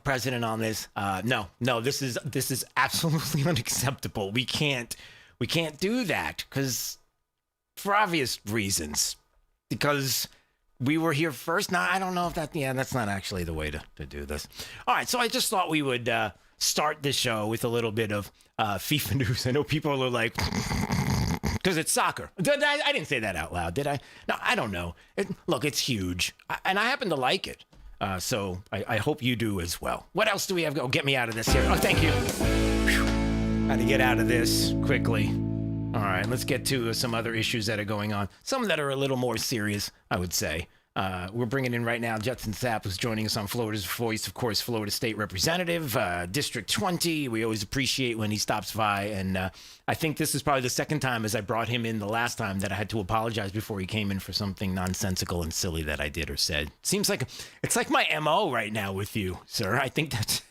president on this. No, this is absolutely unacceptable. We can't do that because for obvious reasons, because we were here first. Now, I don't know if that's not actually the way to do this. All right. So I just thought we would start this show with a little bit of FIFA news. I know people are like, because it's soccer. I didn't say that out loud, did I? No, I don't know. Look, it's huge. And I happen to like it. So I hope you do as well. What else do we have? Oh, get me out of this here. Oh, thank you. Whew. Had to get out of this quickly. All right, let's get to some other issues that are going on. Some that are a little more serious, I would say. We're bringing in right now Judson Sapp, who's joining us on Florida's Voice, of course, Florida State Representative, District 20. We always appreciate when he stops by. And I think this is probably the second time, as I brought him in the last time, that I had to apologize before he came in for something nonsensical and silly that I did or said. Seems like it's like my MO right now with you, sir. I think that's...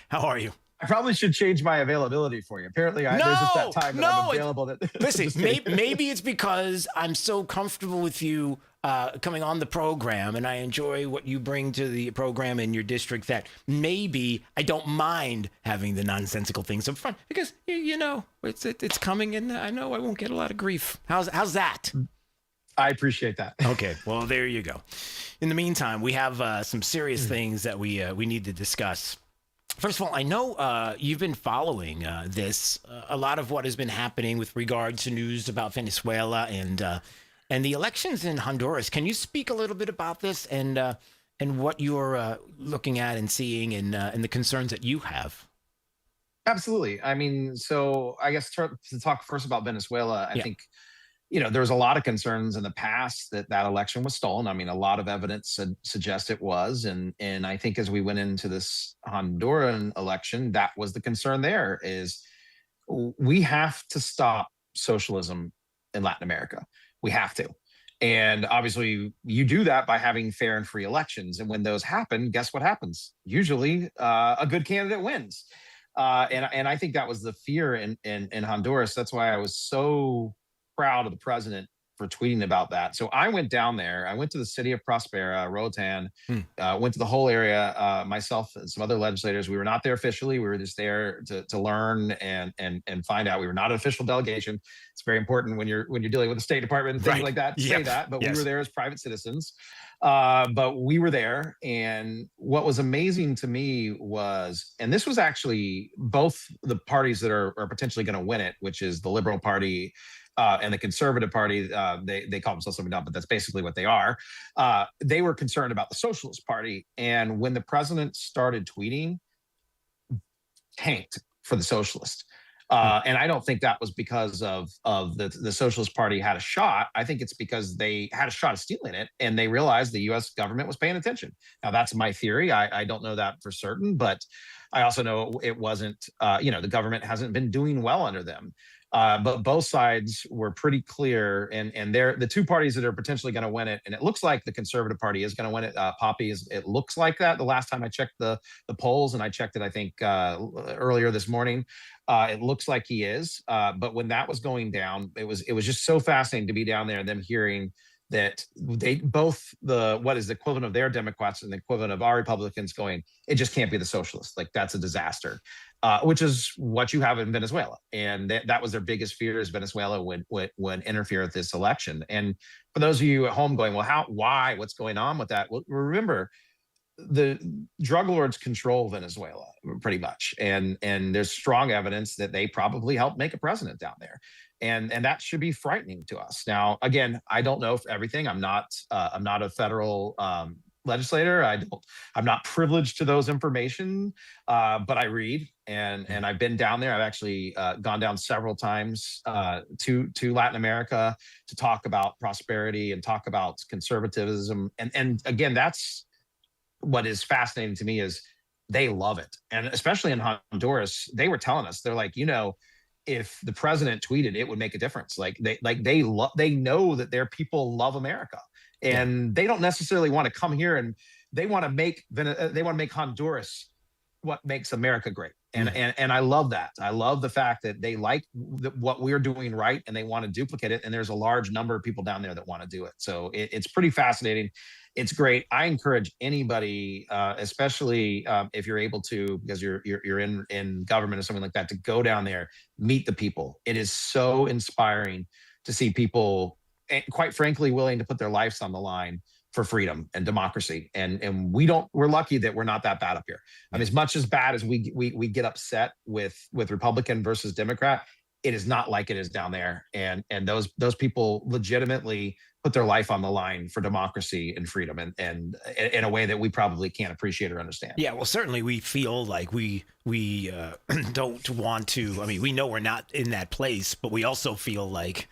How are you? I probably should change my availability for you. Apparently, there's just that time that I'm available. Listen, maybe it's because I'm so comfortable with you coming on the program, and I enjoy what you bring to the program in your district, that maybe I don't mind having the nonsensical things up front because it's coming, and I know I won't get a lot of grief. How's that? I appreciate that. Okay, well, there you go. In the meantime, we have some serious things that we need to discuss. First of all, I know you've been following this, a lot of what has been happening with regard to news about Venezuela and the elections in Honduras. Can you speak a little bit about this and what you're looking at and seeing and the concerns that you have? Absolutely. I mean, so I guess to talk first about Venezuela, I think, there was a lot of concerns in the past that election was stolen. I mean, a lot of evidence suggests it was. And I think as we went into this Honduran election, that was the concern there is we have to stop socialism in Latin America. We have to. And obviously you do that by having fair and free elections. And when those happen, guess what happens? Usually a good candidate wins. And I think that was the fear in Honduras. That's why I was so proud of the president for tweeting about that. So I went down there. I went to the city of Prospera, Roatan, went to the whole area, myself and some other legislators. We were not there officially. We were just there to learn and find out. We were not an official delegation. It's very important when you're dealing with the State Department and things like that to say that. But we were there as private citizens. But we were there. And what was amazing to me was, and this was actually both the parties that are potentially going to win it, which is the Liberal Party and the Conservative Party, they call themselves something else, but that's basically what they are. They were concerned about the Socialist Party. And when the president started tweeting, tanked for the Socialist. And I don't think that was because of the Socialist Party had a shot. I think it's because they had a shot of stealing it, and they realized the U.S. government was paying attention. Now, that's my theory. I don't know that for certain, but I also know it wasn't, the government hasn't been doing well under them. But both sides were pretty clear, and they're the two parties that are potentially going to win it. And it looks like the Conservative Party is going to win it. Poppy it looks like that. The last time I checked the polls, and I checked it, I think earlier this morning, it looks like he is. But when that was going down, it was just so fascinating to be down there and them hearing that they both what is the equivalent of their Democrats and the equivalent of our Republicans going, it just can't be the socialists. Like, that's a disaster. Which is what you have in Venezuela. And that was their biggest fear, is Venezuela would interfere with this election. And for those of you at home going, well, why, what's going on with that? Well, remember, the drug lords control Venezuela pretty much. And there's strong evidence that they probably helped make a president down there. And that should be frightening to us. Now, again, I don't know everything. I'm not a federal legislator. I'm not privileged to those information, but I read and I've been down there. I've actually gone down several times to Latin America to talk about prosperity and talk about conservatism. And again, that's what is fascinating to me, is they love it. And especially in Honduras, they were telling us, they're like, if the president tweeted, it would make a difference. They know that their people love America. And they don't necessarily want to come here, and they want to make Honduras what makes America great. And I love that. I love the fact that they like what we're doing right and they want to duplicate it. And there's a large number of people down there that want to do it. So it's pretty fascinating. It's great. I encourage anybody, especially if you're able to, because you're in government or something like that, to go down there, meet the people. It is so inspiring to see people, quite frankly, willing to put their lives on the line for freedom and democracy. And we're lucky that we're not that bad up here. I mean, as much as bad as we get upset with Republican versus Democrat, it is not like it is down there. And those people legitimately put their life on the line for democracy and freedom, and in a way that we probably can't appreciate or understand. Yeah, well, certainly we feel like we don't want to. I mean, we know we're not in that place, but we also feel like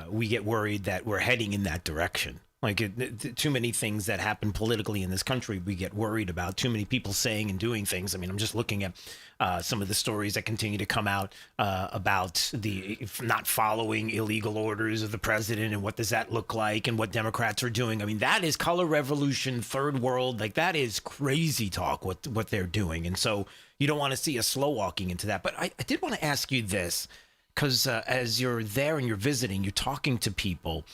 we get worried that we're heading in that direction. Like too many things that happen politically in this country, we get worried about. Too many people saying and doing things. I mean, I'm just looking at some of the stories that continue to come out about the not following illegal orders of the president, and what does that look like, and what Democrats are doing. I mean, that is color revolution, third world. Like, that is crazy talk, what they're doing. And so you don't want to see us slow walking into that. But I did want to ask you this, because as you're there and you're visiting, you're talking to people.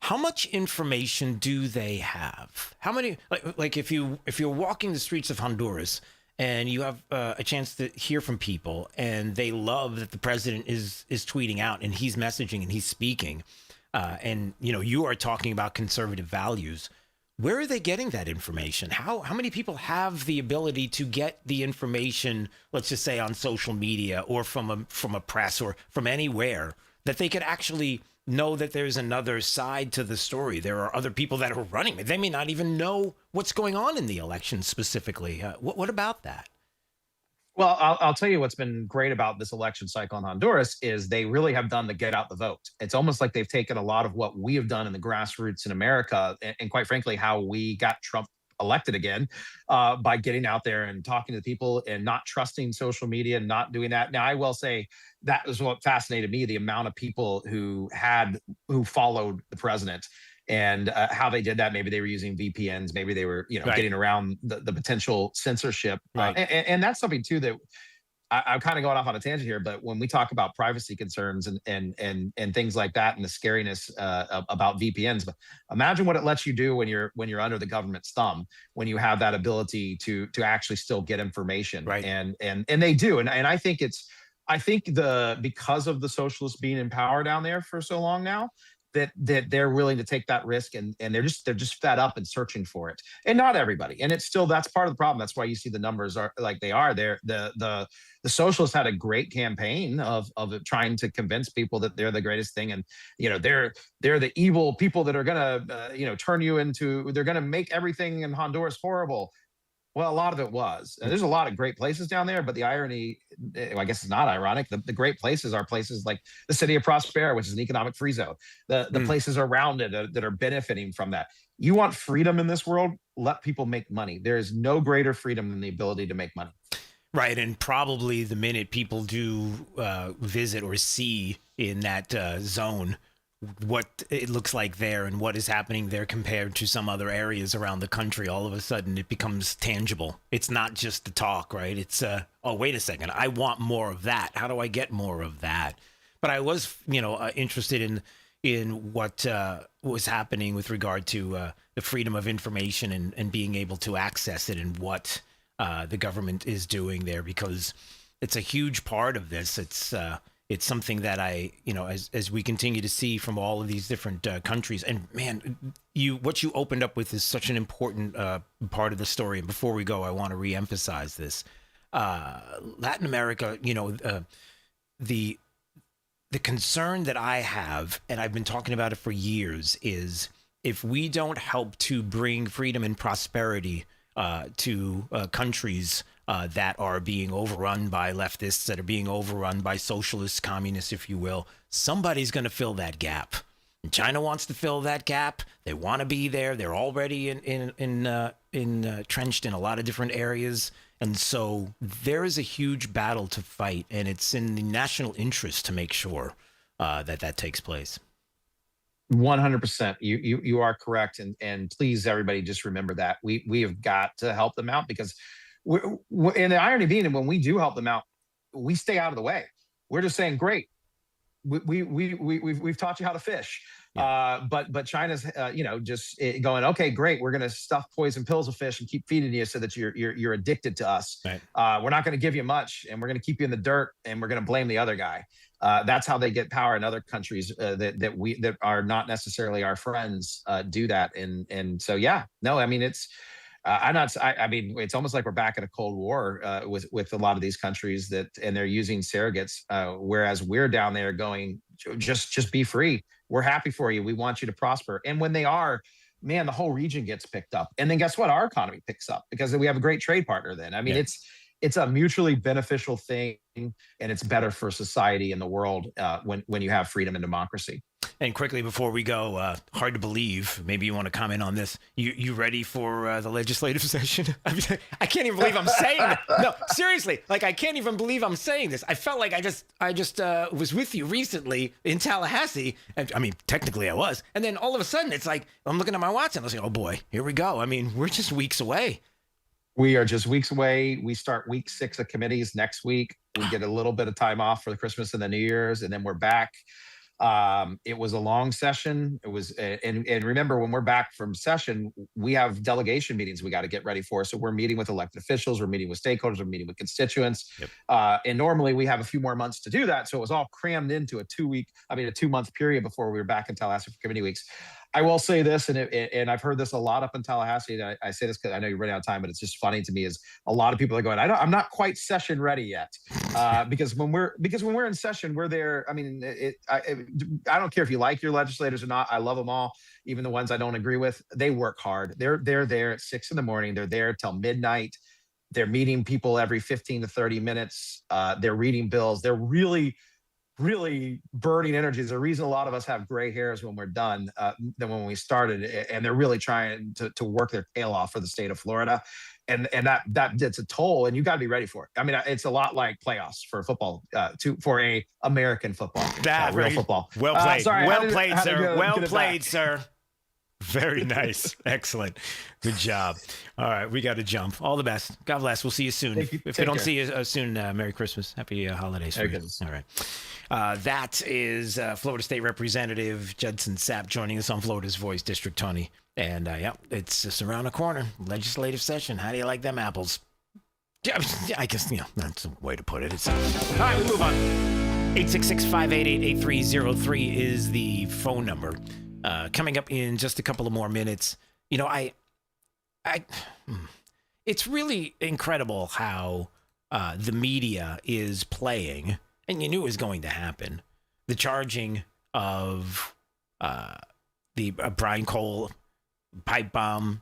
How much information do they have? How many, like if you're walking the streets of Honduras and you have a chance to hear from people, and they love that the president is tweeting out and he's messaging and he's speaking, and you are talking about conservative values, where are they getting that information? How many people have the ability to get the information, let's just say on social media or from a press or from anywhere, that they could actually know that there's another side to the story? There are other people that are running it. They may not even know what's going on in the election specifically. What about that? Well, I'll tell you what's been great about this election cycle in Honduras is they really have done the get out the vote. It's almost like they've taken a lot of what we have done in the grassroots in America, and quite frankly, how we got Trump elected again, by getting out there and talking to people and not trusting social media and not doing that. Now, I will say that was what fascinated me, the amount of people who followed the president, and how they did that. Maybe they were using VPNs, maybe they were Right. getting around the potential censorship. Right. And that's something too that I'm kind of going off on a tangent here, but when we talk about privacy concerns and things like that, and the scariness about VPNs, but imagine what it lets you do when you're under the government's thumb, when you have that ability to actually still get information. Right. And they do. And I think because of the socialists being in power down there for so long now, that they're willing to take that risk, and they're just fed up and searching for it. And not everybody. And it's still, that's part of the problem. That's why you see the numbers are like they are. The socialists had a great campaign of trying to convince people that they're the greatest thing, and they're the evil people that are gonna turn you into, they're gonna make everything in Honduras horrible. Well, a lot of it was. And there's a lot of great places down there, but the irony, I guess it's not ironic. The great places are places like the city of Prospera, which is an economic free zone. The places around it that are benefiting from that. You want freedom in this world? Let people make money. There is no greater freedom than the ability to make money. Right. And probably the minute people do visit or see in that zone what it looks like there and what is happening there compared to some other areas around the country, all of a sudden it becomes tangible. It's not just the talk, right? It's, oh, wait a second, I want more of that. How do I get more of that? But I was, interested in what was happening with regard to the freedom of information and being able to access it, and what the government is doing there, because it's a huge part of this. It's something that as we continue to see from all of these different countries, and man, what you opened up with is such an important part of the story. And before we go, I want to reemphasize this. Latin America, the concern that I have, and I've been talking about it for years, is if we don't help to bring freedom and prosperity to countries that are being overrun by leftists, that are being overrun by socialists, communists, if you will, somebody's going to fill that gap. And China wants to fill that gap. They want to be there. They're already entrenched in a lot of different areas. And so there is a huge battle to fight, and it's in the national interest to make sure that takes place. 100%. You are correct. And please, everybody, just remember that we have got to help them out, because and the irony being, when we do help them out, we stay out of the way. We're just saying, great, we've taught you how to fish. Yeah. But China's just going, okay, great, we're going to stuff poison pills of fish and keep feeding you so that you're addicted to us. Right. We're not going to give you much, and we're going to keep you in the dirt, and we're going to blame the other guy. That's how they get power in other countries that are not necessarily our friends do that. And so I mean, it's I mean, it's almost like we're back in a Cold War with a lot of these countries and they're using surrogates, whereas we're down there going, just be free. We're happy for you. We want you to prosper. And when they are, man, the whole region gets picked up. And then guess what? Our economy picks up because we have a great trade partner then. I mean, it's a mutually beneficial thing, and it's better for society and the world when you have freedom and democracy. And quickly before we go, hard to believe, maybe you want to comment on this. You ready for the legislative session? I mean, I can't even believe I'm saying that. No, seriously, like I can't even believe I'm saying this. I felt like I just was with you recently in Tallahassee. And, I mean, technically I was. And then all of a sudden it's like, I'm looking at my watch and I was like, oh boy, here we go. I mean, we're just weeks away. We are just weeks away. We start week 6 of committees next week. We get a little bit of time off for the Christmas and the New Year's, and then we're back. It was a long session. It was, and remember, when we're back from session, we have delegation meetings we got to get ready for. So we're meeting with elected officials, we're meeting with stakeholders, we're meeting with constituents. Yep. And normally we have a few more months to do that. So it was all crammed into a 2-month period before we were back in Tallahassee for committee weeks. I will say this, and I've heard this a lot up in Tallahassee. And I say this because I know you're running out of time, but it's just funny to me is a lot of people are going, I'm not quite session ready yet, because when we're in session, we're there. I mean, I don't care if you like your legislators or not. I love them all, even the ones I don't agree with. They work hard. They're there at 6 a.m. They're there till midnight. They're meeting people every 15 to 30 minutes. They're reading bills. They're really burning energy. There's a reason a lot of us have gray hairs when we're done than when we started, and they're really trying to work their tail off for the state of Florida, and that gets a toll, and you got to be ready for it. I mean, it's a lot like playoffs for football, for a American football, real football. Well played, well played, sir. Well played, sir. Very nice. Excellent. Good job. All right. We got to jump. All the best. God bless. We'll see you soon. If we don't see you soon, Merry Christmas. Happy holidays for you. All right. That is Florida State Representative Judson Sapp joining us on Florida's Voice, District 20. And it's just around the corner. Legislative session. How do you like them apples? Yeah, I guess, that's a way to put it. All right, we move on. 866-588-8303 is the phone number. Coming up in just a couple of more minutes, it's really incredible how the media is playing, and you knew it was going to happen, the charging of the Brian Cole pipe bomb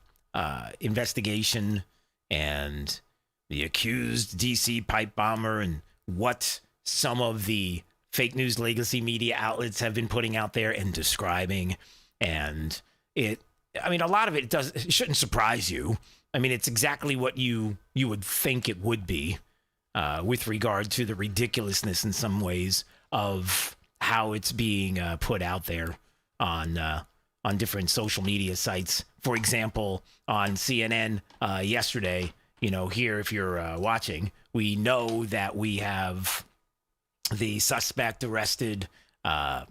investigation and the accused DC pipe bomber and what some of the fake news legacy media outlets have been putting out there and describing. And a lot of it shouldn't surprise you. I mean, it's exactly what you would think it would be with regard to the ridiculousness in some ways of how it's being put out there on different social media sites. For example, on CNN yesterday, here, if you're watching, we know that we have the suspect arrested, a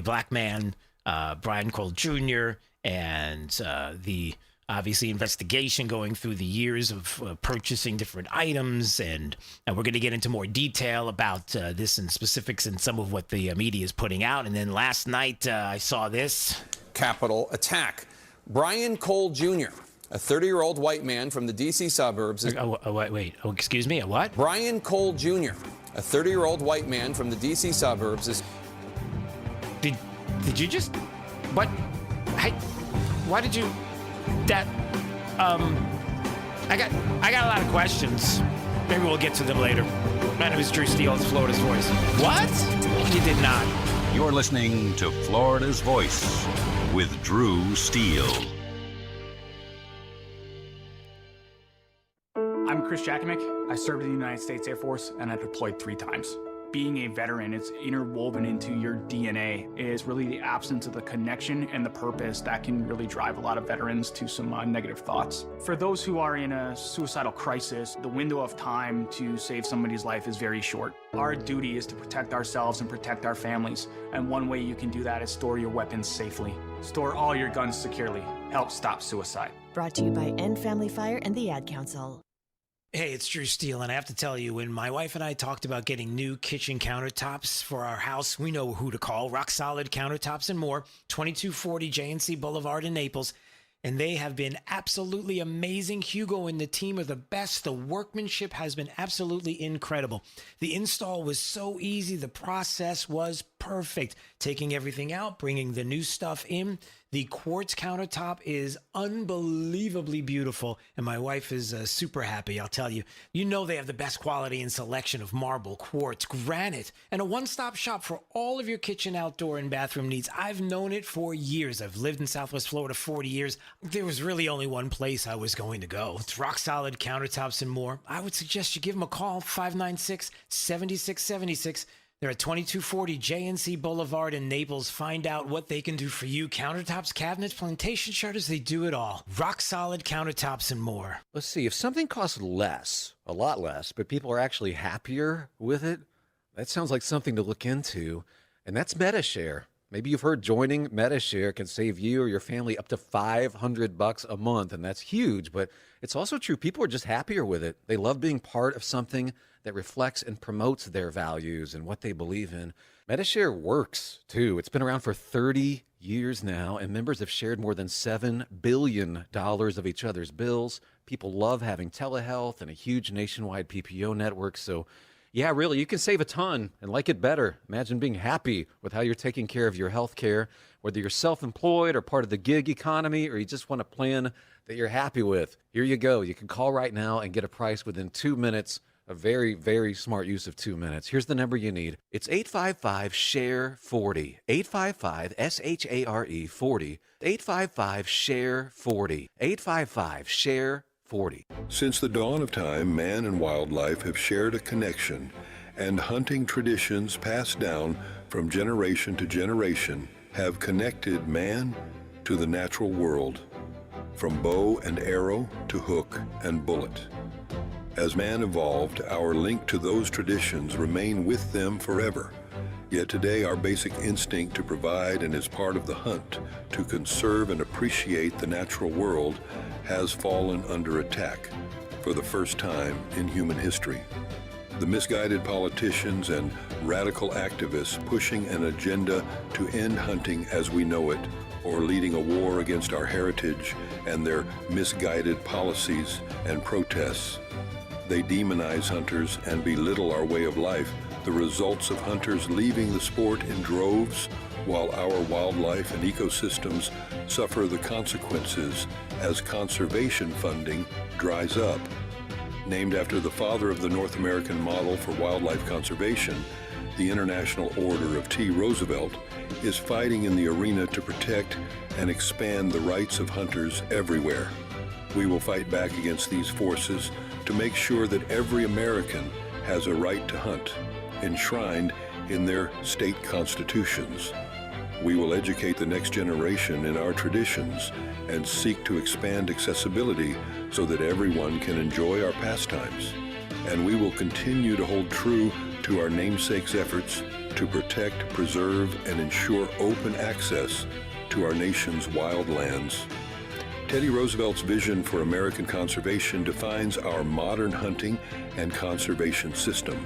black man, Brian Cole Jr., and the obviously investigation going through the years of purchasing different items. And we're going to get into more detail about this and specifics and some of what the media is putting out. And then last night I saw this. Capitol attack. Brian Cole Jr., a 30-year-old white man from the D.C. suburbs. Wait. Oh, excuse me. A what? Brian Cole Jr., a 30-year-old white man from the D.C. suburbs is... Did you just... What? Why did you... That... I got a lot of questions. Maybe we'll get to them later. My name is Drew Steele. It's Florida's Voice. What? You did not. You're listening to Florida's Voice with Drew Steele. I'm Chris Jakimick. I served in the United States Air Force, and I deployed 3 times. being a veteran, it's interwoven into your DNA, is really the absence of the connection and the purpose that can really drive a lot of veterans to some negative thoughts. For those who are in a suicidal crisis, the window of time to save somebody's life is very short. Our duty is to protect ourselves and protect our families, and one way you can do that is store your weapons safely. Store all your guns securely. Help stop suicide. Brought to you by End Family Fire and the Ad Council. Hey, it's Drew Steele, and I have to tell you, when my wife and I talked about getting new kitchen countertops for our house, we know who to call. Rock Solid Countertops and More, 2240 J&C Boulevard in Naples. And they have been absolutely amazing. Hugo and the team are the best. The workmanship has been absolutely incredible. The install was so easy. The process was perfect. Taking everything out, bringing the new stuff in. The quartz countertop is unbelievably beautiful, and my wife is super happy, I'll tell you. You know they have the best quality and selection of marble, quartz, granite, and a one-stop shop for all of your kitchen, outdoor, and bathroom needs. I've known it for years. I've lived in Southwest Florida 40 years. There was really only one place I was going to go. It's Rock Solid Countertops and More. I would suggest you give them a call, 596-7676. They're at 2240 J&C Boulevard in Naples. Find out what they can do for you. Countertops, cabinets, plantation shutters, they do it all. Rock Solid Countertops and More. Let's see, if something costs less, a lot less, but people are actually happier with it, that sounds like something to look into. And that's MetaShare. Maybe you've heard joining MetaShare can save you or your family up to $500 a month, and that's huge. But it's also true, people are just happier with it. They love being part of something that reflects and promotes their values and what they believe in. MetaShare works, too. It's been around for 30 years now, and members have shared more than $7 billion of each other's bills. People love having telehealth and a huge nationwide PPO network, so yeah, really, you can save a ton and like it better. Imagine being happy with how you're taking care of your health care, whether you're self-employed or part of the gig economy, or you just want a plan that you're happy with. Here you go. You can call right now and get a price within 2 minutes. A very, very smart use of 2 minutes. Here's the number you need. It's 855-SHARE-40. 855-SHARE 40. 855-SHARE-40. 855-SHARE-40. Since the dawn of time, man and wildlife have shared a connection, and hunting traditions passed down from generation to generation have connected man to the natural world, from bow and arrow to hook and bullet. As man evolved, our link to those traditions remain with them forever. Yet today, our basic instinct to provide and as part of the hunt to conserve and appreciate the natural world has fallen under attack for the first time in human history. The misguided politicians and radical activists pushing an agenda to end hunting as we know it, or leading a war against our heritage and their misguided policies and protests. They demonize hunters and belittle our way of life, the results of hunters leaving the sport in droves, while our wildlife and ecosystems suffer the consequences as conservation funding dries up. Named after the father of the North American model for wildlife conservation, the International Order of T. Roosevelt is fighting in the arena to protect and expand the rights of hunters everywhere. We will fight back against these forces to make sure that every American has a right to hunt, enshrined in their state constitutions. We will educate the next generation in our traditions and seek to expand accessibility so that everyone can enjoy our pastimes. And we will continue to hold true to our namesake's efforts to protect, preserve, and ensure open access to our nation's wild lands. Teddy Roosevelt's vision for American conservation defines our modern hunting and conservation system,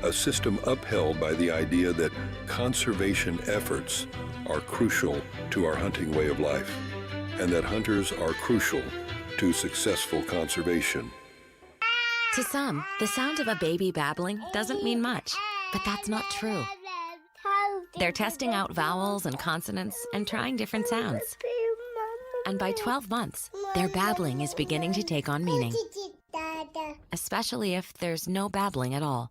a system upheld by the idea that conservation efforts are crucial to our hunting way of life, and that hunters are crucial to successful conservation. To some, the sound of a baby babbling doesn't mean much, but that's not true. They're testing out vowels and consonants and trying different sounds. And by 12 months, their babbling is beginning to take on meaning, especially if there's no babbling at all.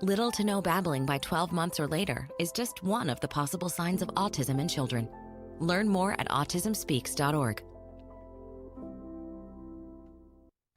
Little to no babbling by 12 months or later is just one of the possible signs of autism in children. Learn more at autismspeaks.org.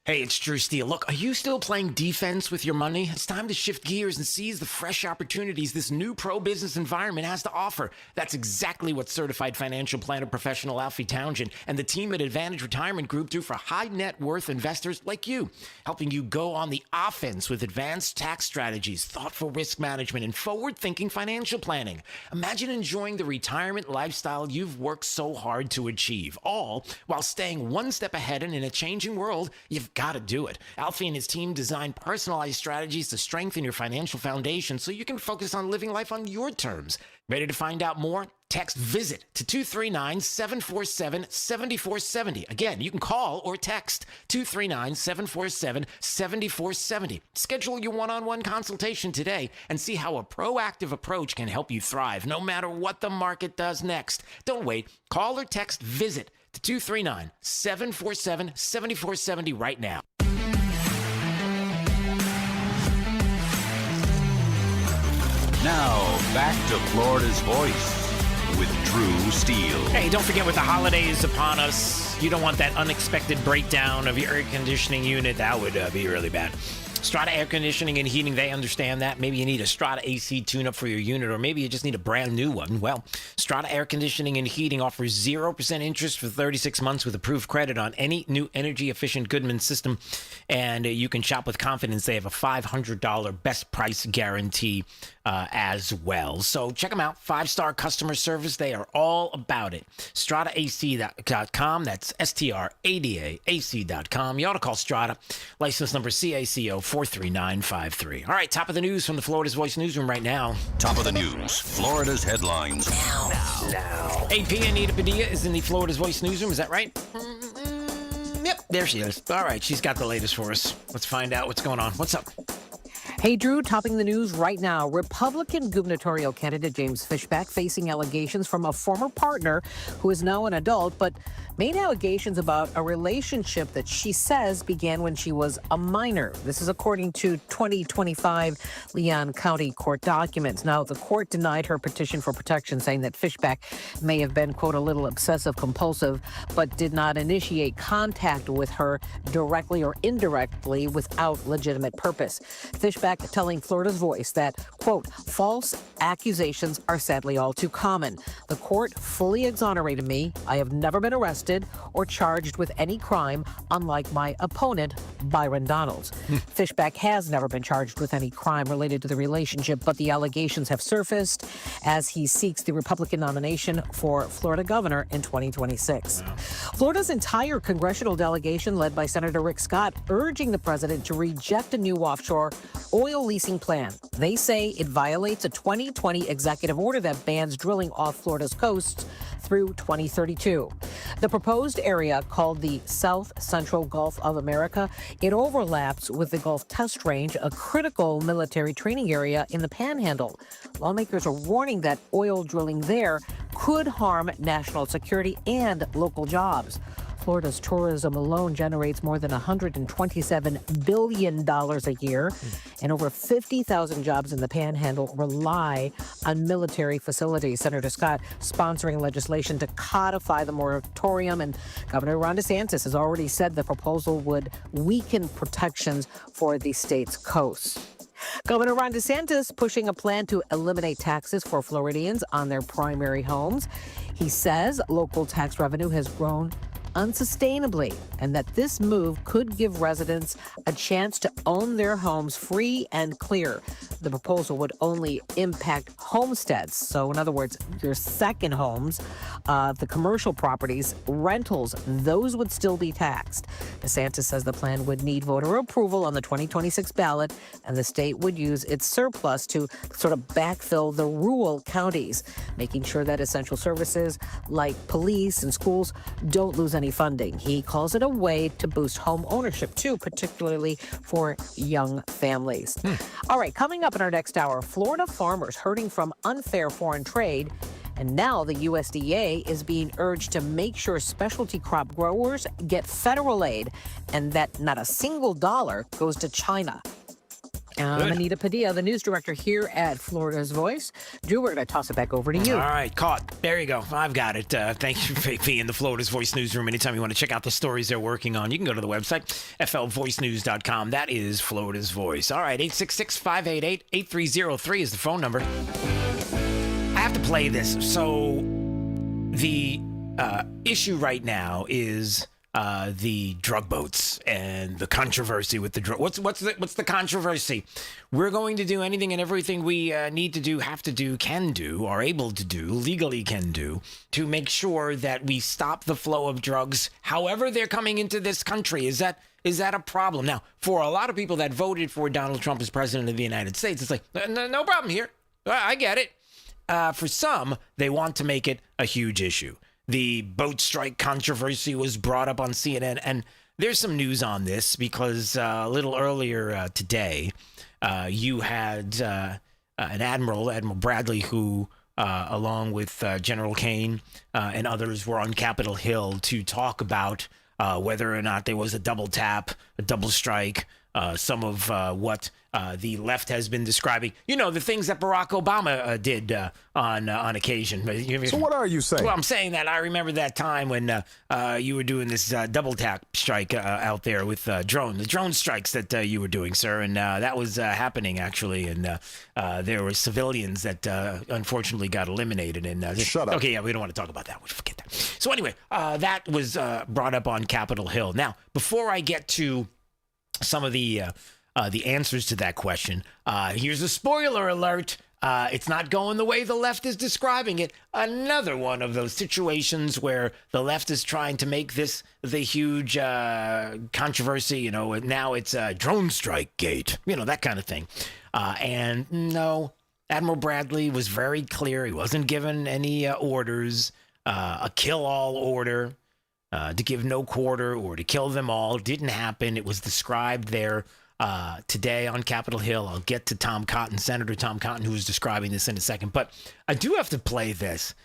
Hey, it's Drew Steele. Look, are you still playing defense with your money? It's time to shift gears and seize the fresh opportunities this new pro-business environment has to offer. That's exactly what certified financial planner professional Alfie Townsend and the team at Advantage Retirement Group do for high net worth investors like you, helping you go on the offense with advanced tax strategies, thoughtful risk management, and forward-thinking financial planning. Imagine enjoying the retirement lifestyle you've worked so hard to achieve, all while staying one step ahead, and in a changing world, you've got to do it. Alfie and his team design personalized strategies to strengthen your financial foundation so you can focus on living life on your terms. Ready to find out more? Text VISIT to 239-747-7470. Again, you can call or text 239-747-7470. Schedule your one-on-one consultation today and see how a proactive approach can help you thrive no matter what the market does next. Don't wait. Call or text VISIT to 239-747-7470 right now. Now, back to Florida's Voice with Drew Steele. Hey, don't forget, with the holidays upon us, you don't want that unexpected breakdown of your air conditioning unit. That would be really bad. Strata Air Conditioning and Heating, they understand that. Maybe you need a Strata AC tune-up for your unit, or maybe you just need a brand new one. Well, Strata Air Conditioning and Heating offers 0% interest for 36 months with approved credit on any new energy-efficient Goodman system, and you can shop with confidence. They have a $500 best price guarantee as well. So check them out. 5-star customer service. They are all about it. StrataAC.com. That's STRADAAC.com. You ought to call Strata. License number CACO 43953. All right, top of the news from the Florida's Voice newsroom right now. Top of the news, Florida's headlines. Now. AP Anita Padilla is in the Florida's Voice newsroom. Is that right? Yep, there she is. All right, she's got the latest for us. Let's find out what's going on. What's up? Hey, Drew, topping the news right now. Republican gubernatorial candidate James Fishback facing allegations from a former partner who is now an adult, but made allegations about a relationship that she says began when she was a minor. This is according to 2025 Leon County court documents. Now, the court denied her petition for protection, saying that Fishback may have been, quote, a little obsessive compulsive, but did not initiate contact with her directly or indirectly without legitimate purpose. Fishback telling Florida's Voice that, quote, false accusations are sadly all too common. The court fully exonerated me. I have never been arrested or charged with any crime, unlike my opponent, Byron Donalds. Fishback has never been charged with any crime related to the relationship, but the allegations have surfaced as he seeks the Republican nomination for Florida governor in 2026. Wow. Florida's entire congressional delegation, led by Senator Rick Scott, urging the president to reject a new offshore oil leasing plan. They say it violates a 2020 executive order that bans drilling off Florida's coasts through 2032. The proposed area, called the South Central Gulf of America, it overlaps with the Gulf Test Range, a critical military training area in the Panhandle. Lawmakers are warning that oil drilling there could harm national security and local jobs. Florida's tourism alone generates more than $127 billion a year, and over 50,000 jobs in the Panhandle rely on military facilities. Senator Scott sponsoring legislation to codify the moratorium, and Governor Ron DeSantis has already said the proposal would weaken protections for the state's coasts. Governor Ron DeSantis pushing a plan to eliminate taxes for Floridians on their primary homes. He says local tax revenue has grown unsustainably, and that this move could give residents a chance to own their homes free and clear. The proposal would only impact homesteads. So in other words, your second homes, the commercial properties, rentals, those would still be taxed. DeSantis says the plan would need voter approval on the 2026 ballot, and the state would use its surplus to sort of backfill the rural counties, making sure that essential services like police and schools don't lose any funding. He calls it a way to boost home ownership, too, particularly for young families. All right, coming up in our next hour, Florida farmers hurting from unfair foreign trade. And now the USDA is being urged to make sure specialty crop growers get federal aid and that not a single dollar goes to China. Good. Anita Padilla, the news director here at Florida's Voice. Drew, we're going to toss it back over to you. All right, caught. There you go. I've got it. Thank you for being in the Florida's Voice newsroom. Anytime you want to check out the stories they're working on, you can go to the website, flvoicenews.com. That is Florida's Voice. All right, 866-588-8303 is the phone number. I have to play this. So the issue right now is the drug boats and the controversy with the drug. What's the controversy? We're going to do anything and everything we need to do, have to do, can do, are able to do, legally can do, to make sure that we stop the flow of drugs, however they're coming into this country. Is that a problem? Now, for a lot of people that voted for Donald Trump as president of the United States, it's like, no problem here. I get it. For some, they want to make it a huge issue. The boat strike controversy was brought up on CNN, and there's some news on this because a little earlier today, you had an Admiral Bradley, who, along with General Kane and others, were on Capitol Hill to talk about whether or not there was a double tap, a double strike, some of what the left has been describing. You know, the things that Barack Obama did on occasion. So what are you saying? Well, I'm saying that I remember that time when you were doing this double tap strike out there with the drone strikes that you were doing, sir. And that was happening, actually. And there were civilians that unfortunately got eliminated. And Shut up. Okay, yeah, we don't want to talk about that. We'll forget that. So anyway, that was brought up on Capitol Hill. Now, before I get to some of the answers to that question, here's a spoiler alert. It's not going the way the left is describing it. Another one of those situations where the left is trying to make this the huge controversy. You know, now it's drone strike gate, you know, that kind of thing. And no, Admiral Bradley was very clear. He wasn't given any orders, a kill-all order. To give no quarter or to kill them all. Didn't happen. It was described there today on Capitol Hill. I'll get to Tom Cotton, Senator Tom Cotton, who was describing this in a second. But I do have to play this.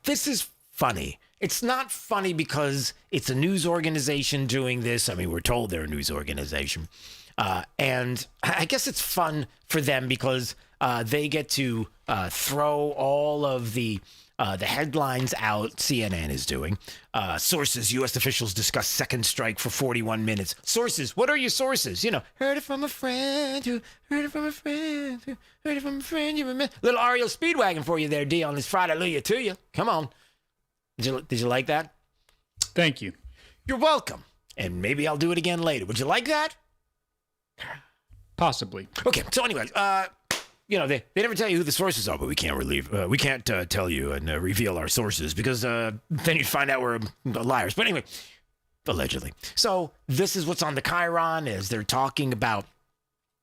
This is funny. It's not funny because it's a news organization doing this. I mean, we're told they're a news organization. And I guess it's fun for them because they get to throw all of the headlines out. CNN is doing. Sources, U.S. officials discuss second strike for 41 minutes. Sources, what are your sources? You know, heard it from a friend who heard it from a friend who heard it from a friend. You remember? Little REO Speedwagon for you there, D, on this Friday. Hallelujah to you. Come on. Did you like that? Thank you. You're welcome. And maybe I'll do it again later. Would you like that? Possibly. Okay, so anyway, you know, they never tell you who the sources are, but we can't tell you and reveal our sources because then you'd find out we're liars. But anyway, allegedly. So this is what's on the Chiron as they're talking about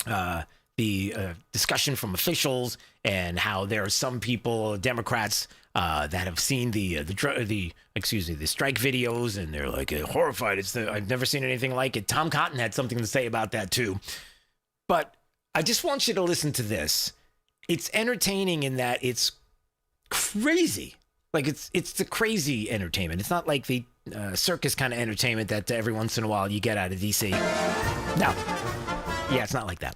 the discussion from officials and how there are some people, Democrats, that have seen the strike videos and they're like horrified. I've never seen anything like it. Tom Cotton had something to say about that too. But I just want you to listen to this. It's entertaining in that it's crazy. Like it's the crazy entertainment. It's not like the circus kind of entertainment that every once in a while you get out of DC. No. Yeah, it's not like that.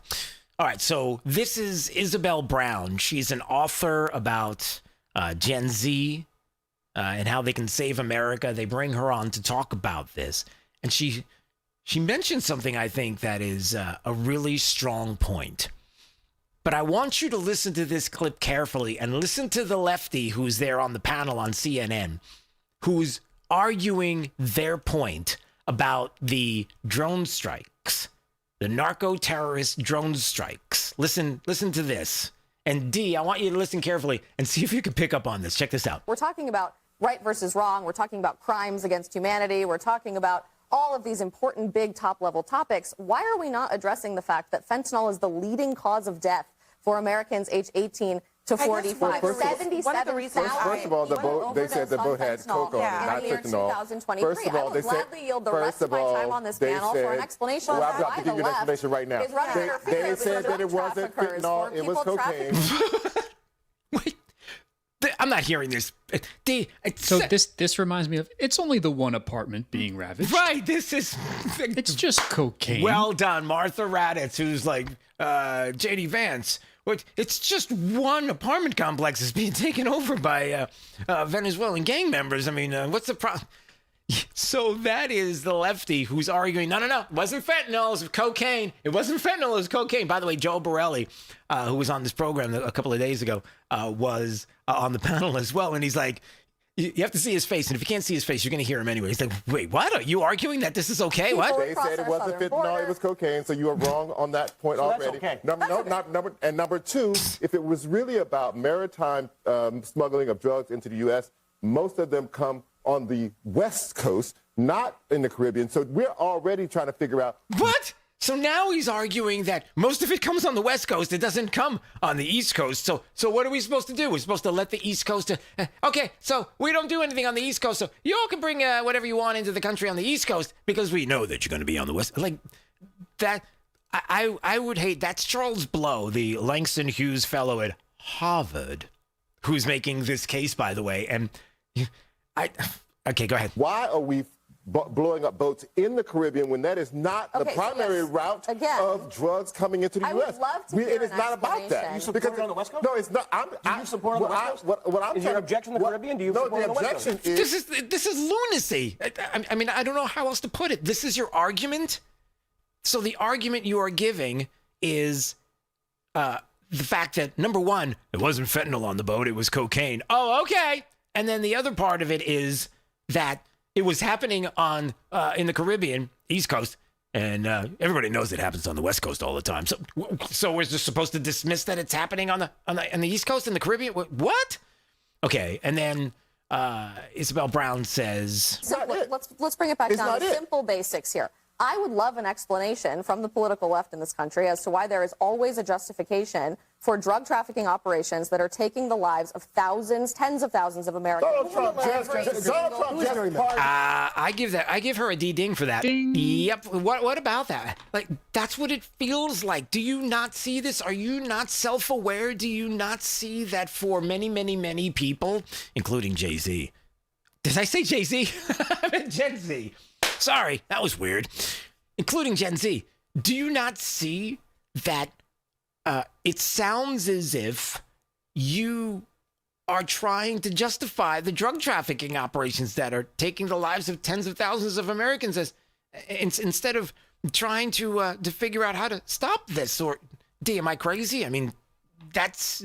All right, so this is Isabel Brown. She's an author about Gen Z and how they can save America. They bring her on to talk about this. And she mentioned something I think that is a really strong point. But I want you to listen to this clip carefully and listen to the lefty who's there on the panel on CNN, who's arguing their point about the drone strikes, the narco-terrorist drone strikes. Listen to this. And D, I want you to listen carefully and see if you can pick up on this. Check this out. We're talking about right versus wrong. We're talking about crimes against humanity. We're talking about all of these important, big, top-level topics. Why are we not addressing the fact that fentanyl is the leading cause of death for Americans aged 18 to 45? Well, first of all, the boat, they said the boat had coke on it, not fentanyl. First of all, they said, gladly yield the rest of my time on this panel for an explanation of I'll why give the you an left explanation right now. is running their fingers They said that it wasn't fentanyl, it was cocaine. I'm not hearing this. So this reminds me of, it's only the one apartment being ravaged. Right, this is... It's just cocaine. Well done, Martha Raddatz, who's like J.D. Vance. It's just one apartment complex is being taken over by Venezuelan gang members. I mean, what's the problem? So that is the lefty who's arguing, no, it wasn't fentanyl, it was cocaine. It wasn't fentanyl, it was cocaine. By the way, Joe Borelli, who was on this program a couple of days ago, was on the panel as well. And he's like, you have to see his face. And if you can't see his face, you're going to hear him anyway. He's like, wait, what? Are you arguing that this is okay? What? They said it wasn't fentanyl, it was cocaine. So you are wrong on that point already. That's Okay. Number two, if it was really about maritime smuggling of drugs into the U.S., most of them come on the West Coast, not in the Caribbean. So we're already trying to figure out... What? So now he's arguing that most of it comes on the West Coast. It doesn't come on the East Coast. So what are we supposed to do? We're supposed to let the East Coast... okay, so we don't do anything on the East Coast. So you all can bring whatever you want into the country on the East Coast because we know that you're going to be on the West... Like, that... I would hate... That's Charles Blow, the Langston Hughes Fellow at Harvard, who's making this case, by the way. And... Okay, go ahead. Why are we blowing up boats in the Caribbean when that is not the primary route of drugs coming into the U.S.? I would love to hear It is not about that. You support it on the West Coast? No, it's not. Do you support it on the West Coast? Is your objection to the Caribbean? Do you support it on the West Coast? This is lunacy. I mean, I don't know how else to put it. This is your argument? So the argument you are giving is the fact that, number one, it wasn't fentanyl on the boat, it was cocaine. Oh, okay. And then the other part of it is that it was happening on in the Caribbean, East Coast, and everybody knows it happens on the West Coast all the time. So we're just supposed to dismiss that it's happening on the East Coast in the Caribbean? What? Okay, and then Isabel Brown says... Let's bring it back down to simple basics here. I would love an explanation from the political left in this country as to why there is always a justification for drug trafficking operations that are taking the lives of thousands, tens of thousands of Americans. I give her a D-ding for that. Ding. Yep. What about that? Like, that's what it feels like. Do you not see this? Are you not self-aware? Do you not see that for many, many, many people, including Jay-Z? Did I say Jay-Z? I meant Gen Z. Sorry, that was weird. Including Gen Z. Do you not see that it sounds as if you are trying to justify the drug trafficking operations that are taking the lives of tens of thousands of Americans instead of trying to figure out how to stop this? Or, am I crazy? I mean,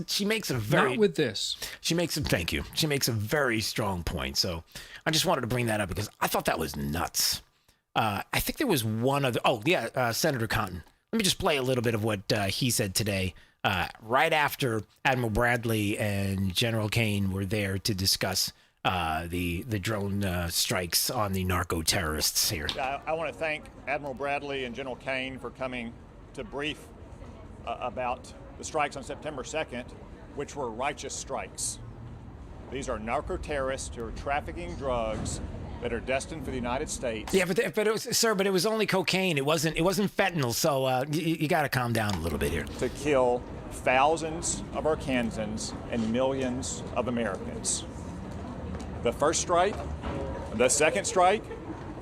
she makes a very... Not with this. Thank you. She makes a very strong point. So I just wanted to bring that up because I thought that was nuts. I think there was one other... Senator Cotton. Let me just play a little bit of what he said today, right after Admiral Bradley and General Kane were there to discuss the drone strikes on the narco-terrorists here. I want to thank Admiral Bradley and General Kane for coming to brief about the strikes on September 2nd, which were righteous strikes. These are narco-terrorists who are trafficking drugs that are destined for the United States. Yeah, but it was only cocaine. It wasn't fentanyl. So you got to calm down a little bit here. To kill thousands of Arkansans and millions of Americans. The first strike, the second strike,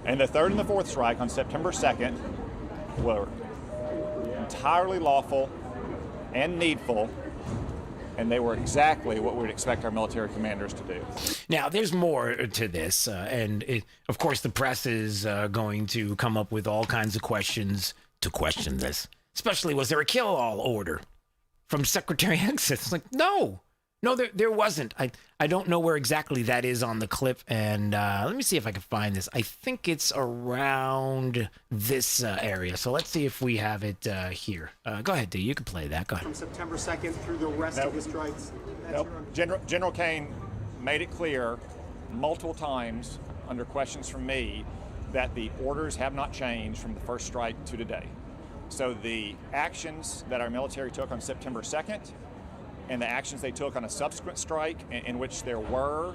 and the third and the fourth strike on September 2nd were entirely lawful and needful, and they were exactly what we would expect our military commanders to do. Now, there's more to this, of course, the press is going to come up with all kinds of questions to question this. Especially, was there a kill-all order from Secretary Exit? It's like, no, there wasn't. I don't know where exactly that is on the clip, and let me see if I can find this. I think it's around this area, so let's see if we have it here. Go ahead, D. You can play that. Go ahead. From September 2nd through the rest of the strikes. Nope. General Kane made it clear multiple times under questions from me that the orders have not changed from the first strike to today. So the actions that our military took on September 2nd and the actions they took on a subsequent strike in which there were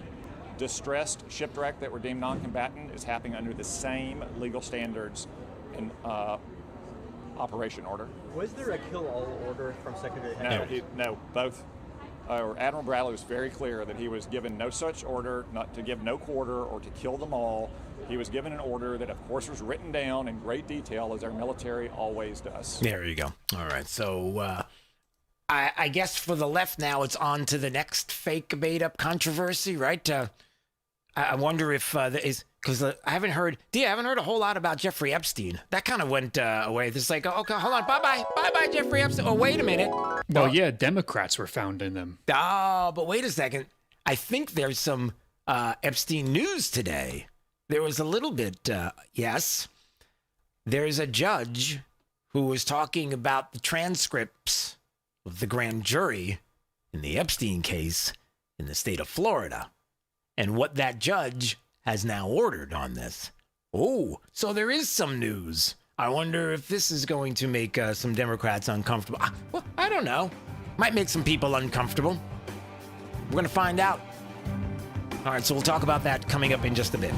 distressed shipwreck that were deemed non-combatant is happening under the same legal standards and operation order. Was there a kill-all order from Secretary Exit? No, both. Admiral Bradley was very clear that he was given no such order, not to give no quarter or to kill them all. He was given an order that, of course, was written down in great detail, as our military always does. There you go. All right. So I guess for the left now, it's on to the next fake made-up controversy, right? I wonder if because I haven't heard a whole lot about Jeffrey Epstein. That kind of went away. It's like, okay, hold on, bye-bye, Jeffrey Epstein. Oh, wait a minute. Well, yeah, Democrats were found in them. Oh, but wait a second. I think there's some Epstein news today. There was a little bit, yes. There's a judge who was talking about the transcripts of the grand jury in the Epstein case in the state of Florida and what that judge has now ordered on this. Oh, so there is some news. I wonder if this is going to make some Democrats uncomfortable. Well, I don't know. Might make some people uncomfortable. We're going to find out. All right, so we'll talk about that coming up in just a bit.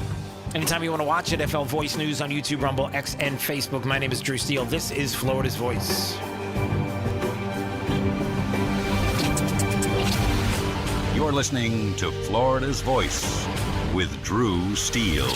Anytime you want to watch it, FL Voice News on YouTube, Rumble, X, and Facebook. My name is Drew Steele. This is Florida's Voice. You're listening to Florida's Voice with Drew Steele.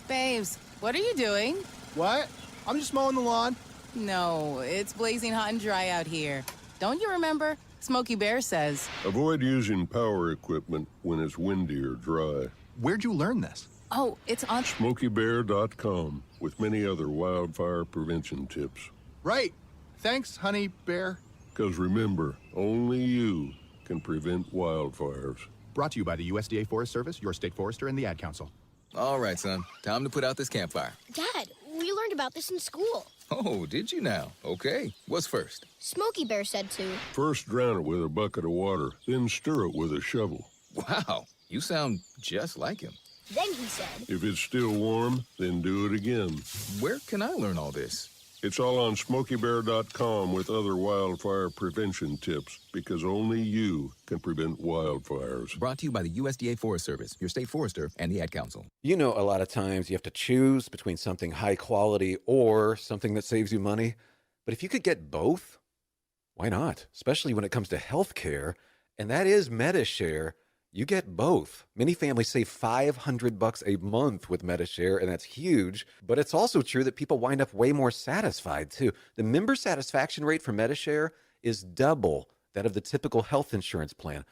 Babes, what are you doing? What? I'm just mowing the lawn. No, it's blazing hot and dry out here. Don't you remember? Smokey Bear says. Avoid using power equipment when it's windy or dry. Where'd you learn this? Oh, it's on SmokeyBear.com with many other wildfire prevention tips. Right. Thanks, honey bear. Because remember, only you can prevent wildfires. Brought to you by the USDA Forest Service, your state forester, and the Ad Council. All right, son. Time to put out this campfire. Dad, we learned about this in school. Oh, did you now? Okay. What's first? Smokey Bear said to. First drown it with a bucket of water, then stir it with a shovel. Wow, you sound just like him. Then he said. If it's still warm, then do it again. Where can I learn all this? It's all on SmokeyBear.com with other wildfire prevention tips, because only you can prevent wildfires. Brought to you by the USDA Forest Service, your state forester, and the Ad Council. You know, a lot of times you have to choose between something high quality or something that saves you money. But if you could get both, why not? Especially when it comes to health care, and that is MediShare. You get both. Many families save $500 a month with MediShare, and that's huge. But it's also true that people wind up way more satisfied, too. The member satisfaction rate for MediShare is double that of the typical health insurance plan.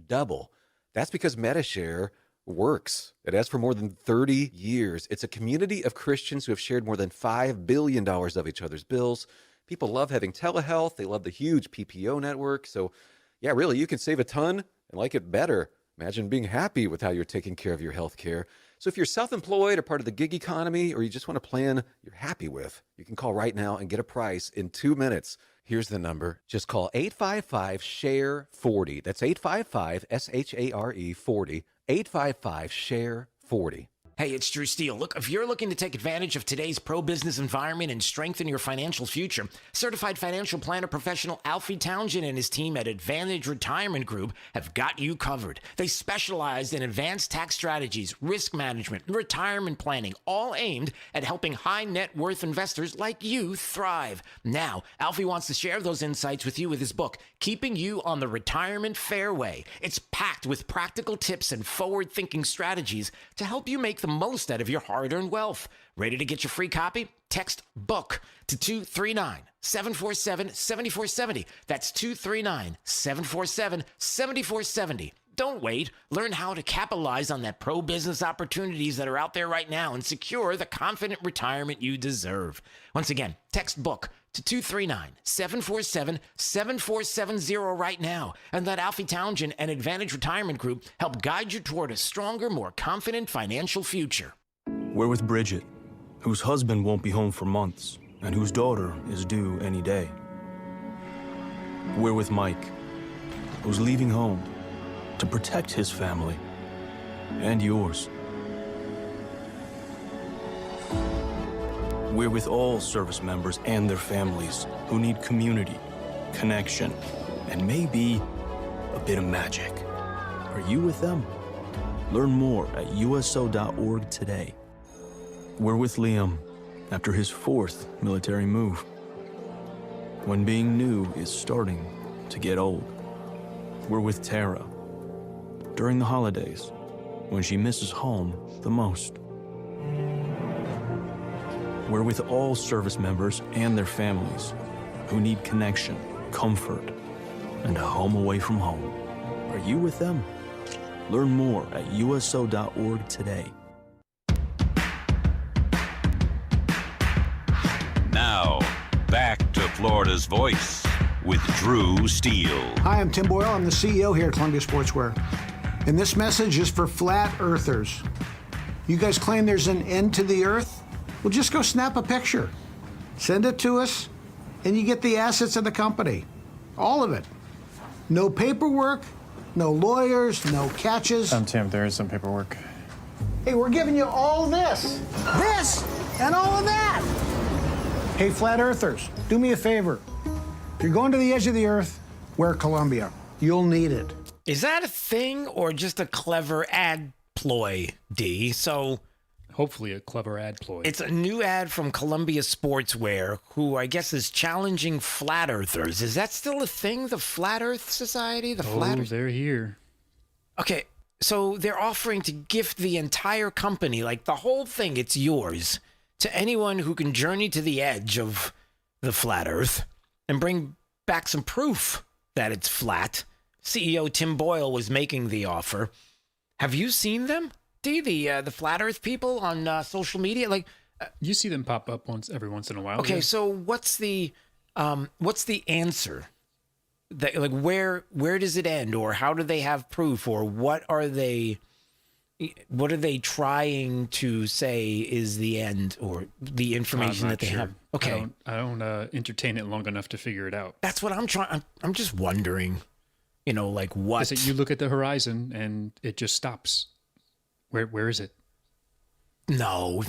Double. That's because MediShare works. It has for more than 30 years. It's a community of Christians who have shared more than $5 billion of each other's bills. People love having telehealth. They love the huge PPO network. So, yeah, really, you can save a ton and like it better. Imagine being happy with how you're taking care of your health care. So if you're self-employed or part of the gig economy, or you just want a plan you're happy with, you can call right now and get a price in 2 minutes. Here's the number. Just call 855-SHARE-40. That's 855-SHARE-40. 855-SHARE-40. Hey, it's Drew Steele. Look, if you're looking to take advantage of today's pro-business environment and strengthen your financial future, certified financial planner professional Alfie Townsend and his team at Advantage Retirement Group have got you covered. They specialize in advanced tax strategies, risk management, and retirement planning, all aimed at helping high net worth investors like you thrive. Now, Alfie wants to share those insights with you with his book, Keeping You on the Retirement Fairway. It's packed with practical tips and forward-thinking strategies to help you make the most out of your hard-earned wealth. Ready to get your free copy? Text BOOK to 239-747-7470. That's 239-747-7470. Don't wait. Learn how to capitalize on that pro-business opportunities that are out there right now and secure the confident retirement you deserve. Once again, text BOOK to 239-747-7470 right now, and let Alfie Townsend and Advantage Retirement Group help guide you toward a stronger, more confident financial future. We're with Bridget, whose husband won't be home for months, and whose daughter is due any day. We're with Mike, who's leaving home to protect his family and yours. We're with all service members and their families who need community, connection, and maybe a bit of magic. Are you with them? Learn more at USO.org today. We're with Liam after his 4th military move. when being new is starting to get old. We're with Tara during the holidays, when she misses home the most. We're with all service members and their families who need connection, comfort, and a home away from home. Are you with them? Learn more at uso.org today. Now, back to Florida's Voice with Drew Steele. Hi, I'm Tim Boyle. I'm the CEO here at Columbia Sportswear. And this message is for flat earthers. You guys claim there's an end to the earth? Well, just go snap a picture. Send it to us, and you get the assets of the company. All of it. No paperwork, no lawyers, no catches. Tim, there is some paperwork. Hey, we're giving you all this, and all of that. Hey, flat earthers, do me a favor. If you're going to the edge of the earth, wear Columbia. You'll need it. Is that a thing or just a clever ad ploy, D? So hopefully a clever ad ploy. It's a new ad from Columbia Sportswear, who I guess is challenging flat earthers. Is that still a thing? The Flat Earth Society? They're here. Okay, so they're offering to gift the entire company, like the whole thing, it's yours, to anyone who can journey to the edge of the flat earth and bring back some proof that it's flat. CEO Tim Boyle was making the offer. Have you seen them? The flat earth people on social media? Like, you see them pop up every once in a while. Okay, yeah. So what's the answer? Like where does it end, or how do they have proof, or what are they trying to say is the end, or the information that they have? Okay, I don't entertain it long enough to figure it out. That's what I'm trying. I'm just wondering, like what? Is it you look at the horizon and it just stops? Where is it? No,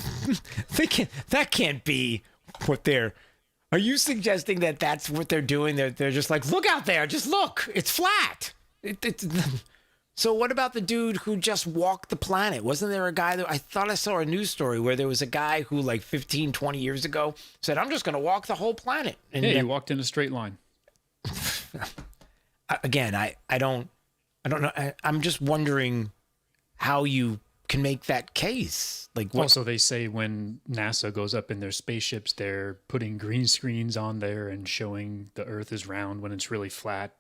that can't be what they're. Are you suggesting that that's what they're doing? They're just like, look out there, just look, it's flat. So what about the dude who just walked the planet? Wasn't there a guy that I thought I saw a news story where there was a guy who like 15, 20 years ago said, I'm just going to walk the whole planet. And he walked in a straight line. Again, I don't know. I'm just wondering how you can make that case. Like, what? Also, they say when NASA goes up in their spaceships, they're putting green screens on there and showing the Earth is round when it's really flat.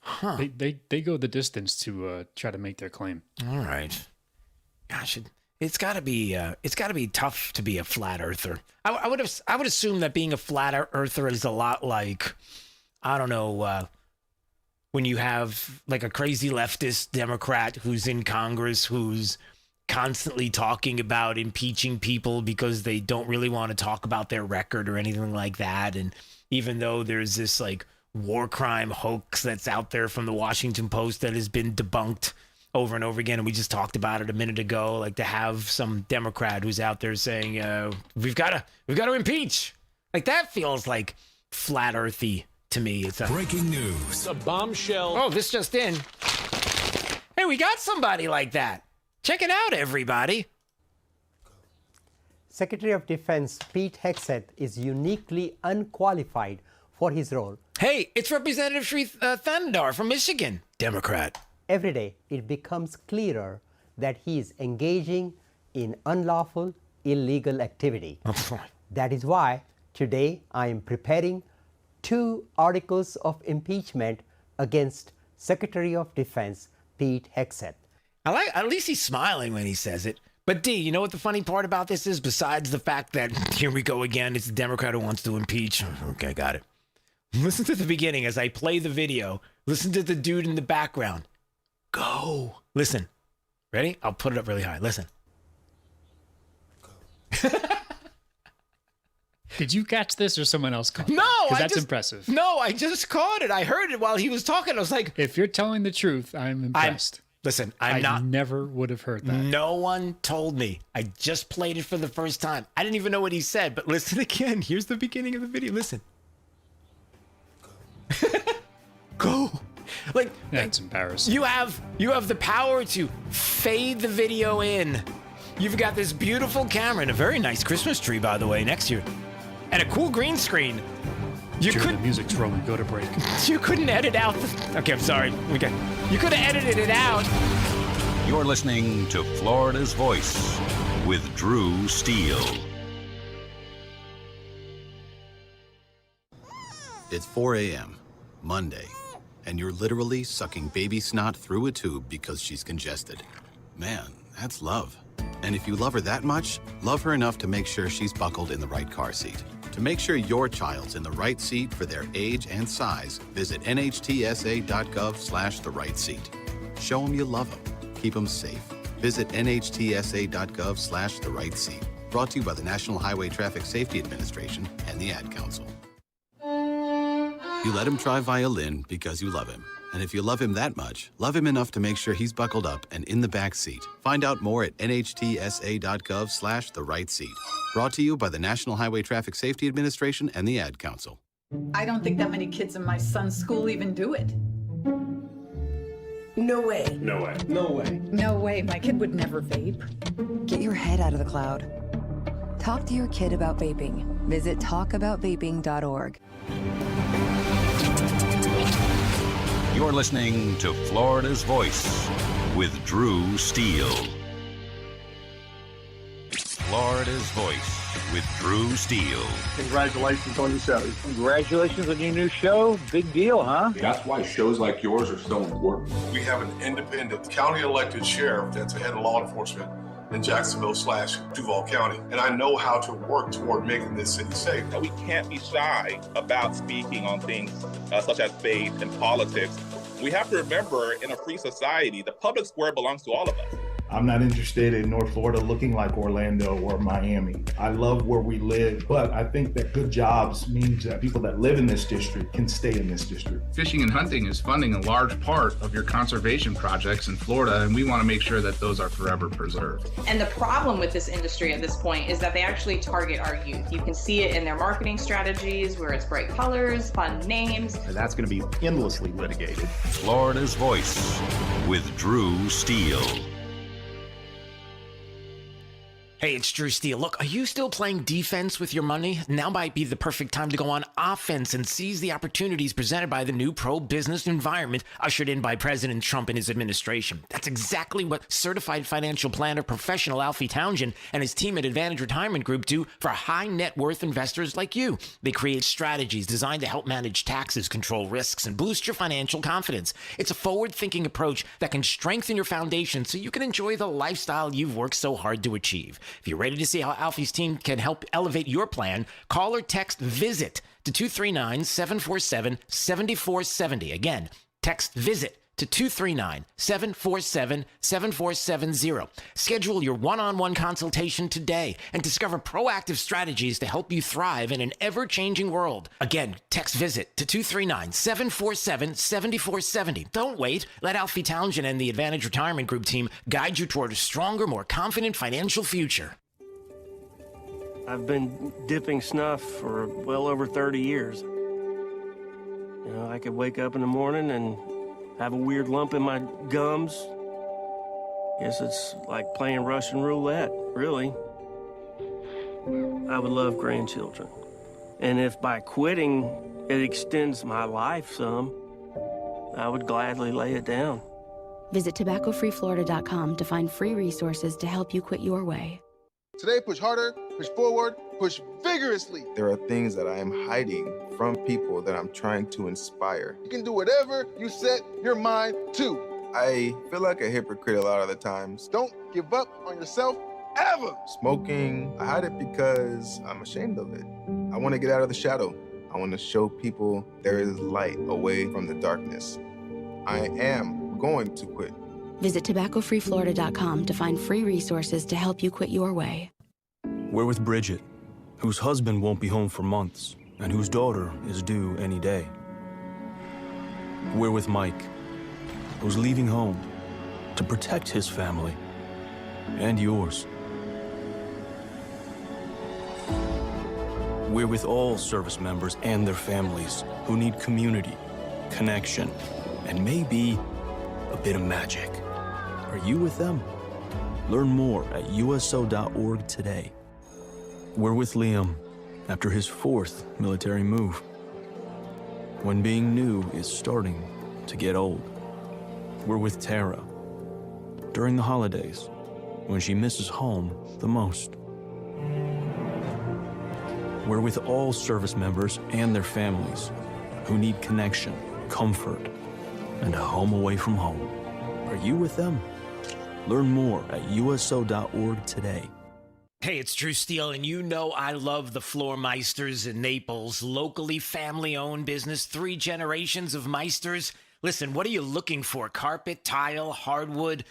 Huh. They go the distance to try to make their claim. All right. Gosh, it's got to be tough to be a flat earther. I would assume that being a flat earther is a lot like, I don't know, when you have like a crazy leftist Democrat who's in Congress who's constantly talking about impeaching people because they don't really want to talk about their record or anything like that. And even though there's this like war crime hoax that's out there from the Washington Post that has been debunked over and over again, and we just talked about it a minute ago, like to have some Democrat who's out there saying, we've got to impeach. Like that feels like flat earthy to me. It's breaking news. A bombshell. Oh, this just in. Hey, we got somebody like that. Check it out, everybody. Secretary of Defense Pete Hegseth is uniquely unqualified for his role. Hey, it's Representative Sri Thandar from Michigan, Democrat. Every day, it becomes clearer that he is engaging in unlawful, illegal activity. That is why today I am preparing 2 articles of impeachment against Secretary of Defense Pete Hegseth. At least he's smiling when he says it. But D, you know what the funny part about this is? Besides the fact that here we go again, it's the Democrat who wants to impeach. Okay, got it. Listen to the beginning as I play the video. Listen to the dude in the background. Go. Listen. Ready? I'll put it up really high. Listen. Did you catch this or someone else caught it? No, because that's impressive. No, I just caught it. I heard it while he was talking. I was like, if you're telling the truth, I'm impressed. I never would have heard that. No one told me. I just played it for the first time. I didn't even know what he said, but listen again. Here's the beginning of the video. Listen. Go. Like, that's embarrassing. You have the power to fade the video in. You've got this beautiful camera and a very nice Christmas tree, by the way, next year. And a cool green screen. The music's rolling. Go to break. You couldn't edit out. Okay, I'm sorry. Okay. You could have edited it out. You're listening to Florida's Voice with Drew Steele. It's 4 a.m., Monday, and you're literally sucking baby snot through a tube because she's congested. Man, that's love. And if you love her that much, love her enough to make sure she's buckled in the right car seat. To make sure your child's in the right seat for their age and size, visit nhtsa.gov/the right seat. Show them you love them. Keep them safe. Visit nhtsa.gov/the right seat. Brought to you by the National Highway Traffic Safety Administration and the Ad Council. You let him try violin because you love him. And if you love him that much, love him enough to make sure he's buckled up and in the back seat. Find out more at nhtsa.gov/the right seat. Brought to you by the National Highway Traffic Safety Administration and the Ad Council. I don't think that many kids in my son's school even do it. No way. No way. No way. No way. My kid would never vape. Get your head out of the cloud. Talk to your kid about vaping. Visit talkaboutVaping.org. You're listening to Florida's Voice with Drew Steele. Florida's Voice with Drew Steele. Congratulations on your show. Congratulations on your new show. Big deal, huh? That's why shows like yours are so important. We have an independent county elected sheriff that's the head of law enforcement in Jacksonville/Duval County. And I know how to work toward making this city safe. We can't be shy about speaking on things such as faith and politics. We have to remember, in a free society, the public square belongs to all of us. I'm not interested in North Florida looking like Orlando or Miami. I love where we live, but I think that good jobs means that people that live in this district can stay in this district. Fishing and hunting is funding a large part of your conservation projects in Florida, and we want to make sure that those are forever preserved. And the problem with this industry at this point is that they actually target our youth. You can see it in their marketing strategies where it's bright colors, fun names. And that's going to be endlessly litigated. Florida's Voice with Drew Steele. Hey, it's Drew Steele. Look, are you still playing defense with your money? Now might be the perfect time to go on offense and seize the opportunities presented by the new pro-business environment ushered in by President Trump and his administration. That's exactly what certified financial planner professional Alfie Townsend and his team at Advantage Retirement Group do for high net worth investors like you. They create strategies designed to help manage taxes, control risks, and boost your financial confidence. It's a forward-thinking approach that can strengthen your foundation so you can enjoy the lifestyle you've worked so hard to achieve. If you're ready to see how Alfie's team can help elevate your plan, call or text VISIT to 239-747-7470. Again, text VISIT to 239-747-7470. Schedule your one-on-one consultation today and discover proactive strategies to help you thrive in an ever-changing world. Again, text VISIT to 239-747-7470. Don't wait. Let Alfie Townsend and the Advantage Retirement Group team guide you toward a stronger, more confident financial future. I've been dipping snuff for well over 30 years. You know, I could wake up in the morning and have a weird lump in my gums. Guess it's like playing Russian roulette, really. I would love grandchildren. And if by quitting it extends my life some, I would gladly lay it down. Visit tobaccofreeflorida.com to find free resources to help you quit your way. Today, push harder, push forward, push vigorously. There are things that I am hiding from people that I'm trying to inspire. You can do whatever you set your mind to. I feel like a hypocrite a lot of the times. Don't give up on yourself ever. Smoking, I hide it because I'm ashamed of it. I want to get out of the shadow. I want to show people there is light away from the darkness. I am going to quit. Visit tobaccofreeflorida.com to find free resources to help you quit your way. We're with Bridget, whose husband won't be home for months and whose daughter is due any day. We're with Mike, who's leaving home to protect his family and yours. We're with all service members and their families who need community, connection, and maybe a bit of magic. Are you with them? Learn more at uso.org today. We're with Liam after his 4th military move. when being new is starting to get old. We're with Tara during the holidays, when she misses home the most. We're with all service members and their families who need connection, comfort, and a home away from home. Are you with them? Learn more at uso.org today. Hey, it's Drew Steele, and you know I love the Floor Meisters in Naples. Locally family-owned business, 3 generations of Meisters. Listen, what are you looking for? Carpet, tile, hardwood,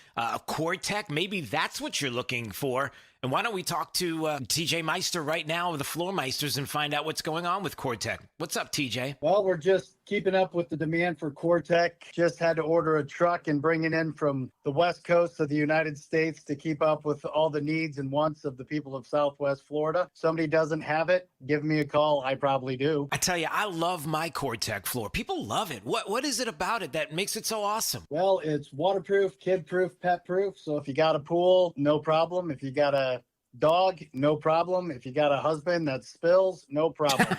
Core-Tech? Maybe that's what you're looking for. And why don't we talk to TJ Meister right now of the Floor Meisters and find out what's going on with Core-Tech. What's up, TJ? Well, we're just keeping up with the demand for Core-Tech. Just had to order a truck and bring it in from the West Coast of the United States to keep up with all the needs and wants of the people of Southwest Florida. Somebody doesn't have it, give me a call. I probably do. I tell you, I love my Core-Tech floor. People love it. What is it about it that makes it so awesome? Well, it's waterproof, kid-proof, pet-proof. So if you got a pool, no problem. If you got a dog, no problem. If you got a husband that spills, no problem.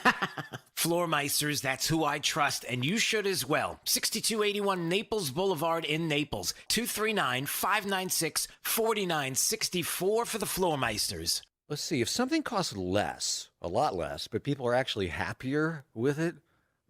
Floor Meisters, that's who I trust, and you should as well. 6281 Naples Boulevard in Naples. 239-596-4964 for the Floor Meisters. Let's see, if something costs less, a lot less, but people are actually happier with it,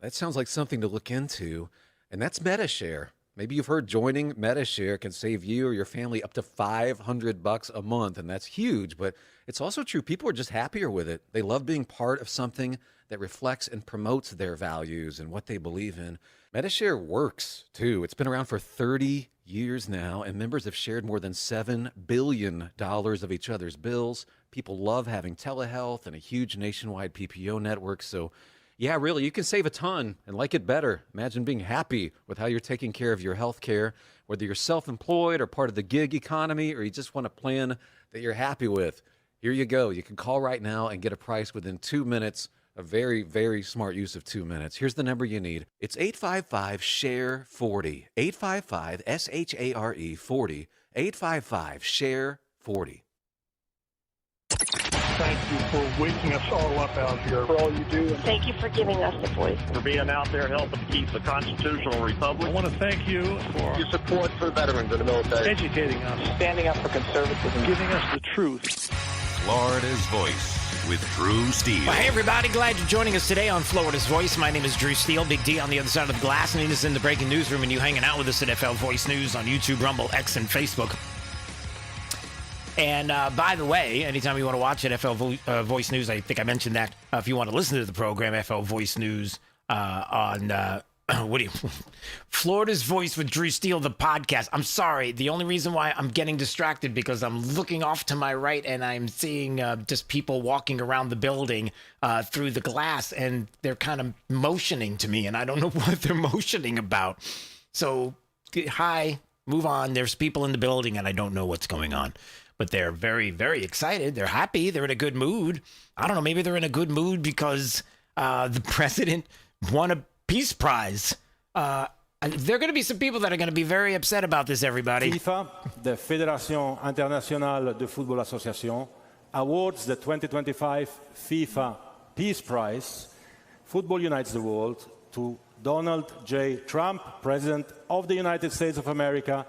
that sounds like something to look into, and that's MetaShare. Maybe you've heard joining MetaShare can save you or your family up to $500 a month, and that's huge, but it's also true. People are just happier with it. They love being part of something that reflects and promotes their values and what they believe in. MetaShare works, too. It's been around for 30 years now, and members have shared more than $7 billion of each other's bills. People love having telehealth and a huge nationwide PPO network, so yeah, really, you can save a ton and like it better. Imagine being happy with how you're taking care of your health care, whether you're self-employed or part of the gig economy, or you just want a plan that you're happy with. Here you go. You can call right now and get a price within 2 minutes. A very, very smart use of 2 minutes. Here's the number you need. It's 855-SHARE-40. 855-SHARE 40. 855-SHARE-40. Thank you for waking us all up out here, for all you do. Thank you for giving us the voice. For being out there helping keep the constitutional republic. I want to thank you for your support for veterans in the military. Educating us. Standing up for conservatism. Giving us the truth. Florida's Voice with Drew Steele. Well, hey, everybody. Glad you're joining us today on Florida's Voice. My name is Drew Steele. Big D on the other side of the glass. And this is in the breaking newsroom, and you hanging out with us at FL Voice News on YouTube, Rumble, X, and Facebook. And by the way, anytime you want to watch it, FL Voice News, I think I mentioned that. If you want to listen to the program, FL Voice News on Florida's Voice with Drew Steele, the podcast. I'm sorry. The only reason why I'm getting distracted because I'm looking off to my right and I'm seeing just people walking around the building through the glass, and they're kind of motioning to me, and I don't know what they're motioning about. So, hi, move on. There's people in the building, and I don't know what's going on. But they're very, very excited. They're happy. They're in a good mood. I don't know. Maybe they're in a good mood because the president won a peace prize. There are going to be some people that are going to be very upset about this, everybody. FIFA, the Fédération Internationale de Football Association, awards the 2025 FIFA Peace Prize, Football Unites the World, to Donald J. Trump, President of the United States of America,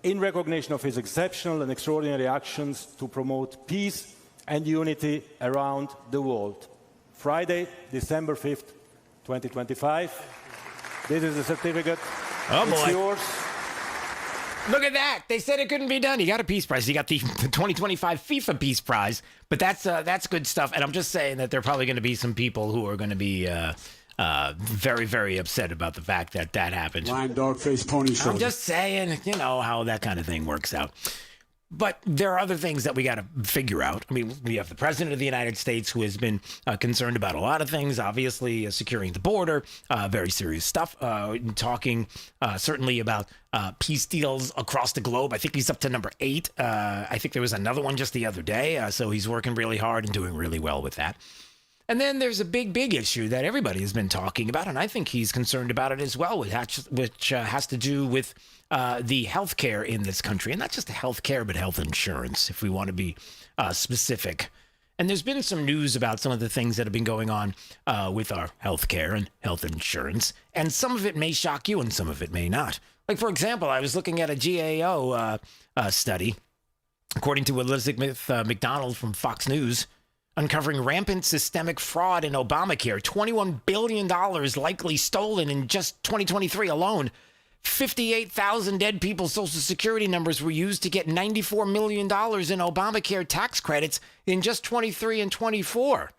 in recognition of his exceptional and extraordinary actions to promote peace and unity around the world. Friday, December 5th, 2025. This is the certificate. Oh, boy. It's yours. Look at that. They said it couldn't be done. You got a peace prize. You got the 2025 FIFA Peace Prize. But that's good stuff. And I'm just saying that there are probably going to be some people who are going to be very, very upset about the fact that happened. Lion, dog face, pony shoulder. I'm just saying, you know, how that kind of thing works out. But there are other things that we got to figure out. I mean, we have the president of the United States who has been concerned about a lot of things, obviously securing the border, very serious stuff, talking certainly about peace deals across the globe. I think he's up to number 8. I think there was another one just the other day. So he's working really hard and doing really well with that. And then there's a big issue that everybody has been talking about, and I think he's concerned about it as well, which has to do with the health care in this country. And not just health care, but health insurance, if we want to be specific. And there's been some news about some of the things that have been going on with our health care and health insurance. And some of it may shock you and some of it may not. Like, for example, I was looking at a GAO study, according to Elizabeth McDonald from Fox News, uncovering rampant systemic fraud in Obamacare. $21 billion likely stolen in just 2023 alone. 58,000 dead people's Social Security numbers were used to get $94 million in Obamacare tax credits in just 23 and 24.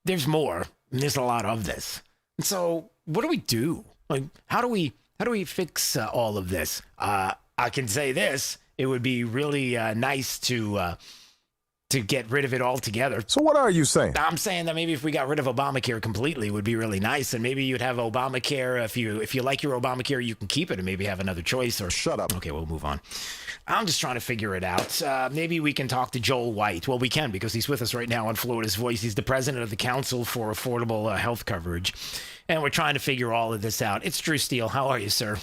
There's more, and there's a lot of this. And so what do we do? Like, how do we fix all of this? I can say this. It would be really nice to get rid of it altogether. So what are you saying? I'm saying that maybe if we got rid of Obamacare completely, it would be really nice. And maybe you'd have Obamacare. If you like your Obamacare, you can keep it and maybe have another choice. Or shut up. Okay, we'll move on. I'm just trying to figure it out. Maybe we can talk to Joel White. Well, we can because he's with us right now on Florida's Voice. He's the president of the Council for Affordable Health Coverage. And we're trying to figure all of this out. It's Drew Steele. How are you, sir?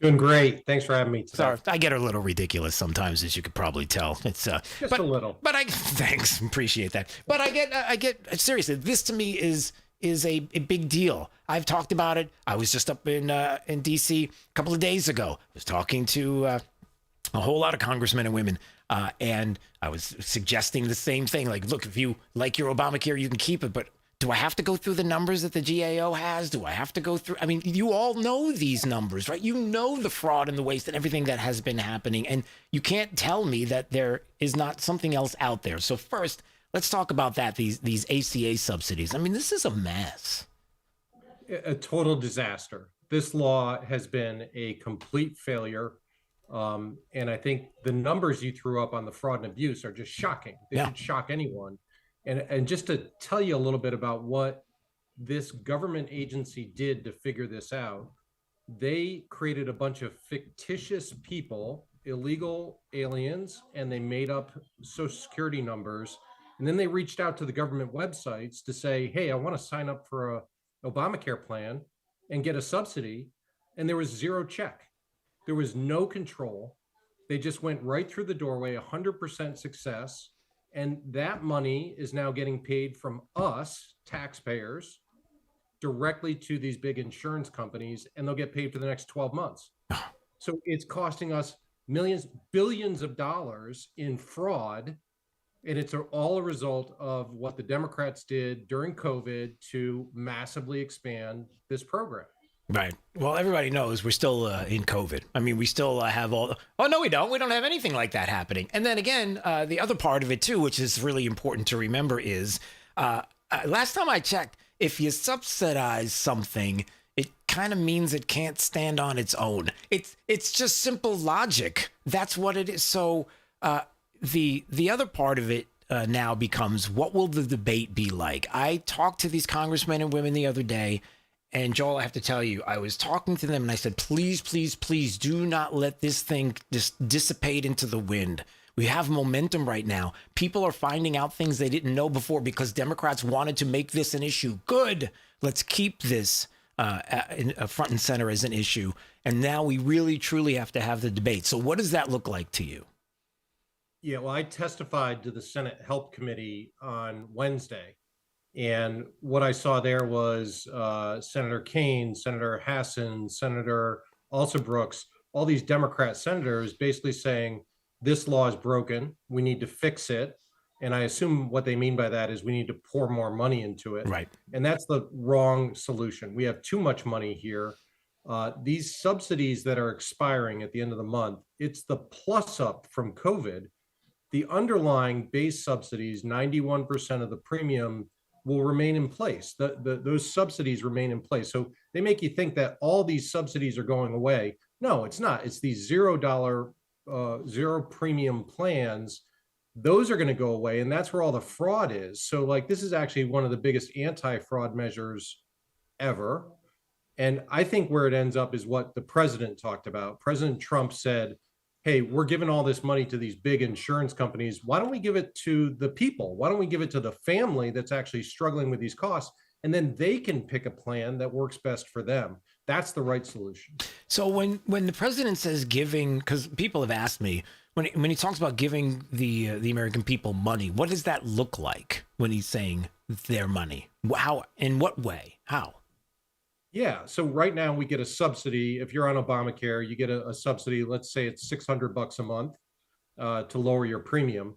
Doing great. Thanks for having me today. Sorry, I get a little ridiculous sometimes, as you could probably tell. It's just a little. But thanks, appreciate that. But I get seriously. This to me is a big deal. I've talked about it. I was just up in D.C. a couple of days ago. I was talking to a whole lot of congressmen and women, and I was suggesting the same thing. Like, look, if you like your Obamacare, you can keep it, but do I have to go through the numbers that the GAO has? Do I have to go through? I mean, you all know these numbers, right? You know the fraud and the waste and everything that has been happening. And you can't tell me that there is not something else out there. So first, let's talk about that, these ACA subsidies. I mean, this is a mess. A total disaster. This law has been a complete failure. And I think the numbers you threw up on the fraud and abuse are just shocking. They should shock anyone. And just to tell you a little bit about what this government agency did to figure this out, they created a bunch of fictitious people, illegal aliens, and they made up Social Security numbers. And then they reached out to the government websites to say, hey, I want to sign up for a Obamacare plan and get a subsidy. And there was zero check. There was no control. They just went right through the doorway, 100% success. And that money is now getting paid from us, taxpayers, directly to these big insurance companies, and they'll get paid for the next 12 months. So it's costing us millions, billions of dollars in fraud. And it's all a result of what the Democrats did during COVID to massively expand this program. Right. Well, everybody knows we're still in COVID. I mean, we still have all. Oh, no, we don't. We don't have anything like that happening. And then again, the other part of it, too, which is really important to remember is last time I checked, if you subsidize something, it kind of means it can't stand on its own. It's just simple logic. That's what it is. So the other part of it now becomes, what will the debate be like? I talked to these congressmen and women the other day. And Joel, I have to tell you, I was talking to them and I said, please, please, please do not let this thing just dissipate into the wind. We have momentum right now. People are finding out things they didn't know before because Democrats wanted to make this an issue. Good. Let's keep this front and center as an issue. And now we really, truly have to have the debate. So what does that look like to you? Yeah, well, I testified to the Senate Health Committee on Wednesday. And what I saw there was Senator Kaine, Senator Hassan, Senator Alsobrooks, all these Democrat senators basically saying, this law is broken. We need to fix it. And I assume what they mean by that is we need to pour more money into it. Right. And that's the wrong solution. We have too much money here. These subsidies that are expiring at the end of the month, it's the plus up from COVID. The underlying base subsidies, 91% of the premium, will remain in place. Those subsidies remain in place. So they make you think that all these subsidies are going away. No, it's not. It's these $0, zero premium plans. Those are going to go away. And that's where all the fraud is. So like, this is actually one of the biggest anti-fraud measures ever. And I think where it ends up is what the president talked about. President Trump said, hey, we're giving all this money to these big insurance companies. Why don't we give it to the people? Why don't we give it to the family that's actually struggling with these costs? And then they can pick a plan that works best for them. That's the right solution. So when the president says giving, because people have asked me, when he talks about giving the American people money, what does that look like when he's saying their money? How? In what way? How? Yeah. So right now we get a subsidy. If you're on Obamacare, you get a subsidy. Let's say it's $600 a month to lower your premium.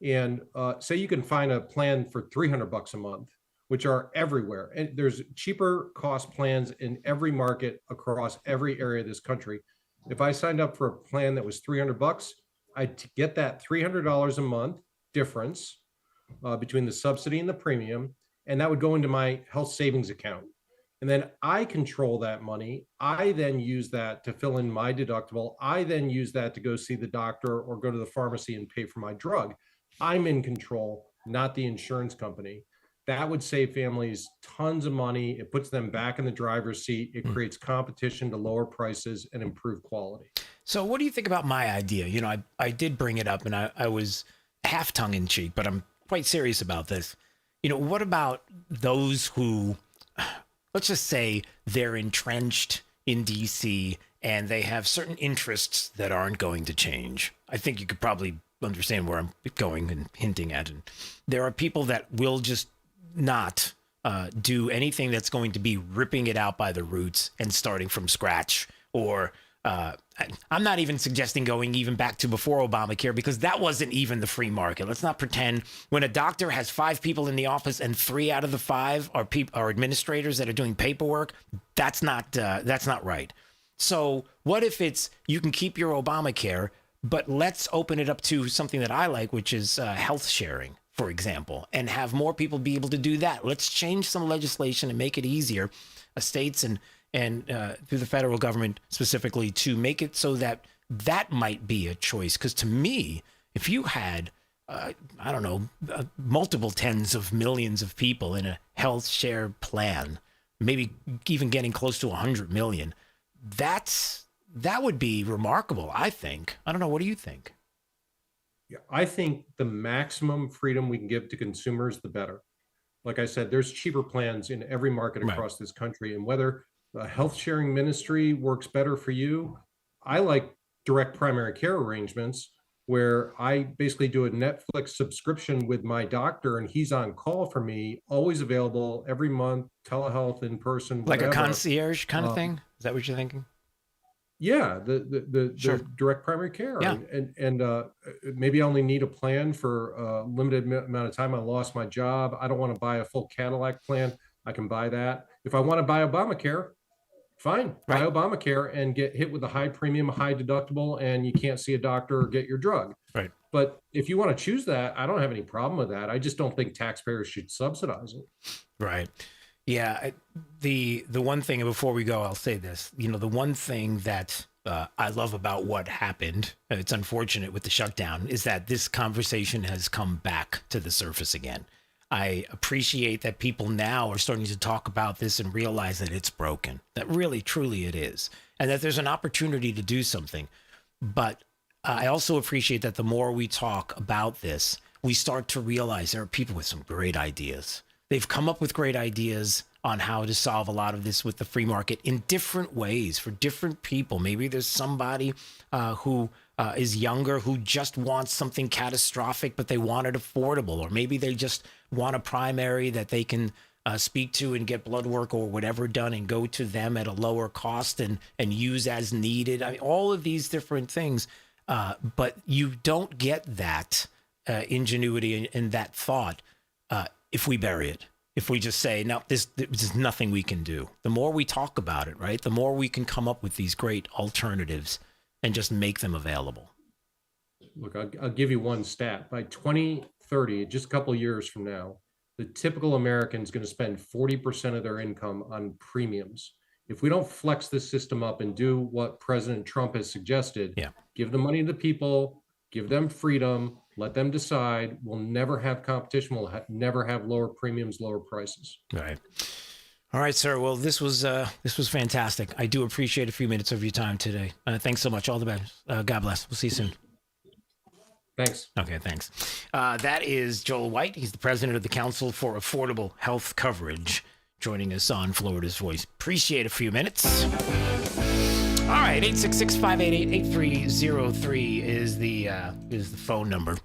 And say you can find a plan for $300 a month, which are everywhere. And there's cheaper cost plans in every market across every area of this country. If I signed up for a plan that was $300, I'd get that $300 a month difference between the subsidy and the premium, and that would go into my health savings account. And then I control that money. I then use that to fill in my deductible. I then use that to go see the doctor or go to the pharmacy and pay for my drug. I'm in control, not the insurance company. That would save families tons of money. It puts them back in the driver's seat. It creates competition to lower prices and improve quality. So what do you think about my idea? You know, I did bring it up, and I was half tongue-in-cheek, but I'm quite serious about this. You know, what about those who, let's just say they're entrenched in D.C. and they have certain interests that aren't going to change? I think you could probably understand where I'm going and hinting at. And there are people that will just not do anything that's going to be ripping it out by the roots and starting from scratch. Or I'm not even suggesting going even back to before Obamacare, because that wasn't even the free market. Let's not pretend when a doctor has 5 people in the office and 3 out of the 5 are administrators that are doing paperwork. That's not right. So what if it's, you can keep your Obamacare, but let's open it up to something that I like, which is health sharing, for example, and have more people be able to do that. Let's change some legislation and make it easier, states and through the federal government specifically, to make it so that that might be a choice. Because to me, if you had, multiple tens of millions of people in a health share plan, maybe even getting close to 100 million, that would be remarkable, I think. I don't know. What do you think? Yeah, I think the maximum freedom we can give to consumers, the better. Like I said, there's cheaper plans in every market across this country. And whether a health sharing ministry works better for you, I like direct primary care arrangements where I basically do a Netflix subscription with my doctor and he's on call for me, always available every month, telehealth, in person, like whatever. a concierge kind of thing. Is that what you're thinking? Yeah, the direct primary care. Yeah. And maybe I only need a plan for a limited amount of time. I lost my job. I don't want to buy a full Cadillac plan. I can buy that. If I want to buy Obamacare, fine, buy Obamacare and get hit with a high premium, high deductible, and you can't see a doctor or get your drug. Right. But if you want to choose that, I don't have any problem with that. I just don't think taxpayers should subsidize it. Right. Yeah. The one thing, and before we go, I'll say this, the one thing that I love about what happened, it's unfortunate with the shutdown, is that this conversation has come back to the surface again. I appreciate that people now are starting to talk about this and realize that it's broken, that really, truly it is, and that there's an opportunity to do something. But I also appreciate that the more we talk about this, we start to realize there are people with some great ideas. They've come up with great ideas on how to solve a lot of this with the free market in different ways for different people. Maybe there's somebody who is younger who just wants something catastrophic, but they want it affordable. Or maybe they just want a primary that they can speak to and get blood work or whatever done and go to them at a lower cost and use as needed. I mean, all of these different things. But you don't get that ingenuity and that thought if we bury it. If we just say, no, there's nothing we can do. The more we talk about it, right, the more we can come up with these great alternatives and just make them available. Look, I'll give you one stat. By 2030, just a couple of years from now, the typical American is going to spend 40% of their income on premiums. If we don't flex this system up and do what President Trump has suggested, give the money to the people, give them freedom, let them decide, we'll never have competition. We'll never have lower premiums, lower prices. Right. All right, sir. Well, this was fantastic. I do appreciate a few minutes of your time today. Thanks so much. All the best. God bless. We'll see you soon. Thanks. Okay, thanks. That is Joel White. He's the president of the Council for Affordable Health Coverage, joining us on Florida's Voice. Appreciate a few minutes. All right, 866-588-8303 is the phone number.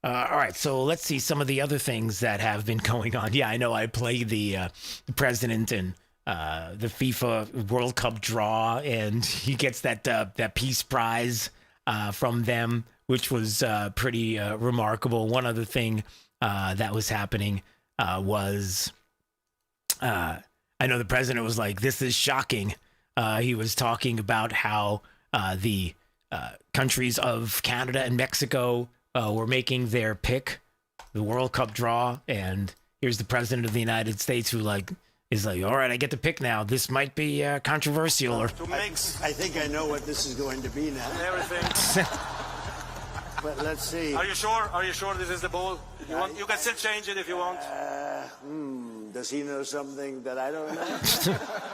All right, so let's see some of the other things that have been going on. Yeah, I know I played the president and the FIFA World Cup draw, and he gets that peace prize from them, which was pretty remarkable. One other thing that was happening was I know the president was like, "This is shocking." He was talking about how the countries of Canada and Mexico were making their pick, the World Cup draw, and here's the president of the United States who is like, all right, I get to pick now. This might be controversial. Or I think I know what this is going to be now. Everything. But let's see. Are you sure? Are you sure this is the ball? You can still change it if you want. Does he know something that I don't know?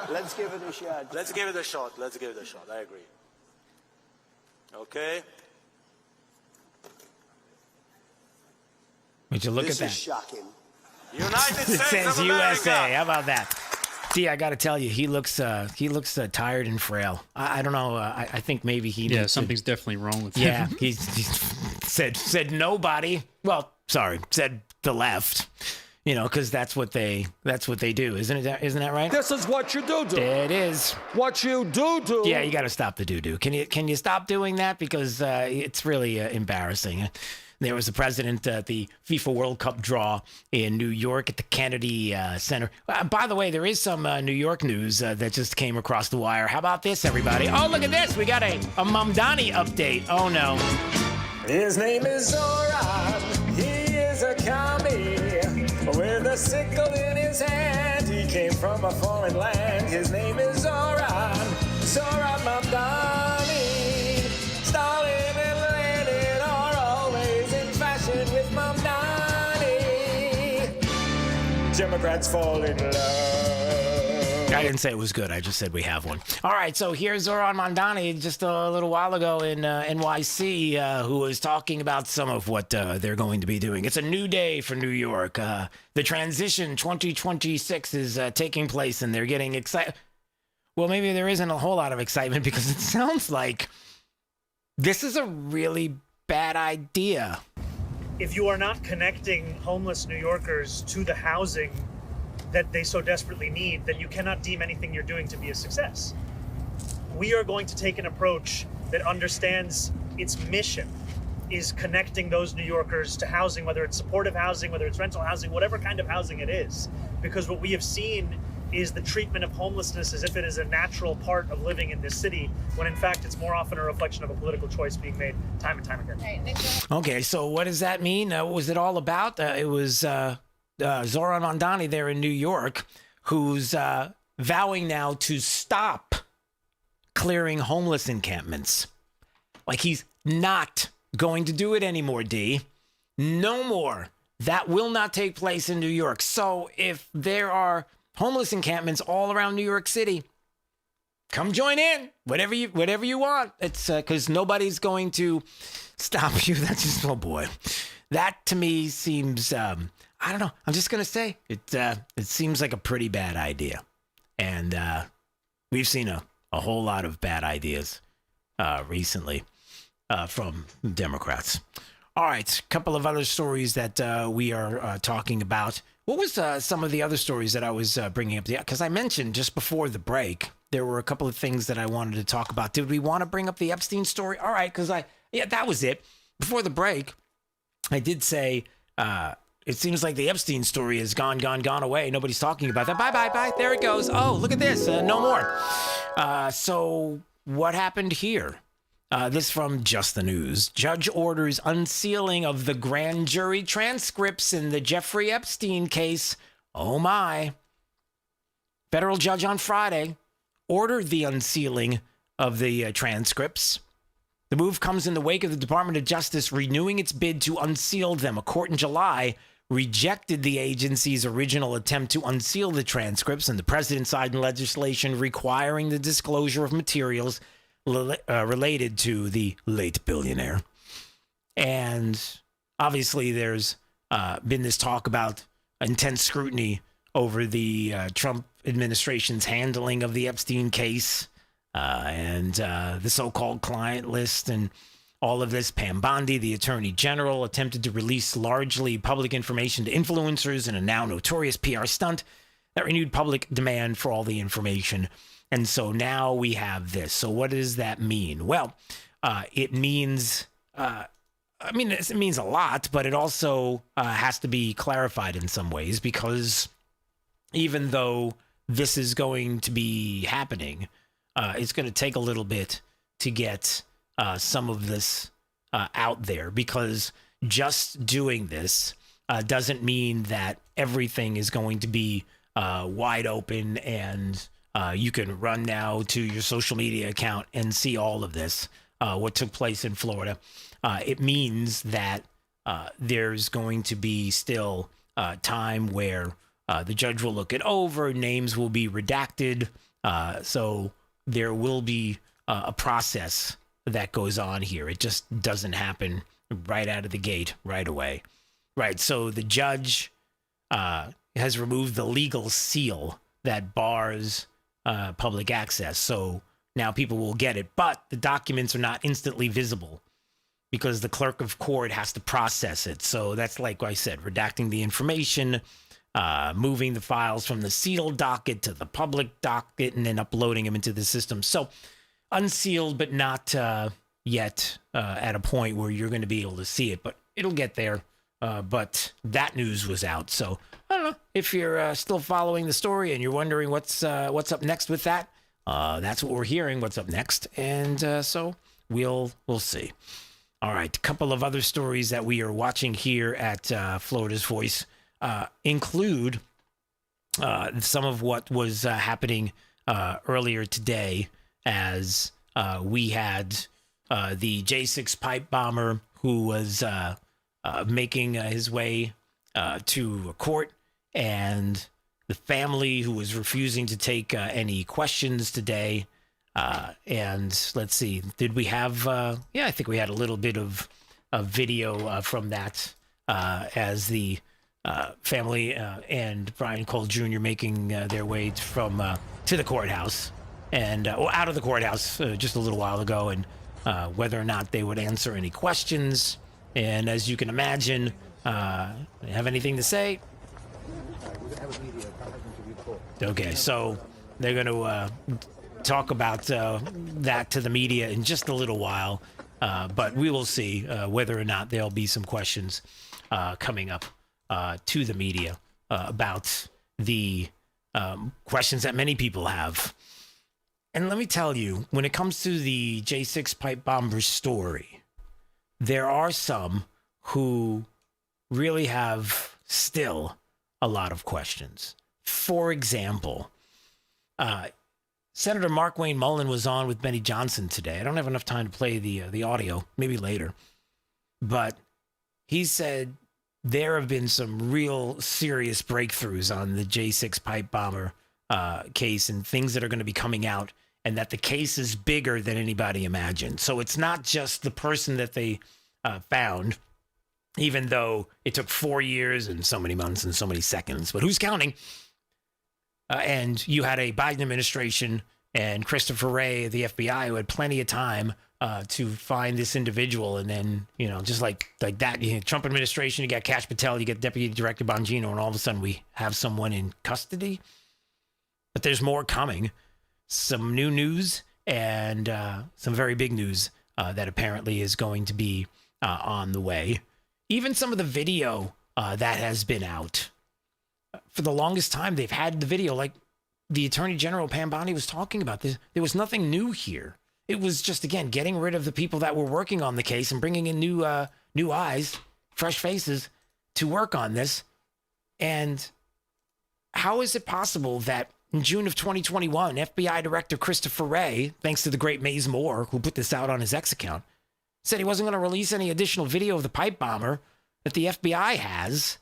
Let's give it a shot. Let's give it a shot. I agree. Okay. Would you look This at is that? shocking. United It States says of USA. America. How about that? See, I got to tell you, he looks tired and frail. I don't know. I think maybe he needs something's definitely wrong with him. Yeah, he said nobody. Well, sorry, said the left. Because that's what they do, isn't it? Isn't that right? This is what you do. It is what you do. Yeah, you got to stop the do. Can you stop doing that, because it's really embarrassing. There was the president at the FIFA World Cup draw in New York at the Kennedy Center. By the way, there is some New York news that just came across the wire. How about this, everybody? Oh, look at this. We got a Mamdani update. Oh, no. His name is Zoran. He is a commie with a sickle in his hand. He came from a foreign land. His name is Zoran. Zoran Mamdani. Stalin and Lenin are always in fashion with Mamdani. Democrats fall in love. I didn't say it was good. I just said we have one. All right, so here's Zoran Mamdani just a little while ago in NYC, who was talking about some of what they're going to be doing. It's a new day for New York. The transition 2026 is taking place, and they're getting excited. Well, maybe there isn't a whole lot of excitement, because it sounds like this is a really bad idea. If you are not connecting homeless New Yorkers to the housing that they so desperately need, then you cannot deem anything you're doing to be a success. We are going to take an approach that understands its mission is connecting those New Yorkers to housing, whether it's supportive housing, whether it's rental housing, whatever kind of housing it is. Because what we have seen is the treatment of homelessness as if it is a natural part of living in this city, when in fact it's more often a reflection of a political choice being made time and time again. Okay, so what does that mean? What was it all about? It was Zoran Mamdani there in New York, who's vowing now to stop clearing homeless encampments. Like, he's not going to do it anymore, D. No more. That will not take place in New York. So if there are homeless encampments all around New York City, come join in. Whatever you want. It's because nobody's going to stop you. That's just, oh boy. That to me seems, I don't know. I'm just going to say it seems like a pretty bad idea. And we've seen a whole lot of bad ideas recently from Democrats. All right, a couple of other stories that we are talking about. What was some of the other stories that I was bringing up? Because I mentioned just before the break, there were a couple of things that I wanted to talk about. Did we want to bring up the Epstein story? All right, because that was it. Before the break, I did say it seems like the Epstein story has gone away. Nobody's talking about that. Bye. There it goes. Oh, look at this. No more. So what happened here? This from Just the News. Judge orders unsealing of the grand jury transcripts in the Jeffrey Epstein case. Oh my. Federal judge on Friday ordered the unsealing of the transcripts. The move comes in the wake of the Department of Justice renewing its bid to unseal them. A court in July rejected the agency's original attempt to unseal the transcripts, and the president signed legislation requiring the disclosure of materials related to the late billionaire. And obviously there's been this talk about intense scrutiny over the Trump administration's handling of the Epstein case. and the so-called client list and all of this. Pam Bondi, the attorney general, attempted to release largely public information to influencers in a now notorious PR stunt that renewed public demand for all the information. And so now we have this. So what does that mean? Well, it means, it means a lot, but it also has to be clarified in some ways, because even though this is going to be happening, it's going to take a little bit to get some of this out there, because just doing this doesn't mean that everything is going to be wide open and you can run now to your social media account and see all of this, what took place in Florida. It means that there's going to be still time where the judge will look it over, names will be redacted. So there will be a process that goes on here. It just doesn't happen right out of the gate right away. Right. So the judge has removed the legal seal that bars public access. So now people will get it, but the documents are not instantly visible because the clerk of court has to process it. So that's, like I said, redacting the information, moving the files from the sealed docket to the public docket, and then uploading them into the system. So unsealed, but not yet at a point where you're going to be able to see it, but it'll get there. But that news was out. So I don't know if you're still following the story and you're wondering what's up next with that. That's what we're hearing. What's up next? And so we'll see. All right. A couple of other stories that we are watching here at Florida's Voice include some of what was happening earlier today, as we had the J6 pipe bomber who was making his way to a court, and the family who was refusing to take any questions today. And let's see, did we have, I think we had a little bit of video from that as the family and Brian Cole Jr. making their way from to the courthouse and out of the courthouse just a little while ago, and whether or not they would answer any questions. And as you can imagine, they have anything to say? Okay, so they're going to talk about that to the media in just a little while, but we will see whether or not there'll be some questions coming up to the media about the questions that many people have. And let me tell you, when it comes to the J6 pipe bomber story, there are some who really have still a lot of questions. For example, Senator Mark Wayne Mullen was on with Benny Johnson today. I don't have enough time to play the audio, maybe later. But he said there have been some real serious breakthroughs on the J6 pipe bomber case and things that are going to be coming out, and that the case is bigger than anybody imagined. So it's not just the person that they found, even though it took 4 years and so many months and so many seconds, but who's counting? And you had a Biden administration and Christopher Wray, the FBI, who had plenty of time to find this individual. And then, just like that, Trump administration, you got Kash Patel, you get Deputy Director Bongino, and all of a sudden we have someone in custody. But there's more coming. Some new news and some very big news that apparently is going to be on the way. Even some of the video that has been out. For the longest time, they've had the video, like the Attorney General Pam Bondi was talking about this. There was nothing new here. It was just, again, getting rid of the people that were working on the case and bringing in new eyes, fresh faces to work on this. And how is it possible that in June of 2021, FBI Director Christopher Wray, thanks to the great Maze Moore, who put this out on his X account, said he wasn't going to release any additional video of the pipe bomber that the FBI has,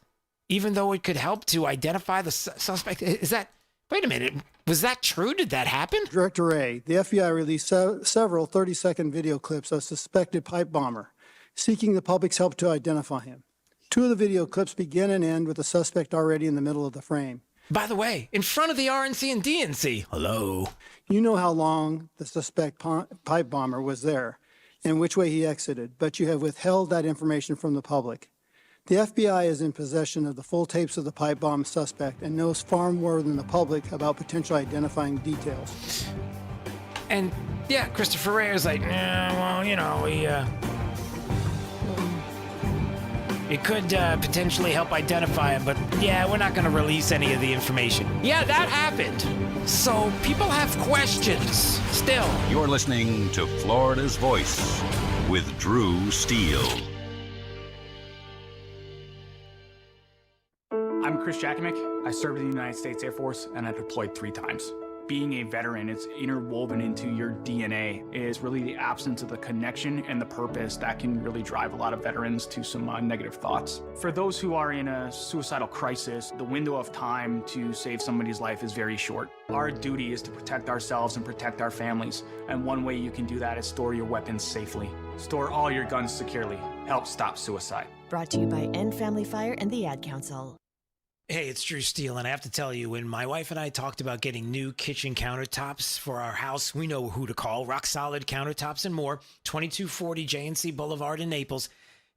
even though it could help to identify the suspect? Wait a minute, was that true? Did that happen? Director Wray, the FBI released several 30-second video clips of a suspected pipe bomber, seeking the public's help to identify him. Two of the video clips begin and end with the suspect already in the middle of the frame. By the way, in front of the RNC and DNC. Hello. You know how long the suspect pipe bomber was there and which way he exited, but you have withheld that information from the public. The FBI is in possession of the full tapes of the pipe bomb suspect and knows far more than the public about potential identifying details. And yeah, Christopher Ray is like, well, you know, it could potentially help identify him, but yeah, we're not going to release any of the information. Yeah, that happened. So people have questions still. You're listening to Florida's Voice with Drew Steele. I'm Chris Jakimick. I served in the United States Air Force and I deployed 3 times. Being a veteran, it's interwoven into your DNA, is really the absence of the connection and the purpose that can really drive a lot of veterans to some negative thoughts. For those who are in a suicidal crisis, the window of time to save somebody's life is very short. Our duty is to protect ourselves and protect our families, and one way you can do that is store your weapons safely. Store all your guns securely. Help stop suicide. Brought to you by End Family Fire and the Ad Council. Hey, it's Drew Steele, and I have to tell you, when my wife and I talked about getting new kitchen countertops for our house, we know who to call. Rock Solid Countertops and More, 2240 J&C Boulevard in Naples.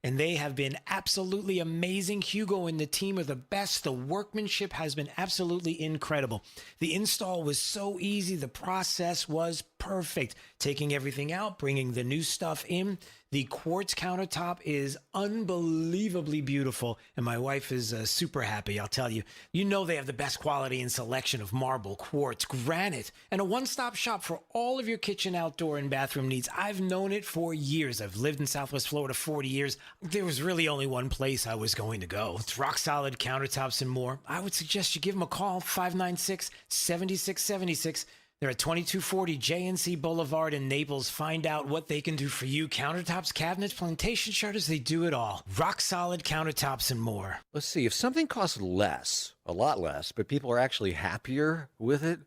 And they have been absolutely amazing. Hugo and the team are the best. The workmanship has been absolutely incredible. The install was so easy. The process was perfect. Taking everything out, bringing the new stuff in. The quartz countertop is unbelievably beautiful, and my wife is super happy, I'll tell you. You know they have the best quality and selection of marble, quartz, granite, and a one-stop shop for all of your kitchen, outdoor, and bathroom needs. I've known it for years. I've lived in Southwest Florida 40 years. There was really only one place I was going to go. It's Rock Solid Countertops and More. I would suggest you give them a call, 596-7676. They're at 2240 J&C Boulevard in Naples. Find out what they can do for you. Countertops, cabinets, plantation shutters, they do it all. Rock Solid Countertops and More. Let's see, if something costs less, a lot less, but people are actually happier with it,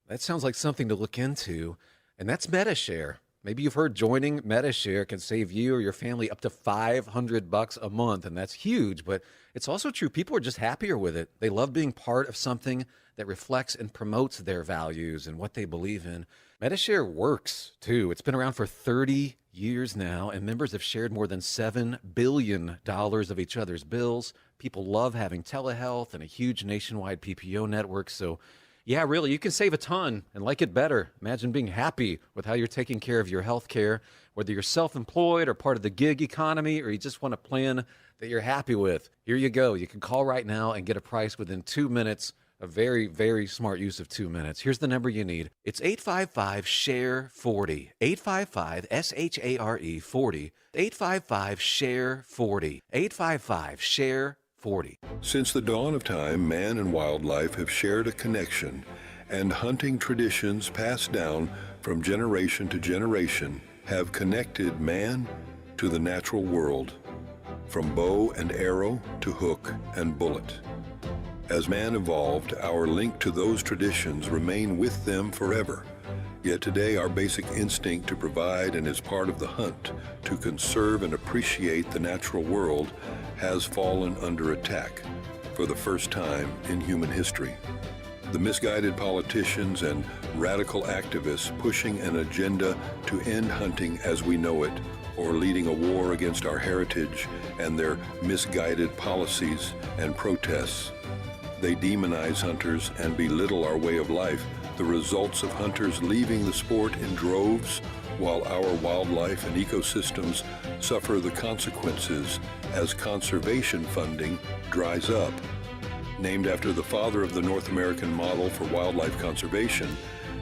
that sounds like something to look into. And that's MetaShare. Maybe you've heard joining MetaShare can save you or your family up to $500 a month, and that's huge, but it's also true. People are just happier with it. They love being part of something that reflects and promotes their values and what they believe in. MetaShare works, too. It's been around for 30 years now, and members have shared more than $7 billion of each other's bills. People love having telehealth and a huge nationwide PPO network, so yeah, really, you can save a ton and like it better. Imagine being happy with how you're taking care of your health care, whether you're self-employed or part of the gig economy, or you just want a plan that you're happy with. Here you go. You can call right now and get a price within 2 minutes. A very, very smart use of 2 minutes. Here's the number you need. It's 855-SHARE-40. 855-SHARE-40. 855-SHARE-40. 855-SHARE-40. Since the dawn of time, man and wildlife have shared a connection, and hunting traditions passed down from generation to generation have connected man to the natural world, from bow and arrow to hook and bullet. As man evolved, our link to those traditions remain with them forever. Yet today, our basic instinct to provide and as part of the hunt to conserve and appreciate the natural world has fallen under attack for the first time in human history. The misguided politicians and radical activists pushing an agenda to end hunting as we know it, or leading a war against our heritage and their misguided policies and protests. They demonize hunters and belittle our way of life, the results of hunters leaving the sport in droves, while our wildlife and ecosystems suffer the consequences as conservation funding dries up. Named after the father of the North American model for wildlife conservation,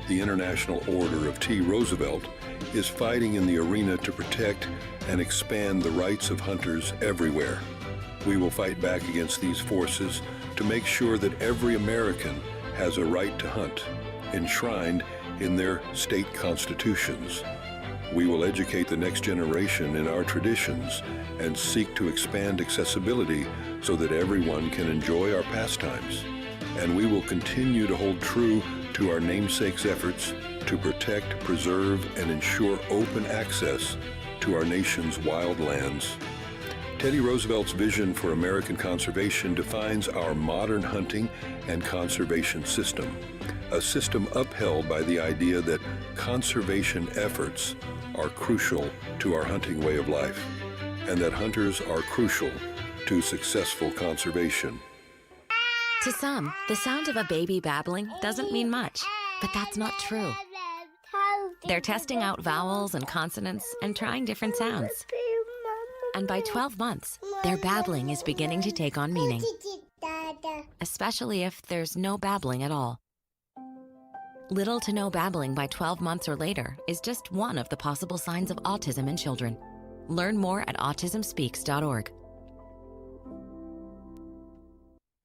the International Order of T. Roosevelt is fighting in the arena to protect and expand the rights of hunters everywhere. We will fight back against these forces to make sure that every American has a right to hunt, enshrined in their state constitutions. We will educate the next generation in our traditions and seek to expand accessibility so that everyone can enjoy our pastimes. And we will continue to hold true to our namesake's efforts to protect, preserve, and ensure open access to our nation's wild lands. Teddy Roosevelt's vision for American conservation defines our modern hunting and conservation system, a system upheld by the idea that conservation efforts are crucial to our hunting way of life, and that hunters are crucial to successful conservation. To some, the sound of a baby babbling doesn't mean much, but that's not true. They're testing out vowels and consonants and trying different sounds. And by 12 months, their babbling is beginning to take on meaning, especially if there's no babbling at all. Little to no babbling by 12 months or later is just one of the possible signs of autism in children. Learn more at autismspeaks.org.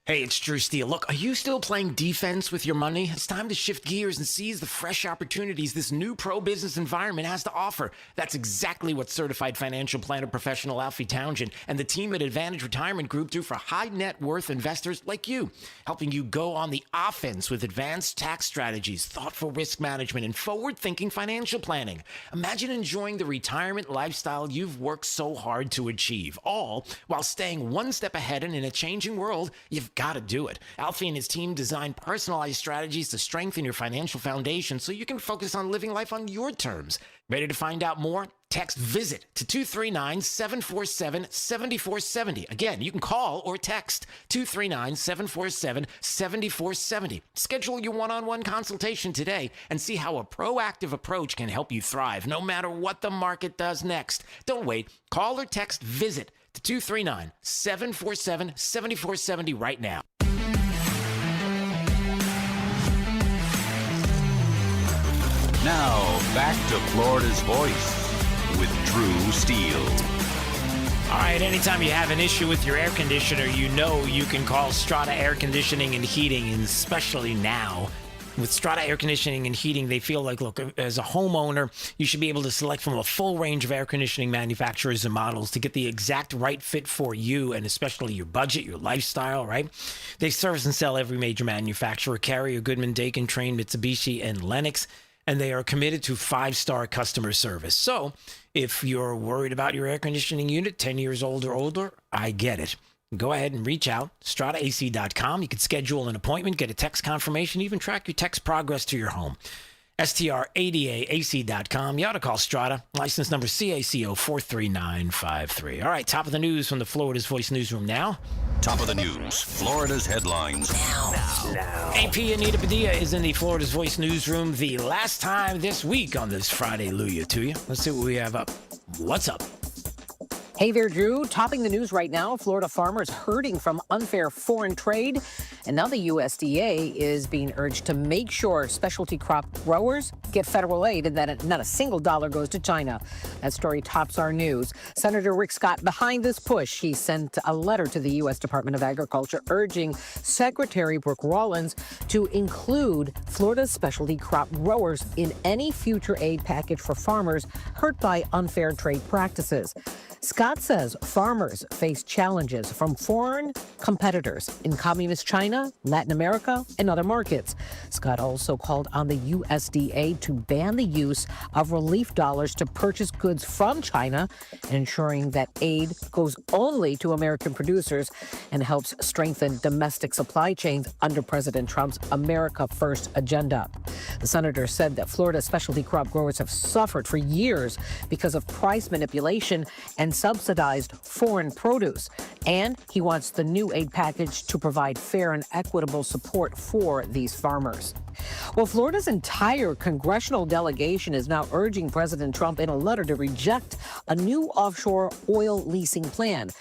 Hey, it's Drew Steele. Look, are you still playing defense with your money? It's time to shift gears and seize the fresh opportunities this new pro-business environment has to offer. That's exactly what certified financial planner professional Alfie Townsend and the team at Advantage Retirement Group do for high net worth investors like you, helping you go on the offense with advanced tax strategies, thoughtful risk management, and forward-thinking financial planning. Imagine enjoying the retirement lifestyle you've worked so hard to achieve, all while staying one step ahead, and in a changing world, you've got to do it. Alfie and his team design personalized strategies to strengthen your financial foundation so you can focus on living life on your terms. Ready to find out more? Text VISIT to 239-747-7470. Again, you can call or text 239-747-7470. Schedule your one-on-one consultation today and see how a proactive approach can help you thrive no matter what the market does next. Don't wait. Call or text VISIT to 239-747-7470 right now. Now, back to Florida's Voice with Drew Steele. All right, anytime you have an issue with your air conditioner, you know you can call Strata Air Conditioning and Heating, and especially now. With Strata Air Conditioning and Heating, they feel like, look, as a homeowner, you should be able to select from a full range of air conditioning manufacturers and models to get the exact right fit for you and especially your budget, your lifestyle, right? They service and sell every major manufacturer: Carrier, Goodman, Daikin, Trane, Mitsubishi, and Lennox, and they are committed to 5-star customer service. So if you're worried about your air conditioning unit, 10 years old or older, I get it. Go ahead and reach out, strataac.com. You can schedule an appointment, get a text confirmation, even track your text progress to your home. STRADAAC.com. You ought to call Strata. License number CACO 43953. All right, top of the news from the Florida's Voice newsroom now. Top of the news, Florida's headlines now. AP Anita Padilla is in the Florida's Voice newsroom the last time this week on this Friday. Hallelujah to you. Let's see what we have up. What's up? Hey there, Drew. Topping the news right now, Florida farmers hurting from unfair foreign trade. And now the USDA is being urged to make sure specialty crop growers get federal aid and that not a single dollar goes to China. That story tops our news. Senator Rick Scott behind this push. He sent a letter to the U.S. Department of Agriculture urging Secretary Brooke Rollins to include Florida's specialty crop growers in any future aid package for farmers hurt by unfair trade practices. Scott says farmers face challenges from foreign competitors in communist China, Latin America, and other markets. Scott also called on the USDA to ban the use of relief dollars to purchase goods from China, ensuring that aid goes only to American producers and helps strengthen domestic supply chains under President Trump's America First agenda. The senator said that Florida's specialty crop growers have suffered for years because of price manipulation and subsidized foreign produce. And he wants the new aid package to provide fair and equitable support for these farmers. Well, Florida's entire congressional delegation is now urging President Trump in a letter to reject a new offshore oil leasing plan.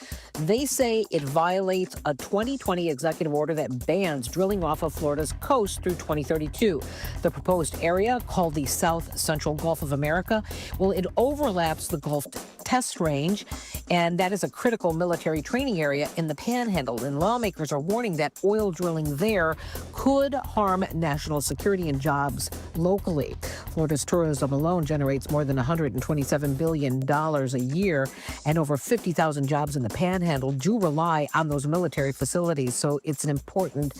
They say it violates a 2020 executive order that bans drilling off of Florida's coast through 2032. The proposed area, called the South Central Gulf of America, well, it overlaps the Gulf Test Range, and that is a critical military training area in the Panhandle. And lawmakers are warning that oil drilling there could harm national security and jobs locally. Florida's tourism alone generates more than $127 billion a year, and over 50,000 jobs in the Panhandle do rely on those military facilities. So it's an important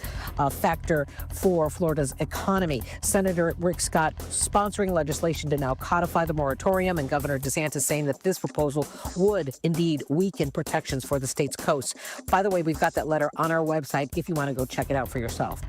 factor for Florida's economy. Senator Rick Scott sponsoring legislation to now codify the moratorium, and Governor DeSantis saying that this proposal proposal would indeed weaken protections for the state's coast. By the way, we've got that letter on our website if you want to go check it out for yourself.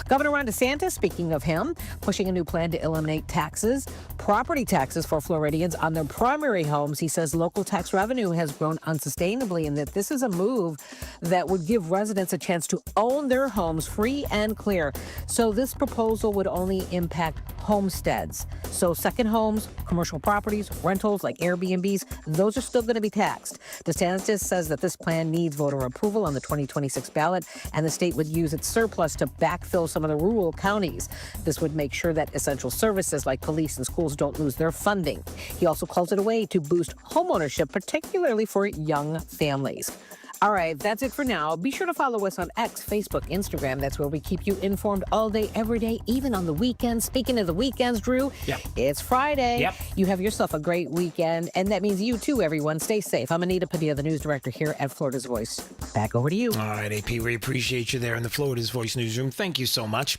Governor Ron DeSantis, speaking of him, pushing a new plan to eliminate taxes, property taxes for Floridians on their primary homes. He says local tax revenue has grown unsustainably and that this is a move that would give residents a chance to own their homes free and clear. So this proposal would only impact homesteads. So second homes, commercial properties, rentals like Airbnbs, those are still going to be taxed. DeSantis says that this plan needs voter approval on the 2026 ballot, and the state would use its surplus to backfill some of the rural counties. This would make sure that essential services like police and schools don't lose their funding. He also calls it a way to boost homeownership, particularly for young families. All right, that's it for now. Be sure to follow us on X, Facebook, Instagram. That's where we keep you informed all day, every day, even on the weekends. Speaking of the weekends, Drew, it's Friday. Yep. You have yourself a great weekend, and that means you too, everyone. Stay safe. I'm Anita Padilla, the news director here at Florida's Voice. Back over to you. All right, AP, we appreciate you there in the Florida's Voice newsroom. Thank you so much.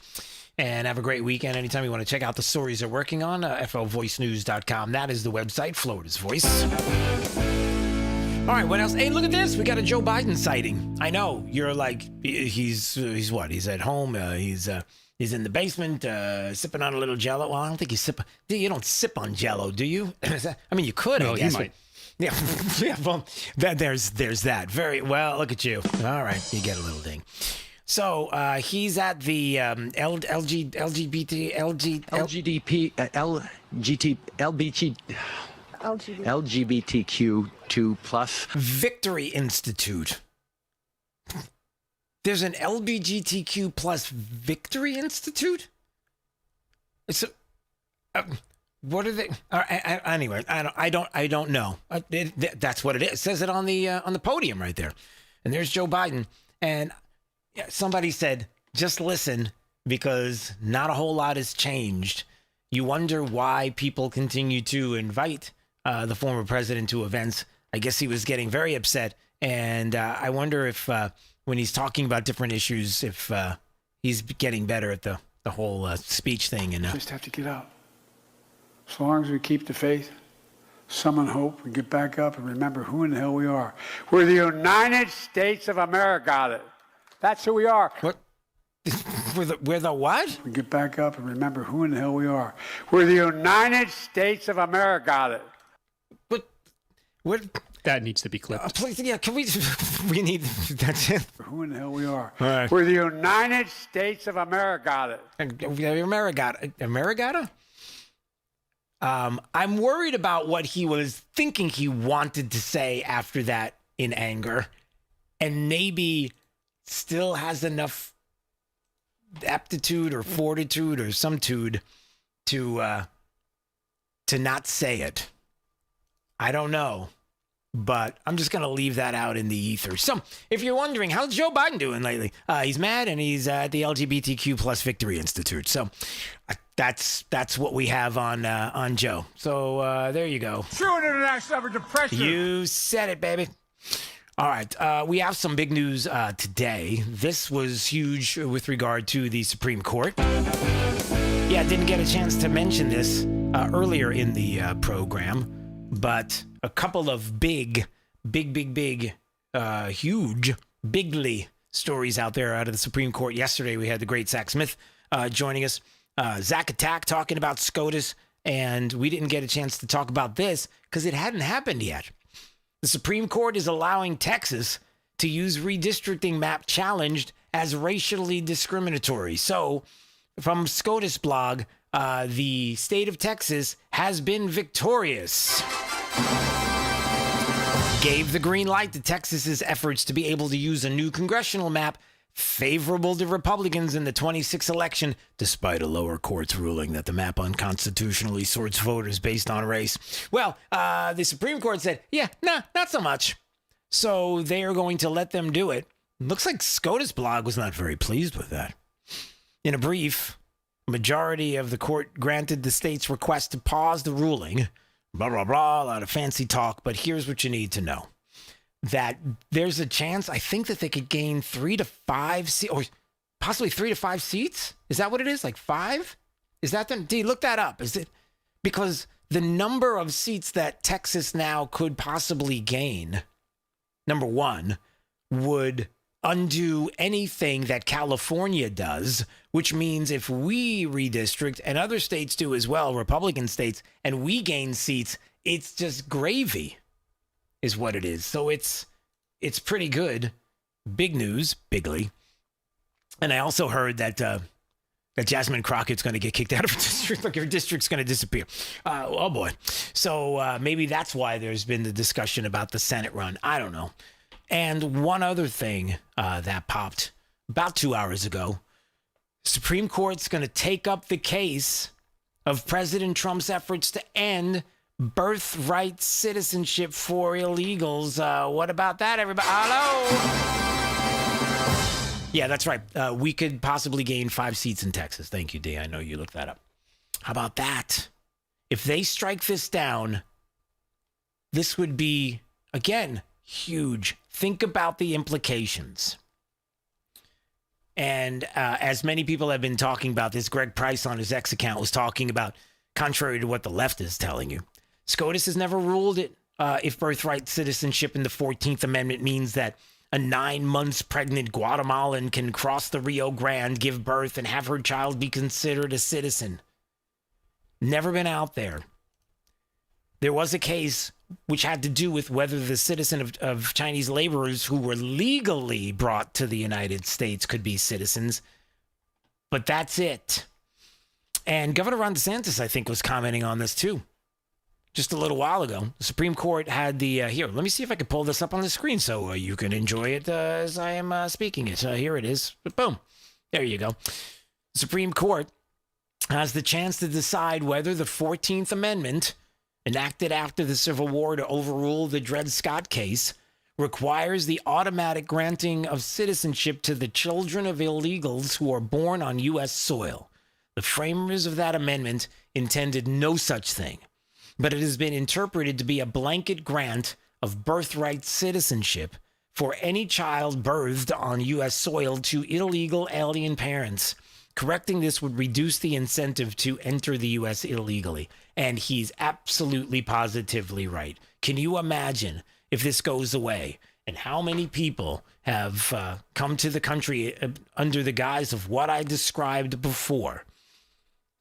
And have a great weekend. Anytime you want to check out the stories they're working on, flvoicenews.com. That is the website, Florida's Voice. All right, what else? Hey, look at this. We got a Joe Biden sighting. I know. You're like, he's what? He's at home. He's in the basement sipping on a little Jell-O. Well, I don't think you don't sip on Jell-O, do you? I mean, you could, No, I guess. he might. Yeah, yeah. Well, there's that. Very well. Look at you. All right, you get a little ding. So he's at the LGBTQ2 plus Victory Institute. There's an LGBTQ plus Victory Institute? It's what are they? Anyway, I don't know. That's what it is. It says it on the podium right there. And there's Joe Biden. And somebody said, just listen, because not a whole lot has changed. You wonder why people continue to invite the former president to events. I guess he was getting very upset. And I wonder if when he's talking about different issues, if he's getting better at the whole speech thing. And just have to get up. As long as we keep the faith, summon hope, we get back up and remember who in the hell we are. We're the United States of America. That's who we are. What? We're the what? We get back up and remember who in the hell we are. We're the United States of America. What? That needs to be clipped. Please, yeah, can we? We need. That's it. Who in the hell we are? All right. We're the United States of America. Americata? I'm worried about what he was thinking he wanted to say after that in anger, and maybe still has enough aptitude or fortitude or some tude to not say it. I don't know. But I'm just going to leave that out in the ether. So if you're wondering, how's Joe Biden doing lately? He's mad and he's at the LGBTQ plus Victory Institute. So that's what we have on Joe. So there you go. True international average of pressure. You said it, baby. All right. We have some big news today. This was huge with regard to the Supreme Court. Yeah, didn't get a chance to mention this earlier in the program. But a couple of big, huge, bigly stories out there out of the Supreme Court. Yesterday, we had the great Zach Smith joining us. Zach Attack talking about SCOTUS, and we didn't get a chance to talk about this because it hadn't happened yet. The Supreme Court is allowing Texas to use redistricting map challenged as racially discriminatory. So, from SCOTUS blog, the state of Texas has been victorious. Gave the green light to Texas's efforts to be able to use a new congressional map favorable to Republicans in the 26 election, despite a lower court's ruling that the map unconstitutionally sorts voters based on race. Well, the Supreme Court said, not so much. So they are going to let them do it. Looks like SCOTUS blog was not very pleased with that. In a brief, majority of the court granted the state's request to pause the ruling. Blah, blah, blah, a lot of fancy talk, but here's what you need to know. That there's a chance, I think that they could gain 3 to 5 seats, or possibly 3 to 5 seats? Is that what it is? Like 5? Is that the, D, look that up. Is it, because the number of seats that Texas now could possibly gain, number one, would undo anything that California does, which means if we redistrict, and other states do as well, Republican states, and we gain seats, it's just gravy is what it is. So it's pretty good. Big news, bigly. And I also heard that that Jasmine Crockett's going to get kicked out of her district. Like her district's going to disappear. Oh boy. So maybe that's why there's been the discussion about the Senate run. I don't know. And one other thing that popped about 2 hours ago, Supreme Court's going to take up the case of President Trump's efforts to end birthright citizenship for illegals. What about that, everybody? Hello? Yeah, that's right. We could possibly gain 5 seats in Texas. Thank you, D. I know you looked that up. How about that? If they strike this down, this would be, again, huge. Think about the implications. And as many people have been talking about this, Greg Price on his X account was talking about, contrary to what the left is telling you, SCOTUS has never ruled it if birthright citizenship in the 14th Amendment means that a 9 months pregnant Guatemalan can cross the Rio Grande, give birth, and have her child be considered a citizen. Never been out there. There was a case which had to do with whether the citizen of Chinese laborers who were legally brought to the United States could be citizens. But that's it. And Governor Ron DeSantis, I think, was commenting on this too. Just a little while ago, the Supreme Court had the, here, let me see if I can pull this up on the screen so you can enjoy it as I am speaking it. Here it is. Boom. There you go. The Supreme Court has the chance to decide whether the 14th Amendment, enacted after the Civil War to overrule the Dred Scott case, requires the automatic granting of citizenship to the children of illegals who are born on U.S. soil. The framers of that amendment intended no such thing, but it has been interpreted to be a blanket grant of birthright citizenship for any child birthed on U.S. soil to illegal alien parents. Correcting this would reduce the incentive to enter the U.S. illegally. And he's absolutely positively right. Can you imagine if this goes away and how many people have come to the country under the guise of what I described before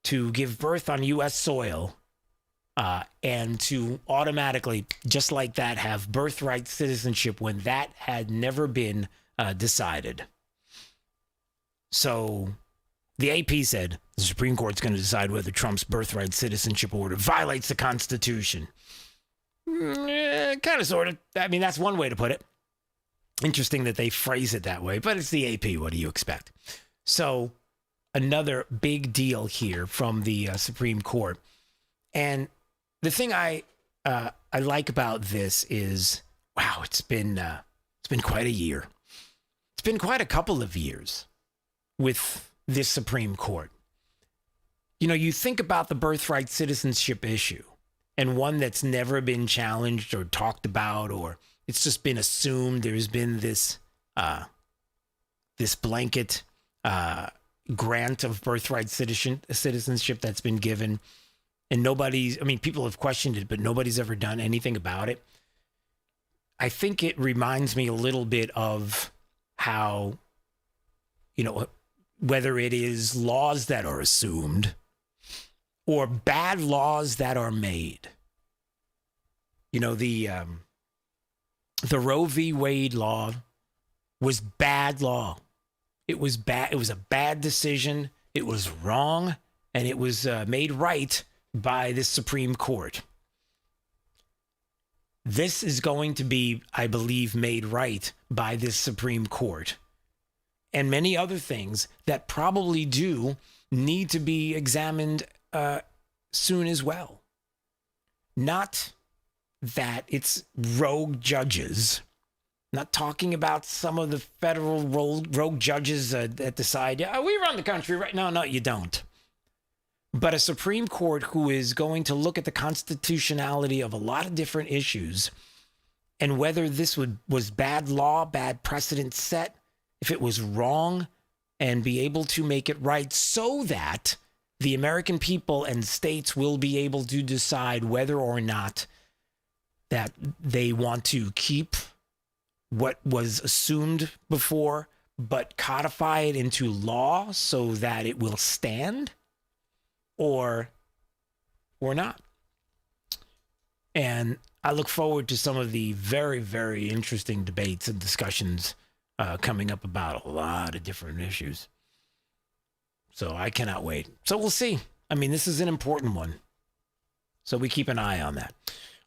to give birth on U.S. soil and to automatically, just like that, have birthright citizenship when that had never been decided. So the AP said the Supreme Court's going to decide whether Trump's birthright citizenship order violates the Constitution. Kind of, sort of. I mean, that's one way to put it. Interesting that they phrase it that way, but it's the AP. What do you expect? So another big deal here from the Supreme Court. And the thing I like about this is, wow, it's been quite a year. It's been quite a couple of years with this Supreme Court. You know, you think about the birthright citizenship issue and one that's never been challenged or talked about, or it's just been assumed. There's been this blanket grant of birthright citizenship that's been given. And people have questioned it, but nobody's ever done anything about it. I think it reminds me a little bit of how, whether it is laws that are assumed or bad laws that are made. The Roe v. Wade law was bad law. It was bad. It was a bad decision. It was wrong, and it was made right by the Supreme Court. This is going to be, I believe, made right by this Supreme Court. And many other things that probably do need to be examined soon as well. Not that it's rogue judges. Not talking about some of the federal rogue judges that decide, yeah, we run the country right now. No, you don't. But a Supreme Court who is going to look at the constitutionality of a lot of different issues and whether this was bad law, bad precedent set, if it was wrong, and be able to make it right so that the American people and states will be able to decide whether or not that they want to keep what was assumed before, but codify it into law so that it will stand, or not. And I look forward to some of the very, very interesting debates and discussions coming up about a lot of different issues. So I cannot wait. So we'll see. I mean, this is an important one. So we keep an eye on that.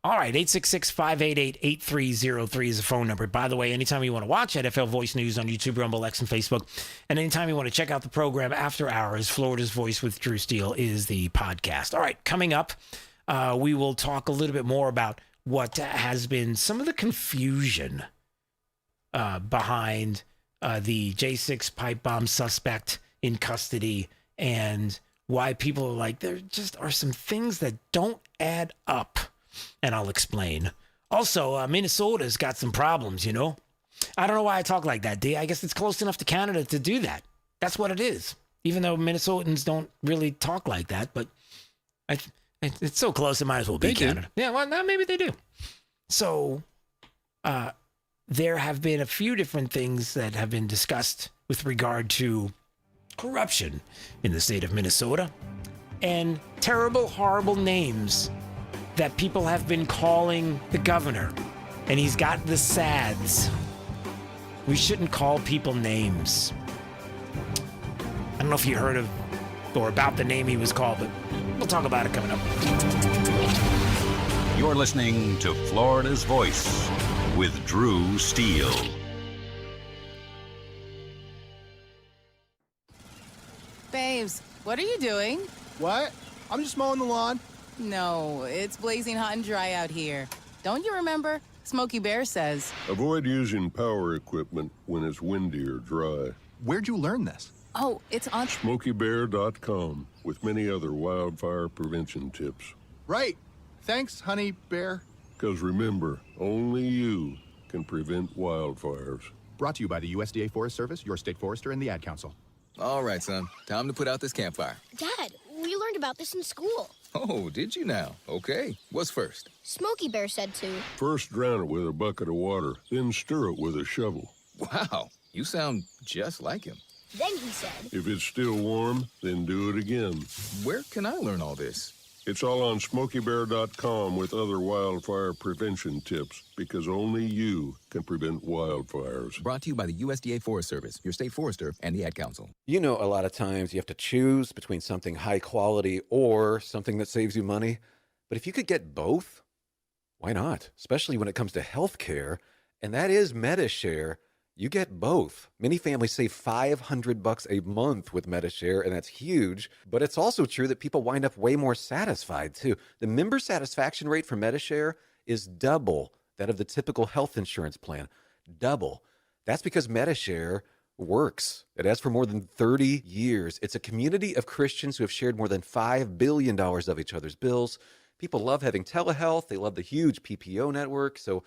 All right, 866-588-8303 is the phone number. By the way, anytime you want to watch NFL Voice News on YouTube, Rumble, X, and Facebook, and anytime you want to check out the program after hours, Florida's Voice with Drew Steele is the podcast. All right, coming up, we will talk a little bit more about what has been some of the confusion behind the J6 pipe bomb suspect in custody, and why people are like, there just are some things that don't add up. And I'll explain. Also, Minnesota's got some problems, you know. I don't know why I talk like that, D. I guess it's close enough to Canada to do that. That's what it is. Even though Minnesotans don't really talk like that, but it's so close, it might as well be Canada. Yeah, well, now maybe they do. So, there have been a few different things that have been discussed with regard to corruption in the state of Minnesota and terrible, horrible names that people have been calling the governor. And he's got the SADs. We shouldn't call people names. I don't know if you heard of or about the name he was called, but we'll talk about it coming up. You're listening to Florida's Voice with Drew Steele. Babes, what are you doing? What? I'm just mowing the lawn. No, it's blazing hot and dry out here. Don't you remember? Smokey Bear says. Avoid using power equipment when it's windy or dry. Where'd you learn this? Oh, it's on SmokeyBear.com with many other wildfire prevention tips. Right. Thanks, honey bear. Because remember, only you can prevent wildfires. Brought to you by the USDA Forest Service, your state forester, and the Ad Council. All right, son. Time to put out this campfire. Dad, we learned about this in school. Oh, did you now? Okay. What's first? Smokey Bear said to. First drown it with a bucket of water, then stir it with a shovel. Wow, you sound just like him. Then he said. If it's still warm, then do it again. Where can I learn all this? It's all on SmokeyBear.com with other wildfire prevention tips, because only you can prevent wildfires. Brought to you by the USDA Forest Service, your state forester, and the Ad Council. You know, a lot of times you have to choose between something high quality or something that saves you money. But if you could get both, why not? Especially when it comes to healthcare, and that is MediShare. You get both. Many families save $500 a month with MediShare, and that's huge. But it's also true that people wind up way more satisfied, too. The member satisfaction rate for MediShare is double that of the typical health insurance plan. Double. That's because MediShare works. It has for more than 30 years. It's a community of Christians who have shared more than $5 billion of each other's bills. People love having telehealth. They love the huge PPO network. So,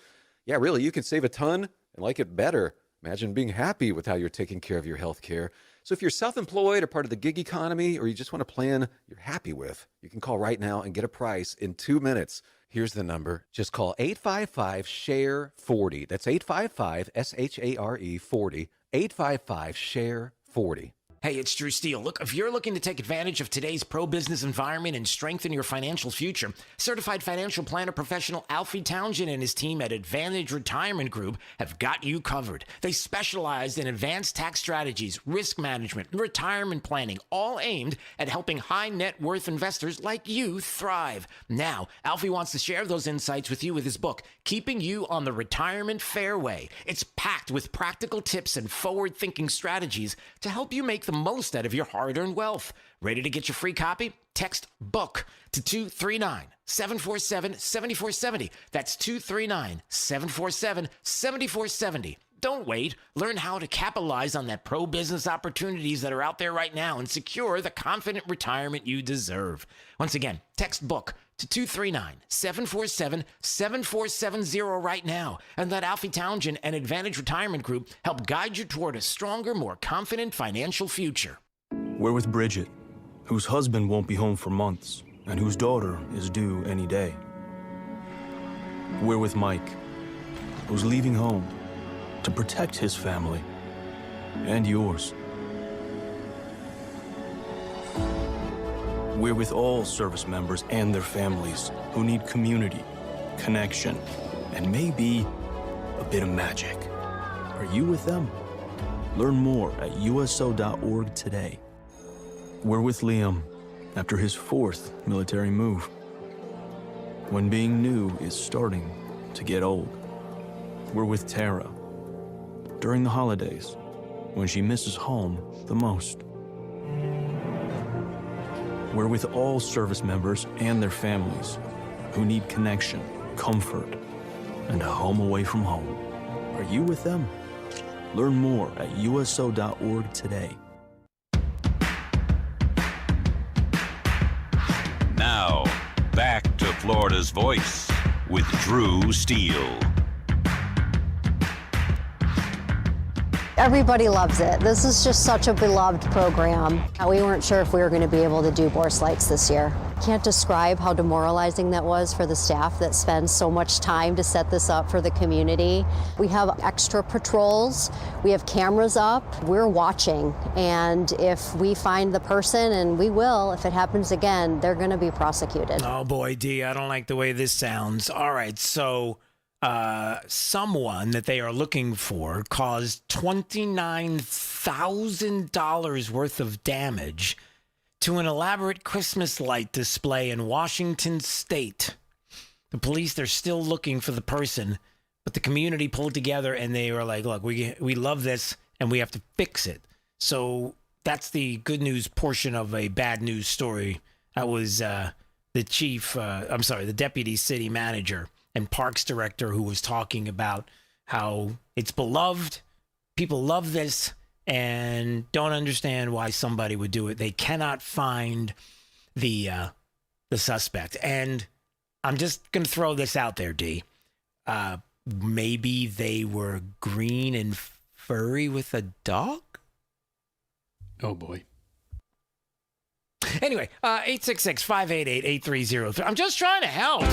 yeah, really, you can save a ton and like it better. Imagine being happy with how you're taking care of your health care. So if you're self-employed or part of the gig economy, or you just want a plan you're happy with, you can call right now and get a price in 2 minutes. Here's the number. Just call 855-SHARE-40. That's 855-SHARE 40. 855-SHARE-40. Hey, it's Drew Steele. Look, if you're looking to take advantage of today's pro-business environment and strengthen your financial future, certified financial planner professional Alfie Townsend and his team at Advantage Retirement Group have got you covered. They specialize in advanced tax strategies, risk management, and retirement planning, all aimed at helping high net worth investors like you thrive. Now, Alfie wants to share those insights with you with his book, Keeping You on the Retirement Fairway. It's packed with practical tips and forward-thinking strategies to help you make the most out of your hard-earned wealth. Ready to get your free copy? Text BOOK to 239-747-7470. That's 239-747-7470. Don't wait. Learn how to capitalize on that pro-business opportunities that are out there right now and secure the confident retirement you deserve. Once again, text BOOK to 239-747-7470 right now, and let Alfie Townsend and Advantage Retirement Group help guide you toward a stronger, more confident financial future. We're with Bridget, whose husband won't be home for months, and whose daughter is due any day. We're with Mike, who's leaving home to protect his family and yours. We're with all service members and their families who need community, connection, and maybe a bit of magic. Are you with them? Learn more at uso.org today. We're with Liam after his 4th military move, when being new is starting to get old. We're with Tara during the holidays, when she misses home the most. We're with all service members and their families who need connection, comfort, and a home away from home. Are you with them? Learn more at uso.org today. Now, back to Florida's Voice with Drew Steele. Everybody loves it. This is just such a beloved program. We weren't sure if we were going to be able to do Bourse Lights this year. Can't describe how demoralizing that was for the staff that spends so much time to set this up for the community. We have extra patrols. We have cameras up. We're watching. And if we find the person, and we will, if it happens again, they're going to be prosecuted. Oh boy, Dee, I don't like the way this sounds. All right, so someone that they are looking for caused $29,000 worth of damage to an elaborate Christmas light display in Washington State. The police, they're still looking for the person, but the community pulled together and they were like, look, we love this and we have to fix it. So that's the good news portion of a bad news story. That was the deputy city manager and parks director who was talking about how it's beloved, people love this, and don't understand why somebody would do it. They cannot find the suspect. And I'm just going to throw this out there, D. Maybe they were green and furry with a dog? Oh, boy. Anyway, 866-588-8303. I'm just trying to help.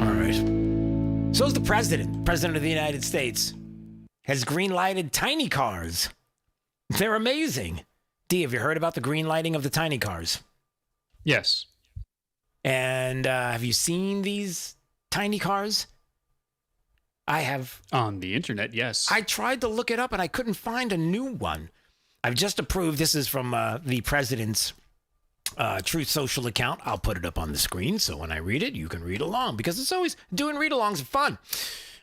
All right. So's the president of the United States, has green-lighted tiny cars. They're amazing. D, have you heard about the green lighting of the tiny cars? Yes. And have you seen these tiny cars? I have. On the internet, yes. I tried to look it up and I couldn't find a new one. I've just approved. This is from the president's Truth Social account. I'll put it up on the screen so when I read it, you can read along, because it's always doing read-alongs are fun.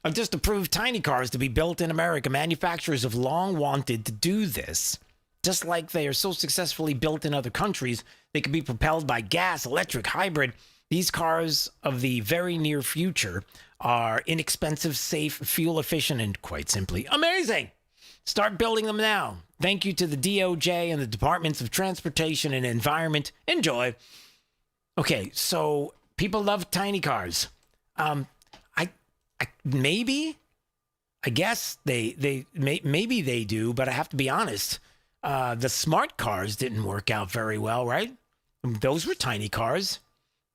I've just approved tiny cars to be built in America. Manufacturers have long wanted to do this. Just like they are so successfully built in other countries, they can be propelled by gas, electric, hybrid. These cars of the very near future are inexpensive, safe, fuel efficient, and quite simply amazing. Start building them now. Thank you to the DOJ and the Departments of Transportation and Environment. Enjoy. Okay, so people love tiny cars. I guess maybe they do, but I have to be honest. The smart cars didn't work out very well, right? Those were tiny cars.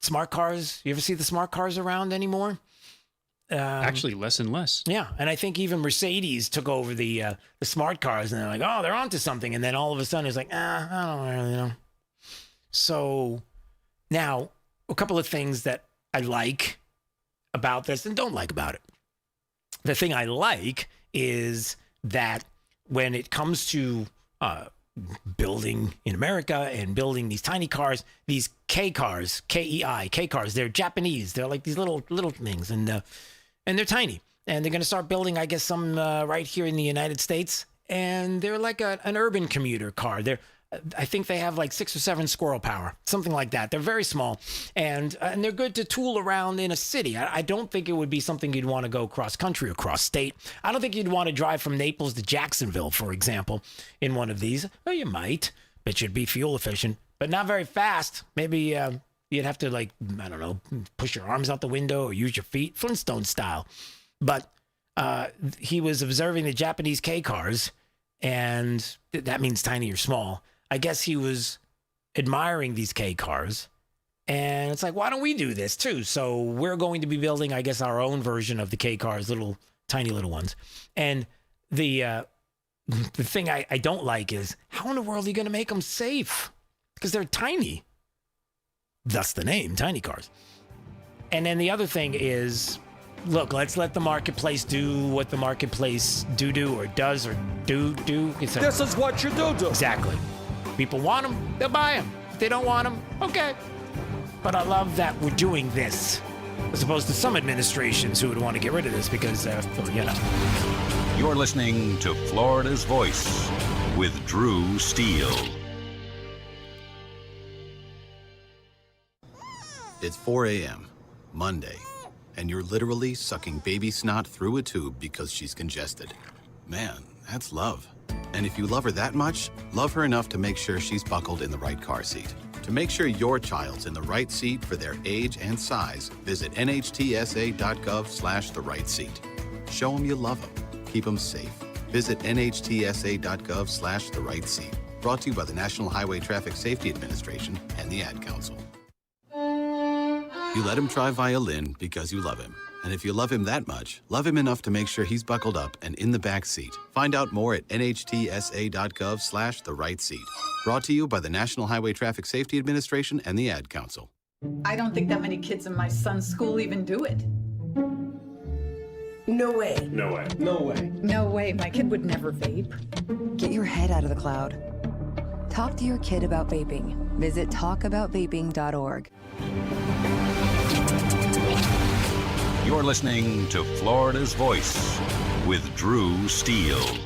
Smart cars. You ever see the smart cars around anymore? Actually, less and less. Yeah, and I think even Mercedes took over the smart cars, and they're like, oh, they're onto something. And then all of a sudden, it's like, I don't really know. So now, a couple of things that I like about this and don't like about it. The thing I like is that when it comes to building in America and building these tiny cars, these K cars, K-E-I, K cars, they're Japanese. They're like these little things, and they're tiny. And they're going to start building, I guess, some right here in the United States. And they're like an urban commuter car. I think they have like 6 or 7 squirrel power, something like that. They're very small, and they're good to tool around in a city. I don't think it would be something you'd want to go cross country or cross state. I don't think you'd want to drive from Naples to Jacksonville, for example, in one of these. Well, you might, but you'd be fuel efficient, but not very fast. Maybe you'd have to, like, I don't know, push your arms out the window or use your feet, Flintstone style. But he was observing the Japanese K cars, and that means tiny or small. I guess he was admiring these K cars. And it's like, why don't we do this too? So we're going to be building, I guess, our own version of the K cars, little, tiny little ones. And the thing I don't like is, how in the world are you going to make them safe? Because they're tiny. Thus the name, tiny cars. And then the other thing is, look, let's let the marketplace do what the marketplace do or does or do. This is what you do. Exactly. People want them, they'll buy them. If they don't want them, okay. But I love that we're doing this, as opposed to some administrations who would want to get rid of this because, You're listening to Florida's Voice with Drew Steele. It's 4 a.m., Monday, and you're literally sucking baby snot through a tube because she's congested. Man, that's love. And if you love her that much, love her enough to make sure she's buckled in the right car seat. To make sure your child's in the right seat for their age and size, visit nhtsa.gov/the right seat. Show them you love them. Keep them safe. Visit nhtsa.gov/the right seat. Brought to you by the National Highway Traffic Safety Administration and the Ad Council. You let him try violin because you love him. And if you love him that much, love him enough to make sure he's buckled up and in the back seat. Find out more at nhtsa.gov/the right seat. Brought to you by the National Highway Traffic Safety Administration and the Ad Council. I don't think that many kids in my son's school even do it. No way. No way. No way. No way. My kid would never vape. Get your head out of the cloud. Talk to your kid about vaping. Visit talkaboutVaping.org. You're listening to Florida's Voice with Drew Steele.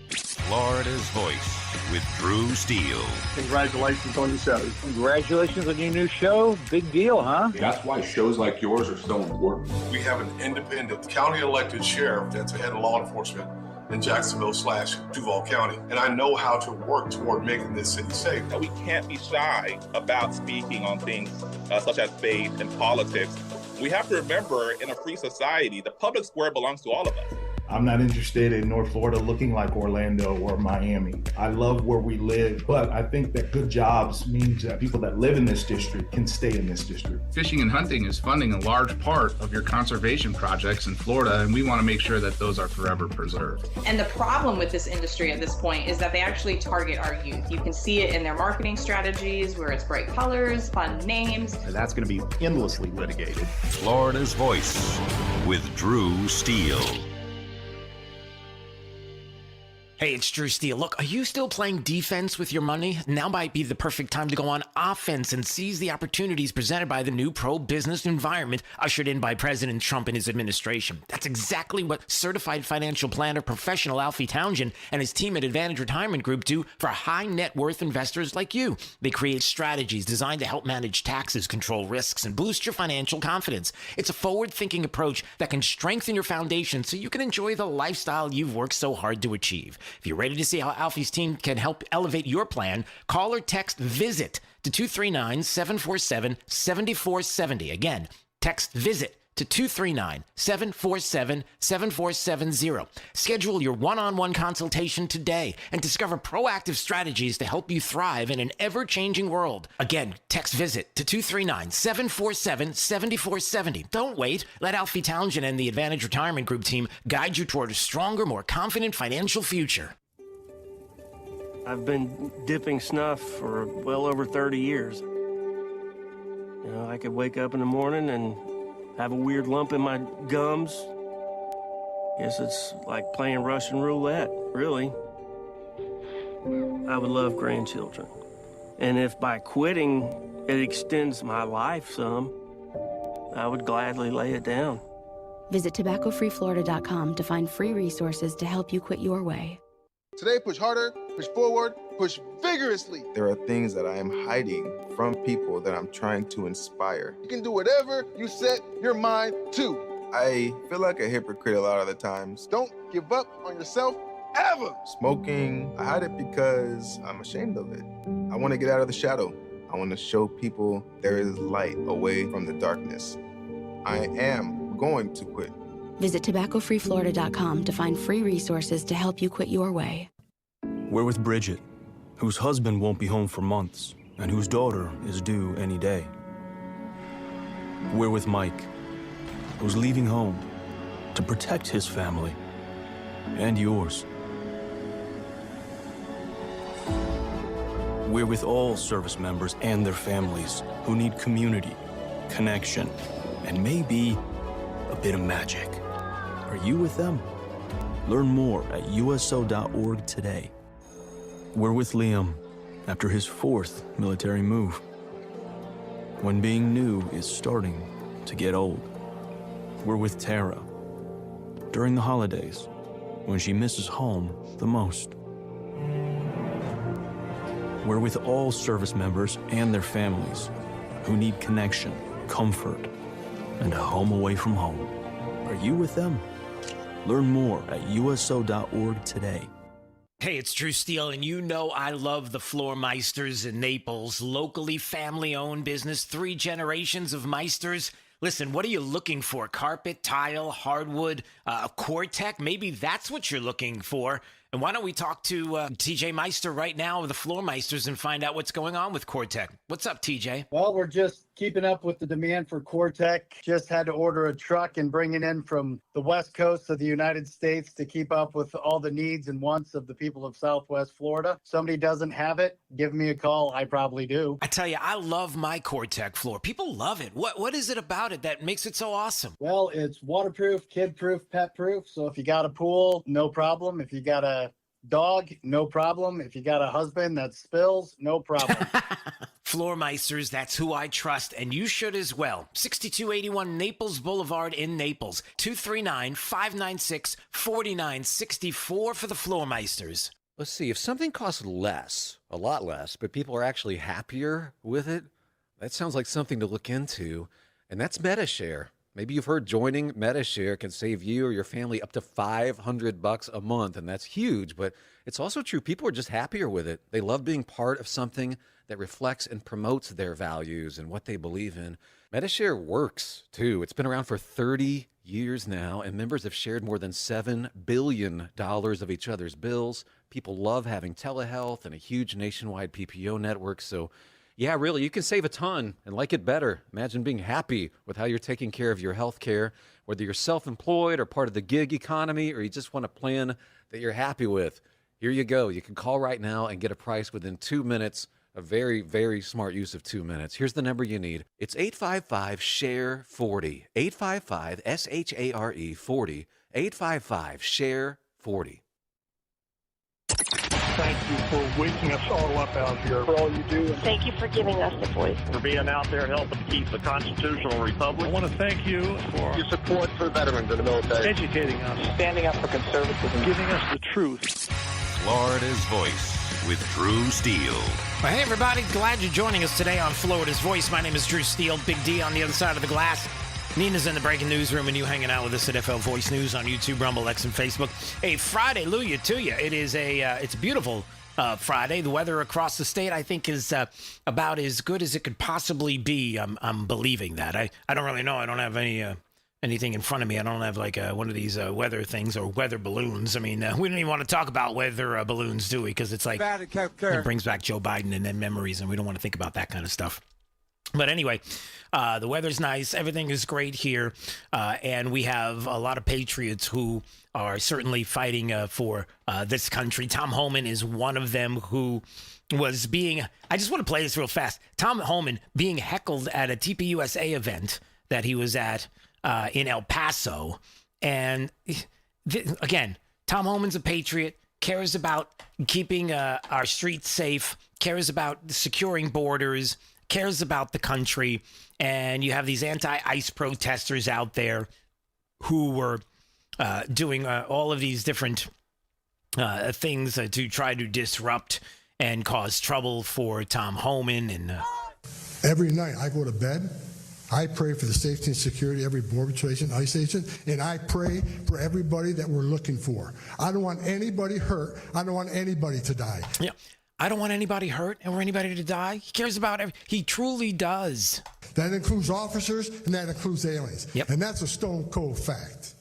Florida's Voice with Drew Steele. Congratulations on your show. Congratulations on your new show. Big deal, huh? That's why shows like yours are so important. We have an independent county elected sheriff that's the head of law enforcement in Jacksonville/Duval County. And I know how to work toward making this city safe. We can't be shy about speaking on things such as faith and politics. We have to remember, in a free society, the public square belongs to all of us. I'm not interested in North Florida looking like Orlando or Miami. I love where we live, but I think that good jobs means that people that live in this district can stay in this district. Fishing and hunting is funding a large part of your conservation projects in Florida, and we want to make sure that those are forever preserved. And the problem with this industry at this point is that they actually target our youth. You can see it in their marketing strategies, where it's bright colors, fun names. And that's going to be endlessly litigated. Florida's Voice with Drew Steele. Hey, it's Drew Steele. Look, are you still playing defense with your money? Now might be the perfect time to go on offense and seize the opportunities presented by the new pro-business environment ushered in by President Trump and his administration. That's exactly what certified financial planner professional Alfie Townsend and his team at Advantage Retirement Group do for high net worth investors like you. They create strategies designed to help manage taxes, control risks, and boost your financial confidence. It's a forward-thinking approach that can strengthen your foundation so you can enjoy the lifestyle you've worked so hard to achieve. If you're ready to see how Alfie's team can help elevate your plan, call or text VISIT to 239-747-7470. Again, text VISIT to 239-747-7470. Schedule your one-on-one consultation today and discover proactive strategies to help you thrive in an ever-changing world. Again, text VISIT to 239-747-7470. Don't wait. Let Alfie Townsend and the Advantage Retirement Group team guide you toward a stronger, more confident financial future. I've been dipping snuff for well over 30 years. You know, I could wake up in the morning and have a weird lump in my gums. Guess it's like playing Russian roulette, really. I would love grandchildren. And if by quitting it extends my life some, I would gladly lay it down. Visit tobaccofreeflorida.com to find free resources to help you quit your way. Today, push harder, push forward, push vigorously. There are things that I am hiding from people that I'm trying to inspire. You can do whatever you set your mind to. I feel like a hypocrite a lot of the times. Don't give up on yourself ever. Smoking, I hide it because I'm ashamed of it. I want to get out of the shadow. I want to show people there is light away from the darkness. I am going to quit. Visit tobaccofreeflorida.com to find free resources to help you quit your way. We're with Bridget, whose husband won't be home for months and whose daughter is due any day. We're with Mike, who's leaving home to protect his family and yours. We're with all service members and their families who need community, connection, and maybe a bit of magic. Are you with them? Learn more at uso.org today. We're with Liam after his 4th military move, when being new is starting to get old. We're with Tara during the holidays, when she misses home the most. We're with all service members and their families who need connection, comfort, and a home away from home. Are you with them? Learn more at uso.org today. Hey, it's Drew Steele, and you know I love the Floor Meisters in Naples. Locally family-owned business, 3 generations of Meisters. Listen, what are you looking for? Carpet, tile, hardwood, Core-Tech? Maybe that's what you're looking for. And why don't we talk to TJ Meister right now of the Floor Meisters and find out what's going on with Core-Tech. What's up, TJ? Well, we're just keeping up with the demand for Core-Tech. Just had to order a truck and bring it in from the West Coast of the United States to keep up with all the needs and wants of the people of Southwest Florida. Somebody doesn't have it, give me a call. I probably do. I tell you, I love my Core-Tech floor. People love it. What is it about it that makes it so awesome? Well, it's waterproof, kid-proof, pet-proof. So if you got a pool, no problem. If you got a dog, no problem. If you got a husband that spills, no problem. Floor Meisters, that's who I trust, and you should as well. 6281 Naples Boulevard in Naples. 239-596-4964 for the Floor Meisters. Let's see, if something costs less, a lot less, but people are actually happier with it, that sounds like something to look into, and that's MetaShare. Maybe you've heard joining MetaShare can save you or your family up to $500 a month, and that's huge, but it's also true. People are just happier with it. They love being part of something that reflects and promotes their values and what they believe in. MetaShare works, too. It's been around for 30 years now, and members have shared more than $7 billion of each other's bills. People love having telehealth and a huge nationwide PPO network, so yeah, really, you can save a ton and like it better. Imagine being happy with how you're taking care of your health care, whether you're self-employed or part of the gig economy, or you just want a plan that you're happy with. Here you go. You can call right now and get a price within 2 minutes. A very, very smart use of 2 minutes. Here's the number you need. It's 855-SHARE-40. 855-SHARE-40. 855-SHARE-40. Thank you for waking us all up out here, for all you do. Thank you for giving us a voice. For being out there helping keep the constitutional republic. I want to thank you for your support for veterans in the military. Educating us. Standing up for conservatism. Giving us the truth. Florida's Voice with Drew Steele. Well, hey, everybody. Glad you're joining us today on Florida's Voice. My name is Drew Steele. Big D on the other side of the glass. Nina's in the breaking newsroom, and you hanging out with us at FL Voice News on YouTube, Rumble, X, and Facebook. Hey, Friday, Luya to you. It is it's a beautiful Friday. The weather across the state, I think, is about as good as it could possibly be. I'm believing that. I don't really know. I don't have anything in front of me. I don't have like one of these weather things or weather balloons. I mean, we don't even want to talk about weather balloons, do we? Because it's like it brings back Joe Biden and then memories, and we don't want to think about that kind of stuff. But anyway, the weather's nice. Everything is great here. And we have a lot of patriots who are certainly fighting for this country. Tom Homan is one of them who was being, I just want to play this real fast. Tom Homan being heckled at a TPUSA event that he was at in El Paso. And again, Tom Homan's a patriot, cares about keeping our streets safe, cares about securing borders, cares about the country, and you have these anti-ICE protesters out there who were doing all of these different things to try to disrupt and cause trouble for Tom Homan. And every night I go to bed, I pray for the safety and security of every border station, ICE agent, and I pray for everybody that we're looking for. I don't want anybody hurt. I don't want anybody to die. Yeah. I don't want anybody hurt or anybody to die. He cares about he truly does. That includes officers and that includes aliens. Yep. And that's a stone cold fact.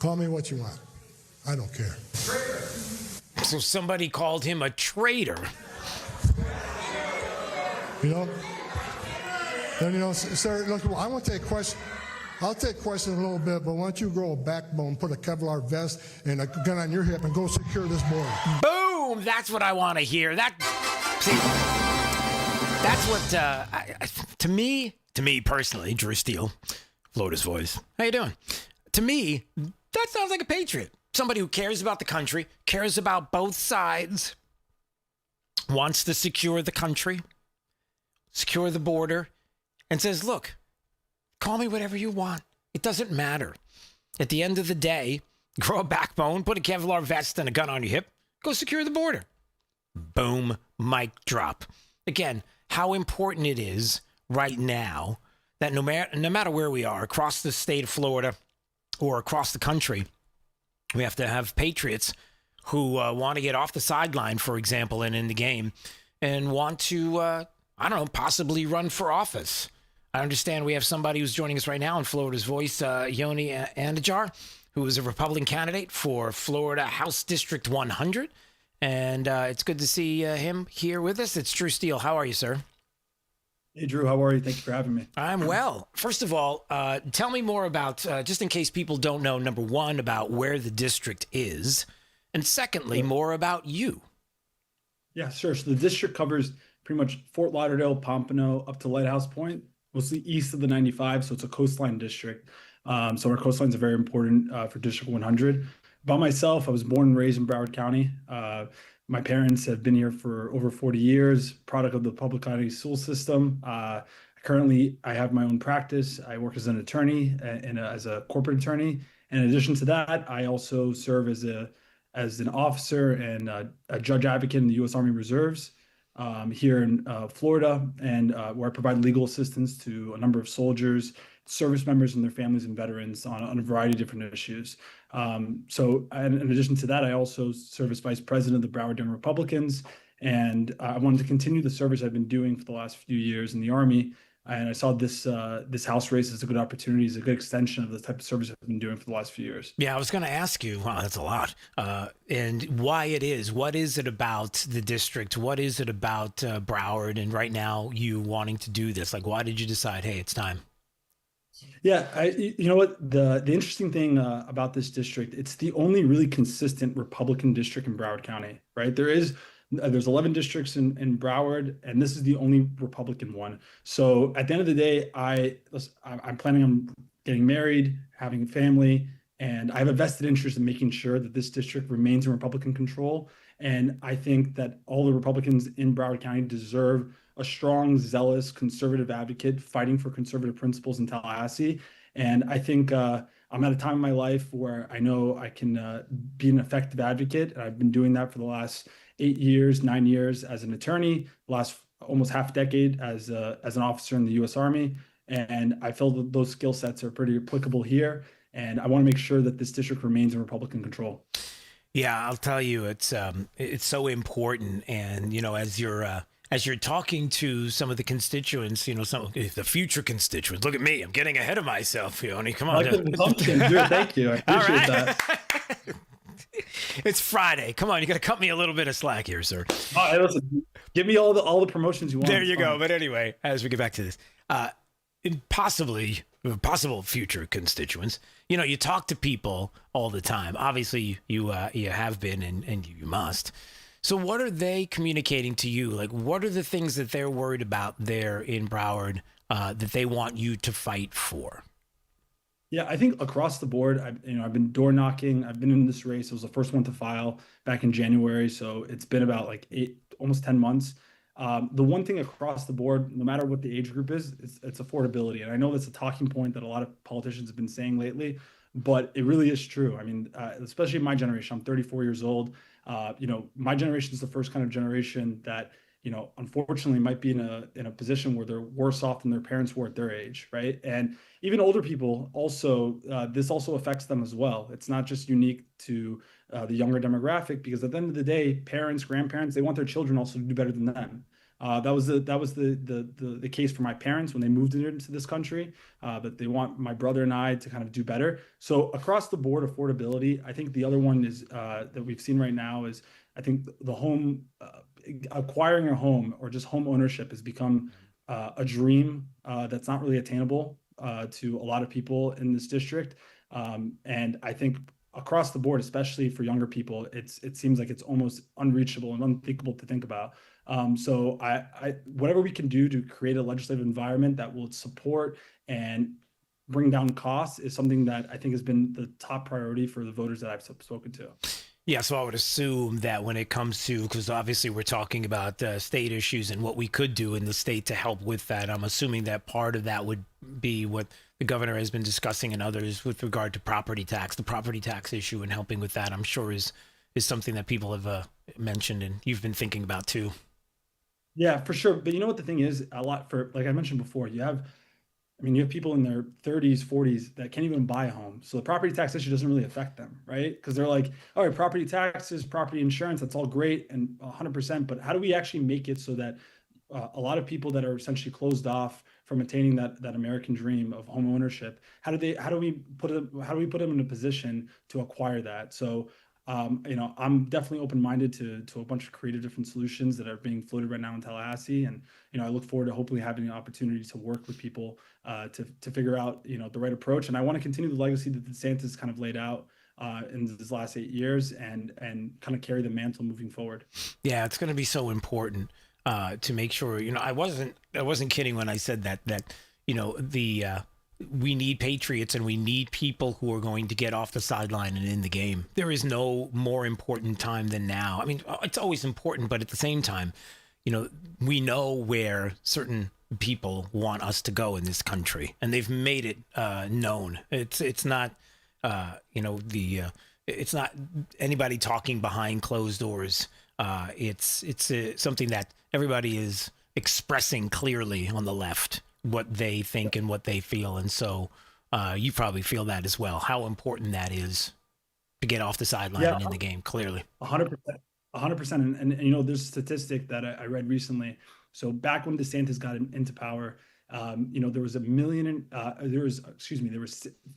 Call me what you want. I don't care. So somebody called him a traitor. You know? Then, you know, sir, look, I want to take questions. I'll take questions in a little bit, but why don't you grow a backbone, put a Kevlar vest and a gun on your hip and go secure this border? Boom! That's what I want to hear. See, that's what, to me personally, Drew Steele, Florida's Voice. How you doing? To me, that sounds like a patriot. Somebody who cares about the country, cares about both sides, wants to secure the country, secure the border, and says, look, call me whatever you want. It doesn't matter. At the end of the day, grow a backbone, put a Kevlar vest and a gun on your hip, go secure the border. Boom, mic drop. Again, how important it is right now that no matter where we are, across the state of Florida or across the country, we have to have patriots who want to get off the sideline, for example, and in the game, and want to, possibly run for office. I understand we have somebody who's joining us right now in Florida's Voice, Yoni Andajar, who is a Republican candidate for Florida House District 100. And it's good to see him here with us. It's Drew Steele. How are you, sir? Hey, Drew. How are you? Thank you for having me. I'm well. First of all, tell me more about, just in case people don't know, number one, about where the district is. And secondly, more about you. Yeah, sure. So the district covers pretty much Fort Lauderdale, Pompano, up to Lighthouse Point, mostly east of the 95. So it's a coastline district. So our coastlines are very important for District 100. About myself, I was born and raised in Broward County. My parents have been here for over 40 years, product of the public county school system. Currently, I have my own practice. I work as an attorney and as a corporate attorney. And in addition to that, I also serve as an officer and a judge advocate in the U.S. Army Reserves here in Florida, and where I provide legal assistance to a number of soldiers, service members and their families and veterans on a variety of different issues. So in addition to that, I also serve as vice president of the Broward Young Republicans, and I wanted to continue the service I've been doing for the last few years in the Army. And I saw this House race as a good opportunity, as a good extension of the type of service I've been doing for the last few years. Yeah, I was going to ask you, wow, that's a lot. And why it is. What is it about the district? What is it about Broward and right now you wanting to do this? Like, why did you decide, hey, it's time? Yeah, you know what? The interesting thing about this district, it's the only really consistent Republican district in Broward County, right? There's 11 districts in Broward, and this is the only Republican one. So at the end of the day, I'm planning on getting married, having a family, and I have a vested interest in making sure that this district remains in Republican control. And I think that all the Republicans in Broward County deserve a strong, zealous, conservative advocate fighting for conservative principles in Tallahassee. And I think I'm at a time in my life where I know I can be an effective advocate. And I've been doing that for the last 9 years as an attorney, last almost half decade as an officer in the U.S. Army. And I feel that those skill sets are pretty applicable here. And I want to make sure that this district remains in Republican control. Yeah, I'll tell you, it's so important. And, you know, as you're talking to some of the constituents, you know, some the future constituents, look at me, I'm getting ahead of myself, Yoni. Come on. Thank you. I appreciate that. It's Friday. Come on, you got to cut me a little bit of slack here, sir. Listen, give me all the promotions you want. There you go. But anyway, as we get back to this, possible future constituents, you know, you talk to people all the time. Obviously, you have been and you must. So what are they communicating to you? Like, what are the things that they're worried about there in Broward that they want you to fight for? Yeah, I think across the board, I've been door knocking. I've been in this race. I was the first one to file back in January. So it's been about like almost 10 months. The one thing across the board, no matter what the age group is, it's affordability. And I know that's a talking point that a lot of politicians have been saying lately, but it really is true. I mean, especially in my generation, I'm 34 years old. My generation is the first kind of generation that, you know, unfortunately might be in a position where they're worse off than their parents were at their age, right? And even older people also, this also affects them as well. It's not just unique to the younger demographic, because at the end of the day, parents, grandparents, they want their children also to do better than them. That was the case for my parents when they moved into this country, but they want my brother and I to kind of do better. So across the board, affordability. I think the other one is that we've seen right now is I think the home acquiring a home or just home ownership has become a dream that's not really attainable to a lot of people in this district. And I think across the board, especially for younger people, it seems like it's almost unreachable and unthinkable to think about. So whatever we can do to create a legislative environment that will support and bring down costs is something that I think has been the top priority for the voters that I've spoken to. Yeah, so I would assume that when it comes to, because obviously we're talking about state issues and what we could do in the state to help with that, I'm assuming that part of that would be what the governor has been discussing and others with regard to property tax. The property tax issue and helping with that, I'm sure is something that people have mentioned and you've been thinking about too. Yeah, for sure. But you know what the thing is, a lot for, like I mentioned before, you have people in their 30s, 40s that can't even buy a home. So the property tax issue doesn't really affect them, right? Because they're like, all right, property taxes, property insurance, that's all great and 100%. But how do we actually make it so that a lot of people that are essentially closed off from attaining that American dream of home ownership, how do we put them in a position to acquire that? So I'm definitely open-minded to a bunch of creative different solutions that are being floated right now in Tallahassee. And, I look forward to hopefully having the opportunity to work with people to figure out, the right approach. And I want to continue the legacy that DeSantis kind of laid out in his last 8 years and kind of carry the mantle moving forward. Yeah, it's going to be so important to make sure, I wasn't kidding when I said that we need patriots and we need people who are going to get off the sideline and in the game. There is no more important time than now. I mean, it's always important, but at the same time, we know where certain people want us to go in this country, and they've made it known. It's not, it's not anybody talking behind closed doors. It's something that everybody is expressing clearly on the left, what they think and what they feel. And so you probably feel that as well, how important that is to get off the sideline and in the game, clearly. 100%. 100%. And there's a statistic that I read recently. So back when DeSantis got into power, there was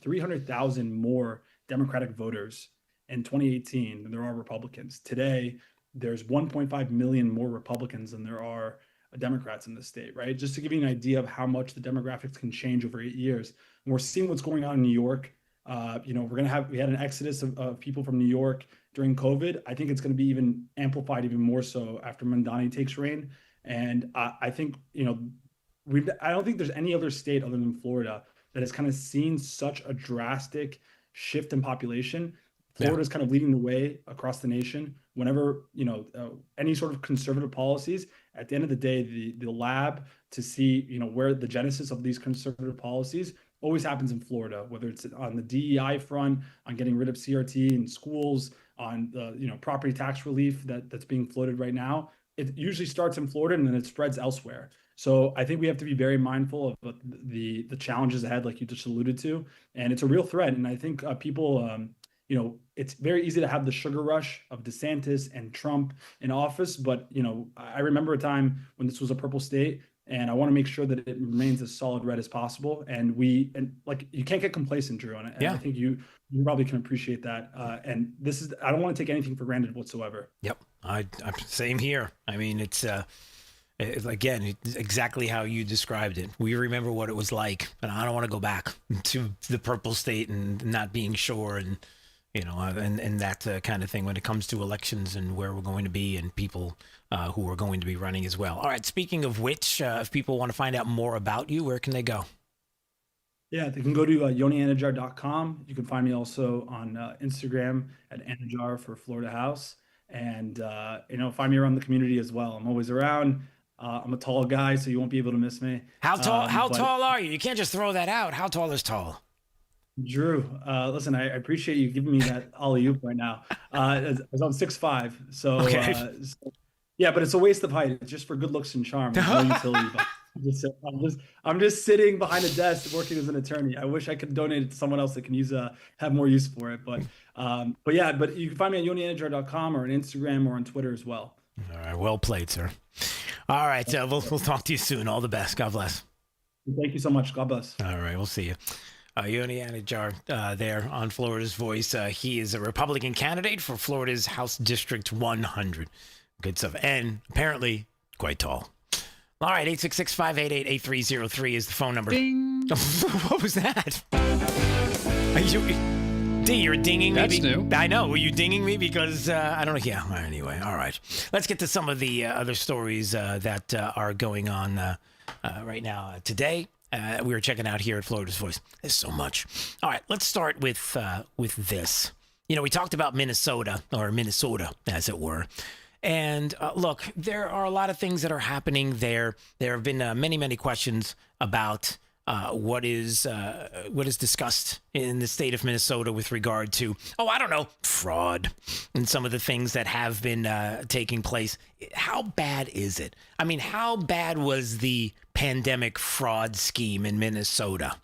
300,000 more Democratic voters in 2018 than there are Republicans. Today, there's 1.5 million more Republicans than there are Democrats in the state, right? Just to give you an idea of how much the demographics can change over 8 years. And we're seeing what's going on in New York. We had an exodus of people from New York during COVID. I think it's going to be even amplified even more so after Mamdani takes reign. And I think, I don't think there's any other state other than Florida that has kind of seen such a drastic shift in population. Florida's kind of leading the way across the nation. Whenever, any sort of conservative policies, at the end of the day, the lab to see, where the genesis of these conservative policies always happens in Florida, whether it's on the DEI front, on getting rid of CRT in schools, on the, property tax relief that's being floated right now. It usually starts in Florida and then it spreads elsewhere. So I think we have to be very mindful of the challenges ahead, like you just alluded to, and it's a real threat. And I think people, it's very easy to have the sugar rush of DeSantis and Trump in office. But, I remember a time when this was a purple state, and I want to make sure that it remains as solid red as possible. And you can't get complacent, Drew. And I think you probably can appreciate that. And I don't want to take anything for granted whatsoever. Yep. I'm same here. I mean, it's exactly how you described it. We remember what it was like, and I don't want to go back to the purple state and not being sure and that kind of thing when it comes to elections and where we're going to be and people who are going to be running as well. All right. Speaking of which, if people want to find out more about you, where can they go? Yeah, they can go to yonianajar.com. You can find me also on Instagram at Anajar for Florida House. And, find me around the community as well. I'm always around. I'm a tall guy, so you won't be able to miss me. How tall are you? You can't just throw that out. How tall is tall? Drew, listen, I appreciate you giving me that alley-oop right now. As I'm 6'5", so, okay. Yeah, but it's a waste of height. It's just for good looks and charm. No utility. I'm just sitting behind a desk working as an attorney. I wish I could donate it to someone else that can have more use for it. But you can find me at yonianajar.com or on Instagram or on Twitter as well. All right, well played, sir. All right. We'll talk to you soon. All the best. God bless. Thank you so much. God bless. All right. We'll see you. Yoni Anajar there on Florida's Voice. He is a Republican candidate for Florida's House District 100. Good stuff. And apparently quite tall. All right. 866-588-8303 is the phone number. Ding. What was that? You're dinging me? That's new. I know. Were you dinging me? Because, I don't know. Yeah. Anyway. All right. Let's get to some of the other stories that are going on right now today. We were checking out here at Florida's Voice. There's so much. All right. Let's start with this. You know, we talked about Minnesota, as it were. And look, there are a lot of things that are happening there. There have been many, many questions about what is discussed in the state of Minnesota with regard to, fraud and some of the things that have been taking place. How bad is it? I mean, how bad was the pandemic fraud scheme in Minnesota?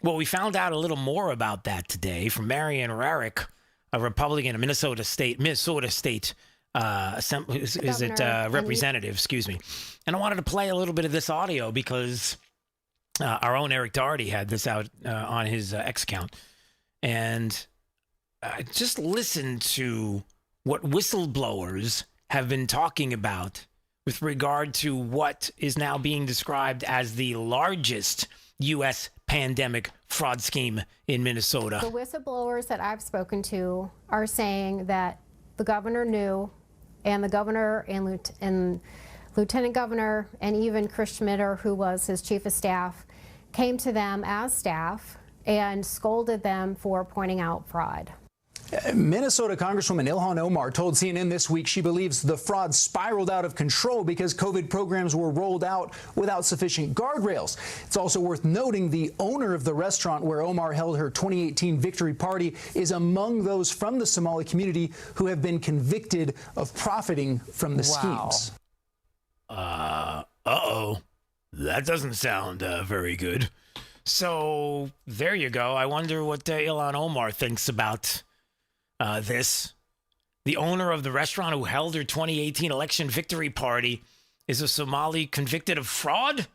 Well, we found out a little more about that today from Marion Rarick, a Republican, a Minnesota State representative, excuse me. And I wanted to play a little bit of this audio because our own Eric Doherty had this out on his X account. And just listen to what whistleblowers have been talking about with regard to what is now being described as the largest U.S. pandemic fraud scheme in Minnesota. The whistleblowers that I've spoken to are saying that the governor knew, and the governor and lieutenant governor and even Chris Schmitter, who was his chief of staff, came to them as staff and scolded them for pointing out fraud. Minnesota Congresswoman Ilhan Omar told CNN this week she believes the fraud spiraled out of control because COVID programs were rolled out without sufficient guardrails. It's also worth noting the owner of the restaurant where Omar held her 2018 victory party is among those from the Somali community who have been convicted of profiting from the schemes. That doesn't sound very good. So there you go. I wonder what Ilhan Omar thinks about this. The owner of the restaurant who held her 2018 election victory party is a Somali convicted of fraud.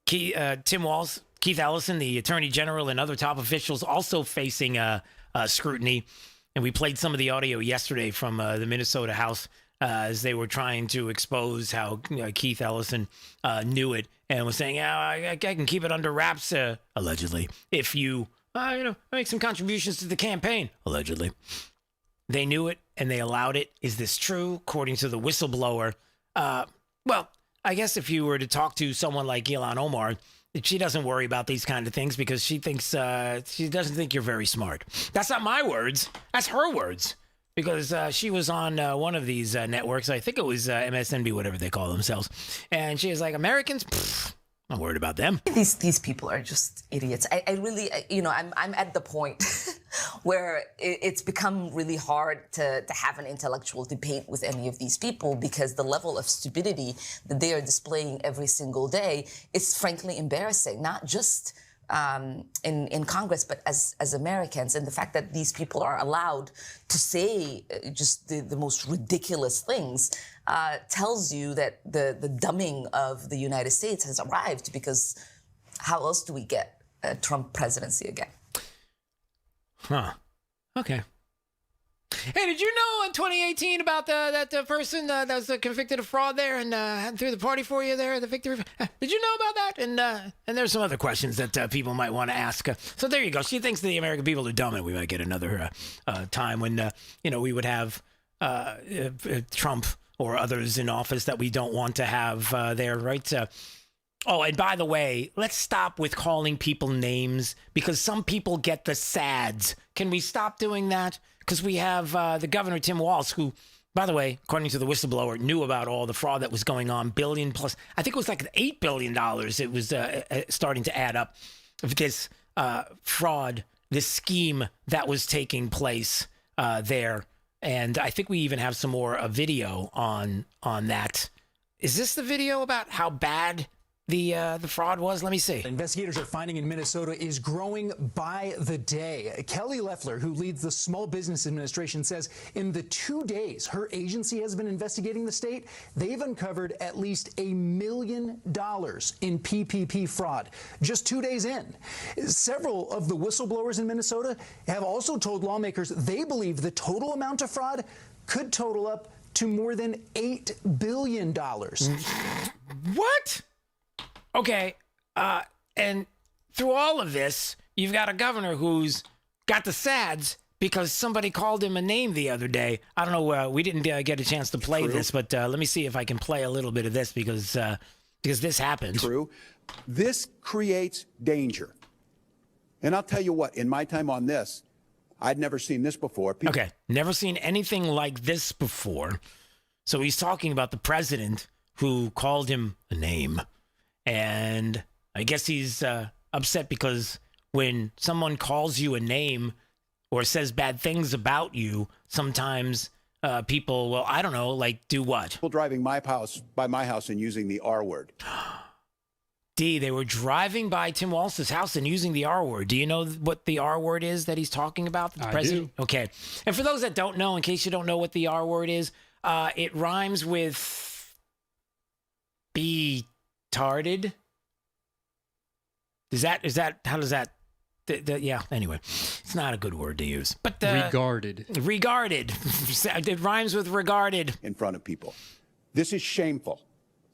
Keith Ellison, the attorney general, and other top officials also facing scrutiny. And we played some of the audio yesterday from the Minnesota House as they were trying to expose how Keith Ellison knew it and was saying, I can keep it under wraps, allegedly, if you make some contributions to the campaign, allegedly. They knew it and they allowed it. Is this true? According to the whistleblower. Well, I guess if you were to talk to someone like Ilhan Omar, she doesn't worry about these kind of things because she thinks she doesn't think you're very smart. That's not my words. That's her words. Because she was on one of these networks. I think it was MSNBC, whatever they call themselves. And she was like, Americans? Pfft, I'm not worried about them. These people are just idiots. I really, I'm at the point where it's become really hard to have an intellectual debate with any of these people because the level of stupidity that they are displaying every single day is frankly embarrassing, not just in Congress, but as Americans. And the fact that these people are allowed to say just the most ridiculous things tells you that the dumbing of the United States has arrived, because how else do we get a Trump presidency again? Huh. Okay. Hey, did you know in 2018 about that person that was convicted of fraud there and threw the party for you there, the victory? Did you know about that? And there's some other questions that people might want to ask. So there you go. She thinks the American people are dumb, and we might get another time when we would have Trump or others in office that we don't want to have there, right? Oh, and by the way, let's stop with calling people names because some people get the SADs. Can we stop doing that? Because we have the governor, Tim Walz, who, by the way, according to the whistleblower, knew about all the fraud that was going on, billion plus. I think it was like $8 billion. It was starting to add up of this fraud, this scheme that was taking place there. And I think we even have some more video on that. Is this the video about how bad the fraud was? Let me see. Investigators are finding in Minnesota is growing by the day. Kelly Loeffler, who leads the Small Business Administration, says in the 2 days her agency has been investigating the state, they've uncovered at least $1 million in PPP fraud just 2 days in. Several of the whistleblowers in Minnesota have also told lawmakers they believe the total amount of fraud could total up to more than $8 billion. What? Okay, and through all of this, you've got a governor who's got the SADs because somebody called him a name the other day. I don't know, we didn't get a chance to play this, but let me see if I can play a little bit of this because this happened. True. This creates danger. And I'll tell you what, in my time on this, I'd never seen this before. Okay, never seen anything like this before. So he's talking about the president who called him a name. And I guess he's upset because when someone calls you a name or says bad things about you, sometimes people, well, I don't know, like do what? People driving by my house and using the R word. D, they were driving by Tim Walz's house and using the R word. Do you know what the R word is that he's talking about? The president? Do. Okay. And for those that don't know, in case you don't know what the R word is, it rhymes with be-tarded. Is that, how does that, yeah, anyway, it's not a good word to use. But Regarded. It rhymes with regarded. In front of people. This is shameful.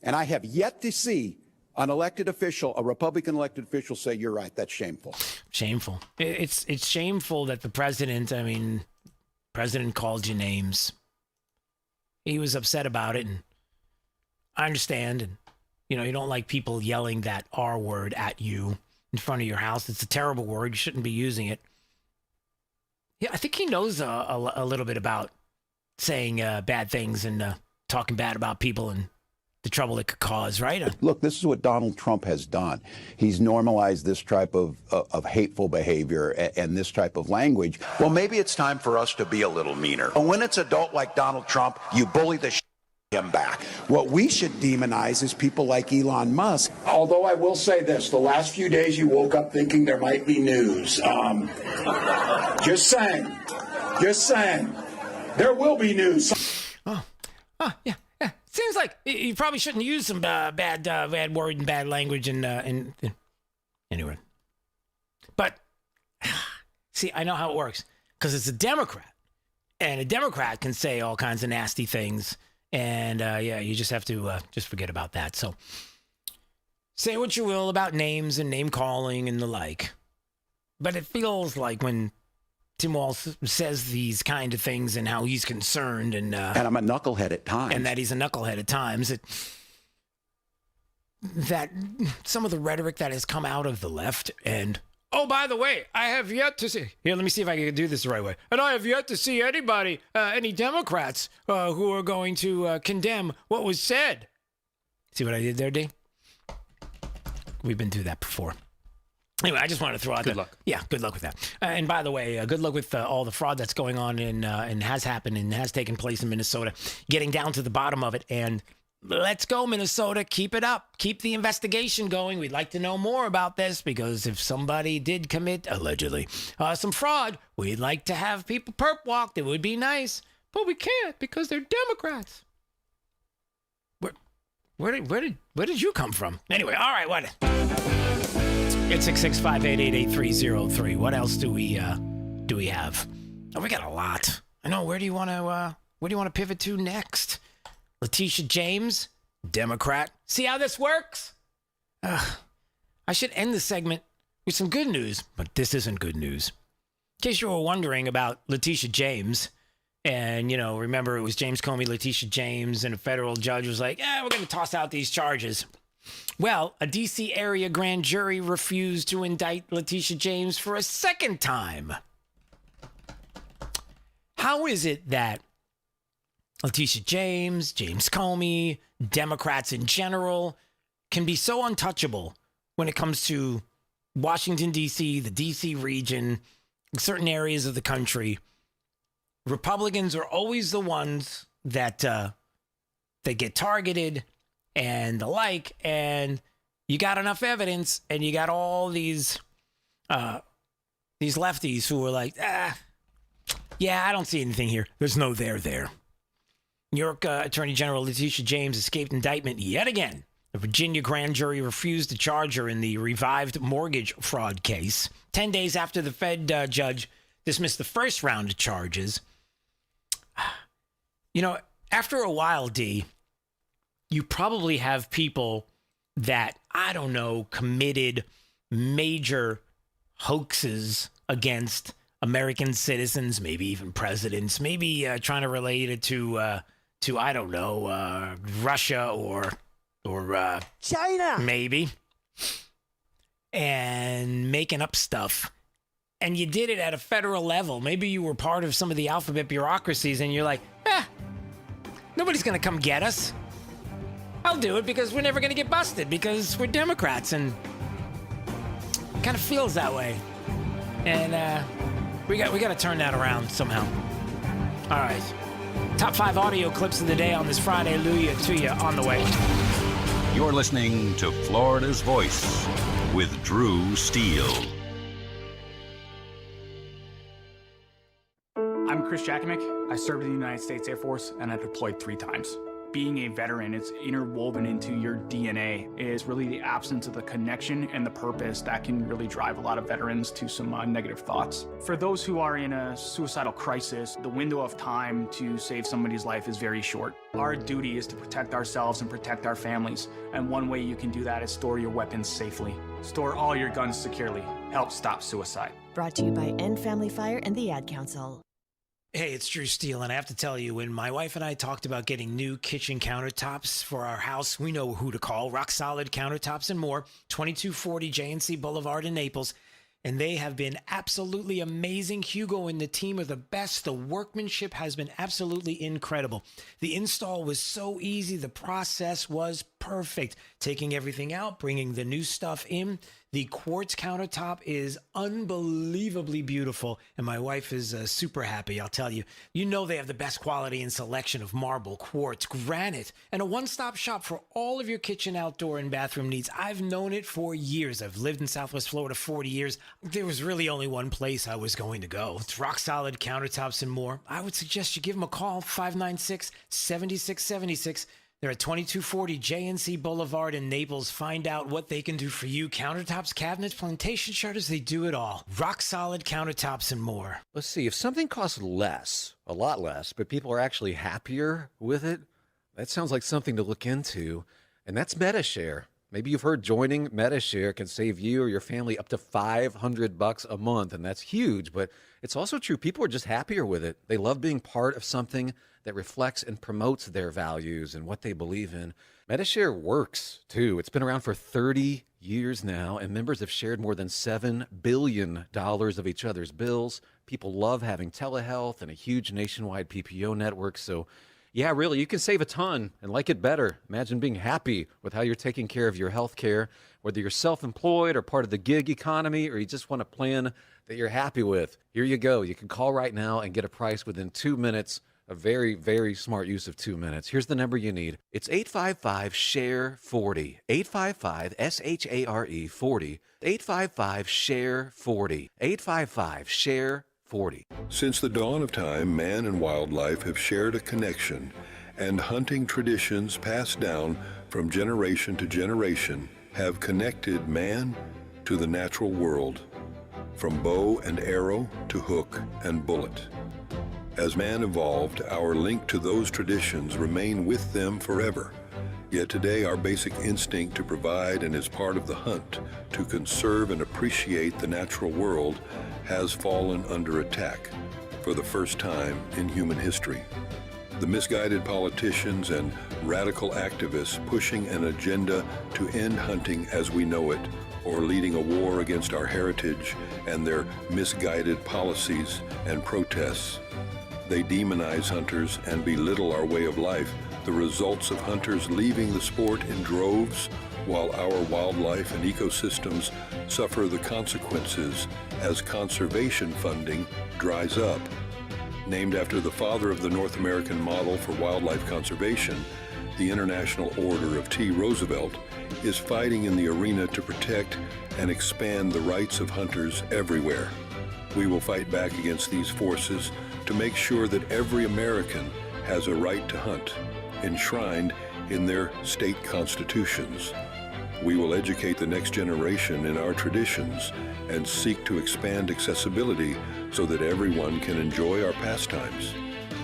And I have yet to see an elected official, a Republican elected official, say, you're right, that's shameful. Shameful. It's shameful that the president called you names. He was upset about it, and I understand. And, you don't like people yelling that R word at you in front of your house. It's a terrible word. You shouldn't be using it. Yeah, I think he knows a little bit about saying bad things and talking bad about people and the trouble it could cause, right? Look, this is what Donald Trump has done. He's normalized this type of hateful behavior and this type of language. Well, maybe it's time for us to be a little meaner. When it's adult like Donald Trump, you bully the him back. What we should demonize is people like Elon Musk. Although I will say this, the last few days you woke up thinking there might be news. Just saying. There will be news. Yeah. Seems like you probably shouldn't use some bad word and bad language and anyway. But see, I know how it works because it's a Democrat, and a Democrat can say all kinds of nasty things, and you just have to just forget about that. So say what you will about names and name calling and the like, but it feels like when Tim Walz says these kind of things and how he's concerned and I'm a knucklehead at times. And that he's a knucklehead at times. That some of the rhetoric that has come out of the left and, oh, by the way, I have yet to see, here, let me see if I can do this the right way. And I have yet to see anybody, any Democrats who are going to condemn what was said. See what I did there, D? We've been through that before. Anyway, I just wanted to throw out good luck. Yeah, good luck with that. And by the way, good luck with all the fraud that's going on and has happened and has taken place in Minnesota. Getting down to the bottom of it. And let's go, Minnesota. Keep it up. Keep the investigation going. We'd like to know more about this because if somebody did commit, allegedly, some fraud, we'd like to have people perp walked. It would be nice. But we can't because they're Democrats. Where did you come from? Anyway, all right, what? 866-588-8303. What else do we have? Oh, we got a lot. I know. Where do you want to pivot to next? Letitia James, Democrat. See how this works? I should end the segment with some good news, but this isn't good news. In case you were wondering about Letitia James, and, remember it was James Comey, Letitia James, and a federal judge was like, we're going to toss out these charges. Well, a D.C. area grand jury refused to indict Letitia James for a second time. How is it that Letitia James, James Comey, Democrats in general can be so untouchable when it comes to Washington, D.C., the D.C. region, certain areas of the country? Republicans are always the ones that get targeted and the like, and you got enough evidence, and you got all these lefties who are like, yeah, I don't see anything here. There's no there. New York Attorney General Letitia James escaped indictment yet again. The Virginia grand jury refused to charge her in the revived mortgage fraud case. 10 days after the Fed judge dismissed the first round of charges. You know, after a while, D, you probably have people that, I don't know, committed major hoaxes against American citizens, maybe even presidents, maybe trying to relate it to I don't know, Russia or China, maybe, and making up stuff. And you did it at a federal level. Maybe you were part of some of the alphabet bureaucracies, and you're like, nobody's going to come get us. I'll do it because we're never going to get busted because we're Democrats, and it kind of feels that way. And we got to turn that around somehow. All right. Top 5 audio clips of the day on this Friday. Hallelujah to you on the way. You're listening to Florida's Voice with Drew Steele. I'm Chris Jakimick. I served in the United States Air Force, and I deployed 3 times. Being a veteran, it's interwoven into your DNA. Is really the absence of the connection and the purpose that can really drive a lot of veterans to some negative thoughts. For those who are in a suicidal crisis, the window of time to save somebody's life is very short. Our duty is to protect ourselves and protect our families, and one way you can do that is store your weapons safely. Store all your guns securely. Help stop suicide. Brought to you by End Family Fire and the Ad Council. Hey, it's Drew Steele, and I have to tell you, when my wife and I talked about getting new kitchen countertops for our house, we know who to call. Rock Solid Countertops and More, 2240 J&C Boulevard in Naples. And they have been absolutely amazing. Hugo and the team are the best. The workmanship has been absolutely incredible. The install was so easy. The process was perfect. Taking everything out, bringing the new stuff in. The quartz countertop is unbelievably beautiful, and my wife is super happy, I'll tell you. You know they have the best quality and selection of marble, quartz, granite, and a one-stop shop for all of your kitchen, outdoor, and bathroom needs. I've known it for years. I've lived in Southwest Florida 40 years. There was really only one place I was going to go. It's Rock Solid Countertops and More. I would suggest you give them a call, 596-7676. They're at 2240 J&C Boulevard in Naples. Find out what they can do for you. Countertops, cabinets, plantation shutters, they do it all. Rock Solid Countertops and More. Let's see, if something costs less, a lot less, but people are actually happier with it, that sounds like something to look into. And that's MetaShare. Maybe you've heard joining MetaShare can save you or your family up to $500 a month, and that's huge. But it's also true, people are just happier with it. They love being part of something that reflects and promotes their values and what they believe in. MetaShare works, too. It's been around for 30 years now, and members have shared more than $7 billion of each other's bills. People love having telehealth and a huge nationwide PPO network. So, yeah, really, you can save a ton and like it better. Imagine being happy with how you're taking care of your health care, whether you're self-employed or part of the gig economy, or you just want a plan that you're happy with. Here you go. You can call right now and get a price within 2 minutes. A very, very smart use of 2 minutes. Here's the number you need. It's 855-SHARE-40. 855-SHARE 40. 855-SHARE-40. 855-SHARE-40. Since the dawn of time, man and wildlife have shared a connection, and hunting traditions passed down from generation to generation have connected man to the natural world, from bow and arrow to hook and bullet. As man evolved, our link to those traditions remain with them forever. Yet today, our basic instinct to provide and as part of the hunt to conserve and appreciate the natural world has fallen under attack for the first time in human history. The misguided politicians and radical activists pushing an agenda to end hunting as we know it, or leading a war against our heritage and their misguided policies and protests. They demonize hunters and belittle our way of life, the results of hunters leaving the sport in droves, while our wildlife and ecosystems suffer the consequences as conservation funding dries up. Named after the father of the North American model for wildlife conservation, the International Order of T. Roosevelt, is fighting in the arena to protect and expand the rights of hunters everywhere. We will fight back against these forces to make sure that every American has a right to hunt, enshrined in their state constitutions. We will educate the next generation in our traditions and seek to expand accessibility so that everyone can enjoy our pastimes.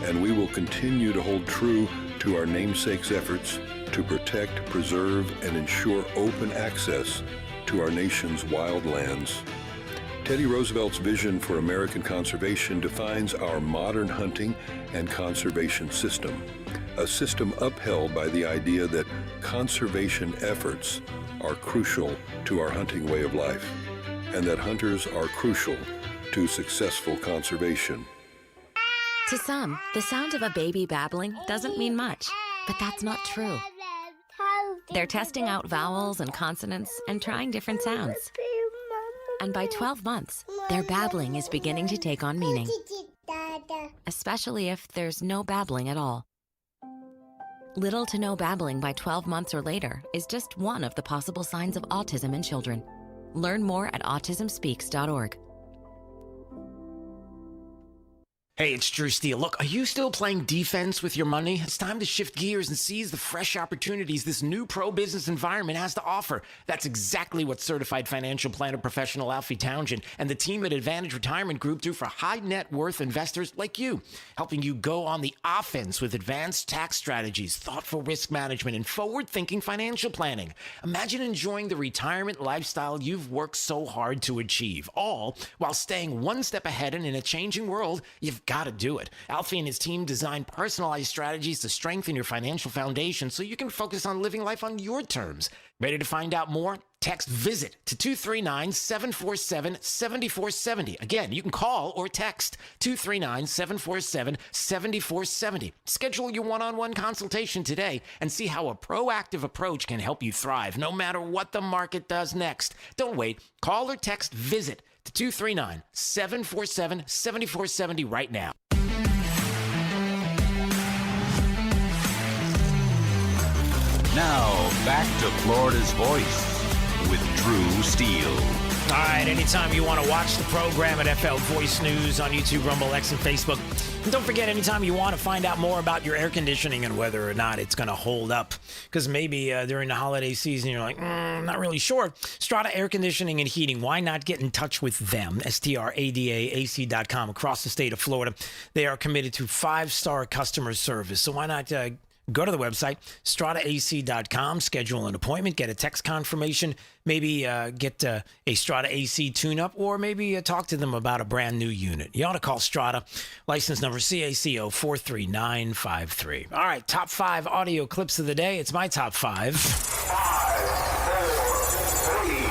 And we will continue to hold true to our namesake's efforts to protect, preserve, and ensure open access to our nation's wild lands. Teddy Roosevelt's vision for American conservation defines our modern hunting and conservation system, a system upheld by the idea that conservation efforts are crucial to our hunting way of life, and that hunters are crucial to successful conservation. To some, the sound of a baby babbling doesn't mean much, but that's not true. They're testing out vowels and consonants and trying different sounds. And by 12 months, their babbling is beginning to take on meaning, especially if there's no babbling at all. Little to no babbling by 12 months or later is just one of the possible signs of autism in children. Learn more at autismspeaks.org. Hey, it's Drew Steele. Look, are you still playing defense with your money? It's time to shift gears and seize the fresh opportunities this new pro-business environment has to offer. That's exactly what certified financial planner professional Alfie Townsend and the team at Advantage Retirement Group do for high net worth investors like you, helping you go on the offense with advanced tax strategies, thoughtful risk management, and forward-thinking financial planning. Imagine enjoying the retirement lifestyle you've worked so hard to achieve, all while staying one step ahead, and in a changing world, you've got to do it. Alfie and his team design personalized strategies to strengthen your financial foundation so you can focus on living life on your terms. Ready to find out more? Text VISIT to 239-747-7470. Again, you can call or text 239-747-7470. Schedule your one-on-one consultation today and see how a proactive approach can help you thrive no matter what the market does next. Don't wait. Call or text VISIT to 239-747-7470 right now. Now, back to Florida's Voice with Drew Steele. All right, anytime you want to watch the program at FL Voice News on YouTube, Rumble, X, and Facebook. And don't forget, anytime you want to find out more about your air conditioning and whether or not it's going to hold up, because maybe during the holiday season you're like, not really sure. Strata Air Conditioning and Heating, why not get in touch with them? STRADAAC.com across the state of Florida. They are committed to 5-star customer service, so why not go to the website, strataac.com, schedule an appointment, get a text confirmation, maybe get a Strata AC tune-up, or maybe talk to them about a brand new unit. You ought to call Strata, license number CACO 43953. All right, top 5 audio clips of the day. It's my top 5. 5, 4, 3, 2,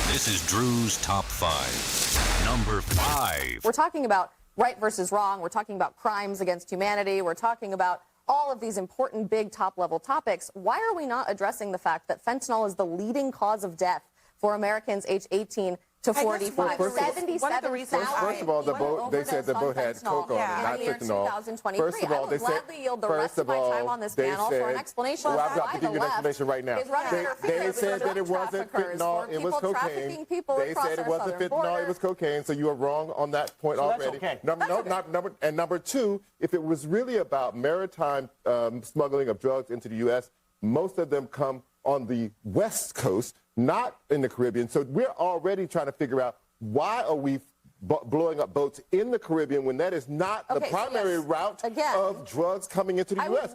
1. This is Drew's top 5. Number 5. We're talking about right versus wrong. We're talking about crimes against humanity. We're talking about all of these important, big, top-level topics. Why are we not addressing the fact that fentanyl is the leading cause of death for Americans aged 18 to 45? First of all, they said the boat had coke on it, not fentanyl. First of all, they said. First of all, they said. Well, I'm about to give you an explanation right now. They said that it wasn't fentanyl, it was cocaine. They said it wasn't fentanyl, it was cocaine. So you are wrong on that point already. Number two, if it was really about maritime smuggling of drugs into the U.S., most of them come on the West Coast, not in the Caribbean. So we're already trying to figure out, why are we blowing up boats in the Caribbean when that is not the primary route of drugs coming into the U.S.?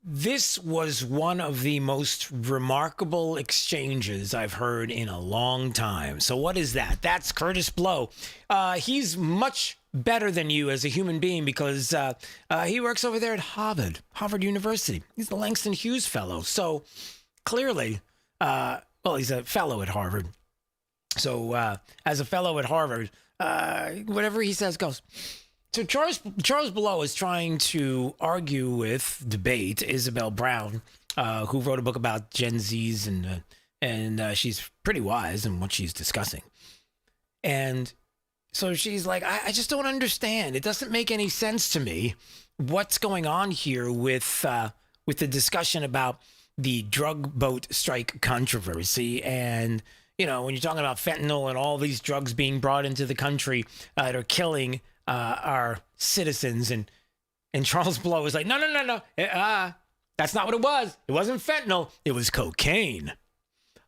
This was one of the most remarkable exchanges I've heard in a long time. So what is that? That's Curtis Blow. He's much better than you as a human being because he works over there at Harvard University. He's the Langston Hughes Fellow. So clearly, he's a fellow at Harvard. So as a fellow at Harvard, whatever he says goes. So Charles Blow is trying to argue with, debate, Isabel Brown, who wrote a book about Gen Zs, and she's pretty wise in what she's discussing. And so she's like, I just don't understand. It doesn't make any sense to me what's going on here with the discussion about the drug boat strike controversy. And, you know, when you're talking about fentanyl and all these drugs being brought into the country that are killing our citizens, and Charles Blow is like, no. That's not what it was. It wasn't fentanyl. It was cocaine.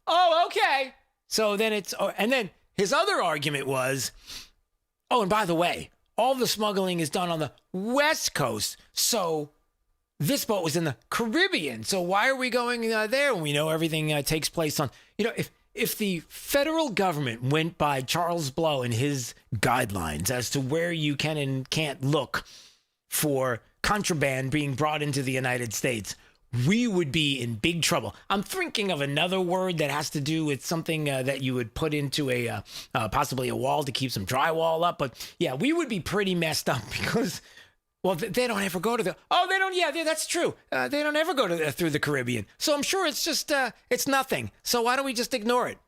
Oh, okay. So then and then his other argument was, oh, and by the way, all the smuggling is done on the West Coast. So this boat was in the Caribbean. So why are we going there when we know everything takes place on, you know, if the federal government went by Charles Blow and his guidelines as to where you can and can't look for contraband being brought into the United States, we would be in big trouble. I'm thinking of another word that has to do with something that you would put into possibly a wall to keep some drywall up. But yeah, we would be pretty messed up because, well, they don't ever go to that's true. They don't ever go through the Caribbean. So I'm sure it's just, it's nothing. So why don't we just ignore it?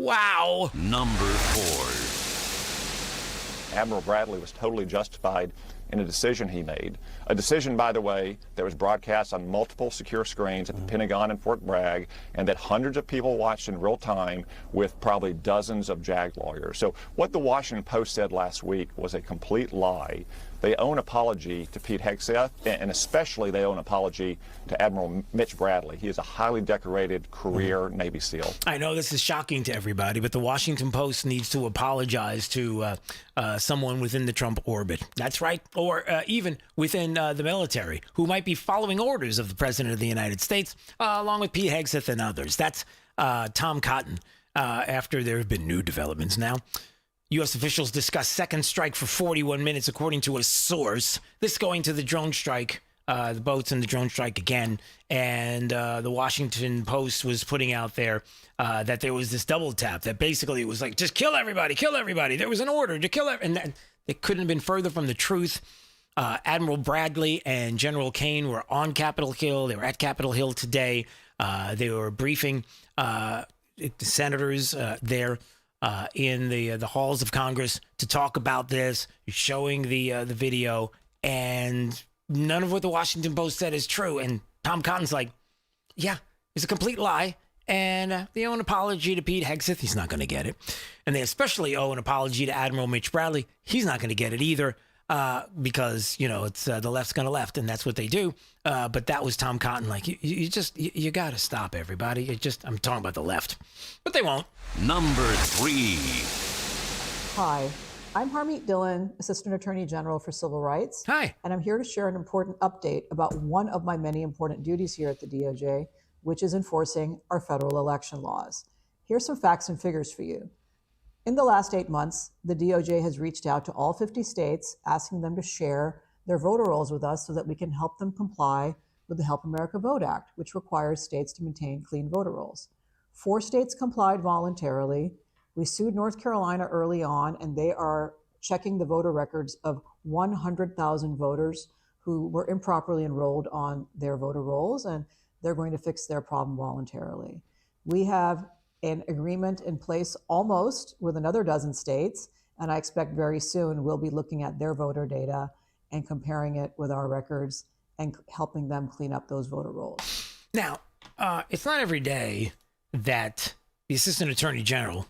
Wow. Number 4. Admiral Bradley was totally justified in a decision he made. A decision, by the way, that was broadcast on multiple secure screens at the Pentagon in Fort Bragg, and that hundreds of people watched in real time with probably dozens of JAG lawyers. So what the Washington Post said last week was a complete lie. They owe an apology to Pete Hegseth, and especially they owe an apology to Admiral Mitch Bradley. He is a highly decorated career Navy SEAL. I know this is shocking to everybody, but the Washington Post needs to apologize to someone within the Trump orbit. That's right. Or even within the military, who might be following orders of the President of the United States, along with Pete Hegseth and others. That's Tom Cotton, after there have been new developments now. U.S. officials discuss second strike for 41 minutes, according to a source. This going to the drone strike, the boats and the drone strike again. And the Washington Post was putting out there that there was this double tap, that basically it was like, just kill everybody, kill everybody. There was an order to kill everybody. And it couldn't have been further from the truth. Admiral Bradley and General Kane were on Capitol Hill. They were at Capitol Hill today. They were briefing the senators there. In the halls of Congress to talk about this, showing the video, and none of what the Washington Post said is true. And Tom Cotton's like, yeah, it's a complete lie. And they owe an apology to Pete Hegseth. He's not going to get it. And they especially owe an apology to Admiral Mitch Bradley. He's not going to get it either. Because, you know, it's the left's going to left, and that's what they do. But that was Tom Cotton. Like, you got to stop, everybody. I'm talking about the left, but they won't. Number 3. Hi, I'm Harmeet Dhillon, Assistant Attorney General for Civil Rights. Hi. And I'm here to share an important update about one of my many important duties here at the DOJ, which is enforcing our federal election laws. Here's some facts and figures for you. In the last 8 months, the DOJ has reached out to all 50 states, asking them to share their voter rolls with us so that we can help them comply with the Help America Vote Act, which requires states to maintain clean voter rolls. 4 states complied voluntarily. We sued North Carolina early on, and they are checking the voter records of 100,000 voters who were improperly enrolled on their voter rolls, and they're going to fix their problem voluntarily. We have an agreement in place almost with another dozen states, and I expect very soon we'll be looking at their voter data and comparing it with our records and helping them clean up those voter rolls. Now, it's not every day that the Assistant Attorney General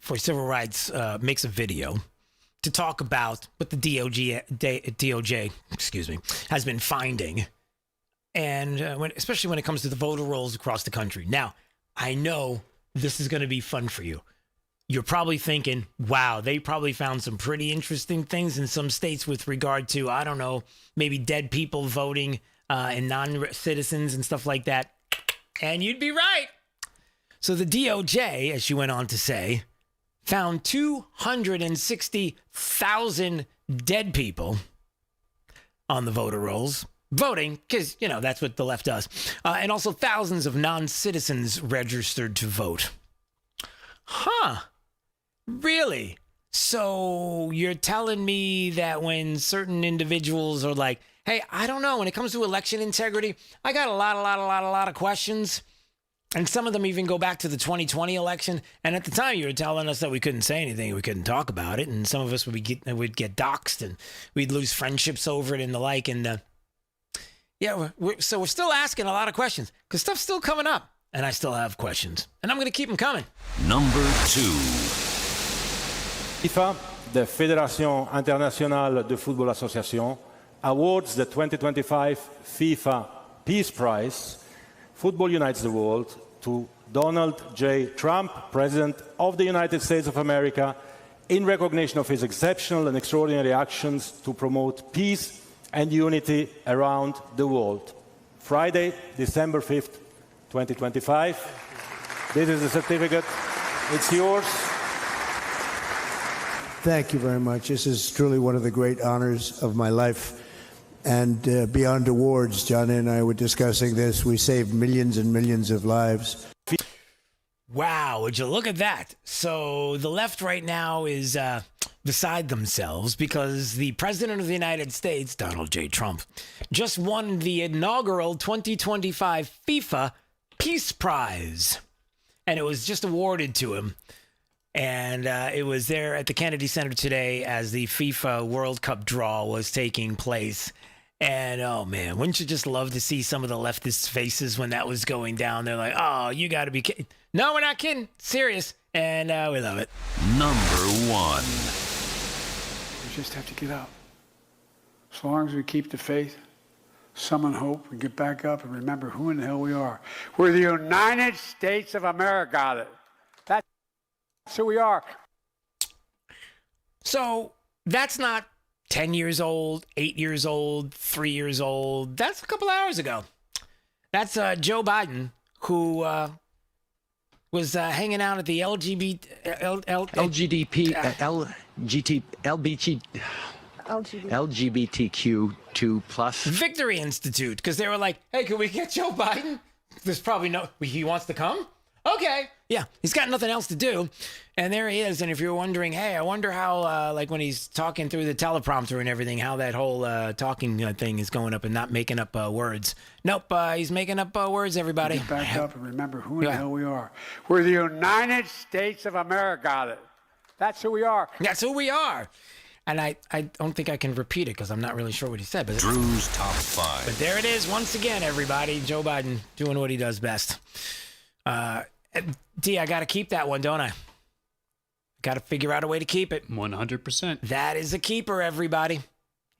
for Civil Rights makes a video to talk about what the DOJ has been finding, and especially when it comes to the voter rolls across the country. Now, I know this is going to be fun for you. You're probably thinking, wow, they probably found some pretty interesting things in some states with regard to, I don't know, maybe dead people voting and non-citizens and stuff like that. And you'd be right. So the DOJ, as she went on to say, found 260,000 dead people on the voter rolls. Voting, because, you know, that's what the left does. And also thousands of non-citizens registered to vote. Huh. Really? So you're telling me that when certain individuals are like, hey, I don't know, when it comes to election integrity, I got a lot of questions. And some of them even go back to the 2020 election. And at the time, you were telling us that we couldn't say anything, we couldn't talk about it, and some of us would get doxxed, and we'd lose friendships over it and the like. And we're still asking a lot of questions because stuff's still coming up, and I still have questions, and I'm going to keep them coming. Number 2. FIFA, the Fédération Internationale de Football Association, awards the 2025 FIFA Peace Prize, Football Unites the World, to Donald J. Trump, President of the United States of America, in recognition of his exceptional and extraordinary actions to promote peace and unity around the world. Friday, December 5th, 2025. This is the certificate. It's yours. Thank you very much. This is truly one of the great honors of my life. And beyond awards, John and I were discussing this. We saved millions and millions of lives. Wow, would you look at that? So the left right now is beside themselves because the President of the United States, Donald J. Trump, just won the inaugural 2025 FIFA Peace Prize. And it was just awarded to him. And it was there at the Kennedy Center today as the FIFA World Cup draw was taking place. And, oh, man, wouldn't you just love to see some of the leftists' faces when that was going down? They're like, oh, you got to be kidding. No, we're not kidding. Serious. And we love it. Number 1. We just have to get up. As long as we keep the faith, summon hope, and get back up and remember who in the hell we are. We're the United States of America. That's who we are. So that's not 10 years old, 8 years old, 3 years old. That's a couple hours ago. That's Joe Biden, who was hanging out at the LGBTQ2+ Victory Institute, because they were like, hey, can we get Joe Biden? There's probably he wants to come? Okay. Yeah, he's got nothing else to do. And there he is. And if you're wondering, hey, I wonder how, like when he's talking through the teleprompter and everything, how that whole talking thing is going up and not making up words. Nope, he's making up words, everybody. Get back up and remember who in the hell we are. We're the United States of America. That's who we are. That's who we are. And I don't think I can repeat it because I'm not really sure what he said. But Drew's Top 5. But there it is once again, everybody. Joe Biden doing what he does best. D, I got to keep that one, don't I? Got to figure out a way to keep it. 100%. That is a keeper, everybody.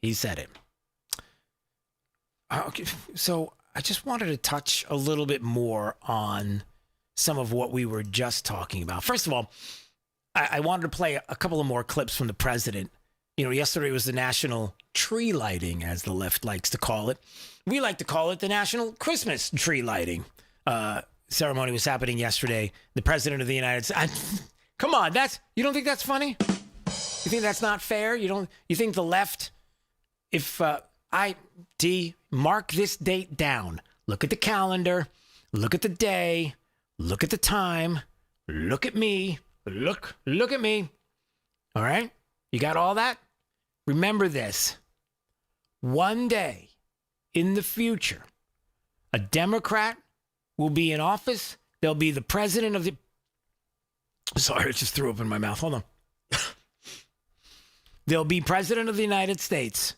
He said it. Okay, so I just wanted to touch a little bit more on some of what we were just talking about. First of all, I wanted to play a couple of more clips from the president. You know, yesterday was the national tree lighting, as the left likes to call it. We like to call it the national Christmas tree lighting. Ceremony was happening yesterday. The president of the United States. Come on, you don't think that's funny? You think that's not fair? You think the left, if mark this date down. Look at the calendar. Look at the day. Look at the time. Look at me. Look at me. All right? You got all that? Remember this. One day in the future, a Democrat will be in office. They'll be the president of the... Sorry, I just threw up in my mouth. Hold on. They'll be president of the United States,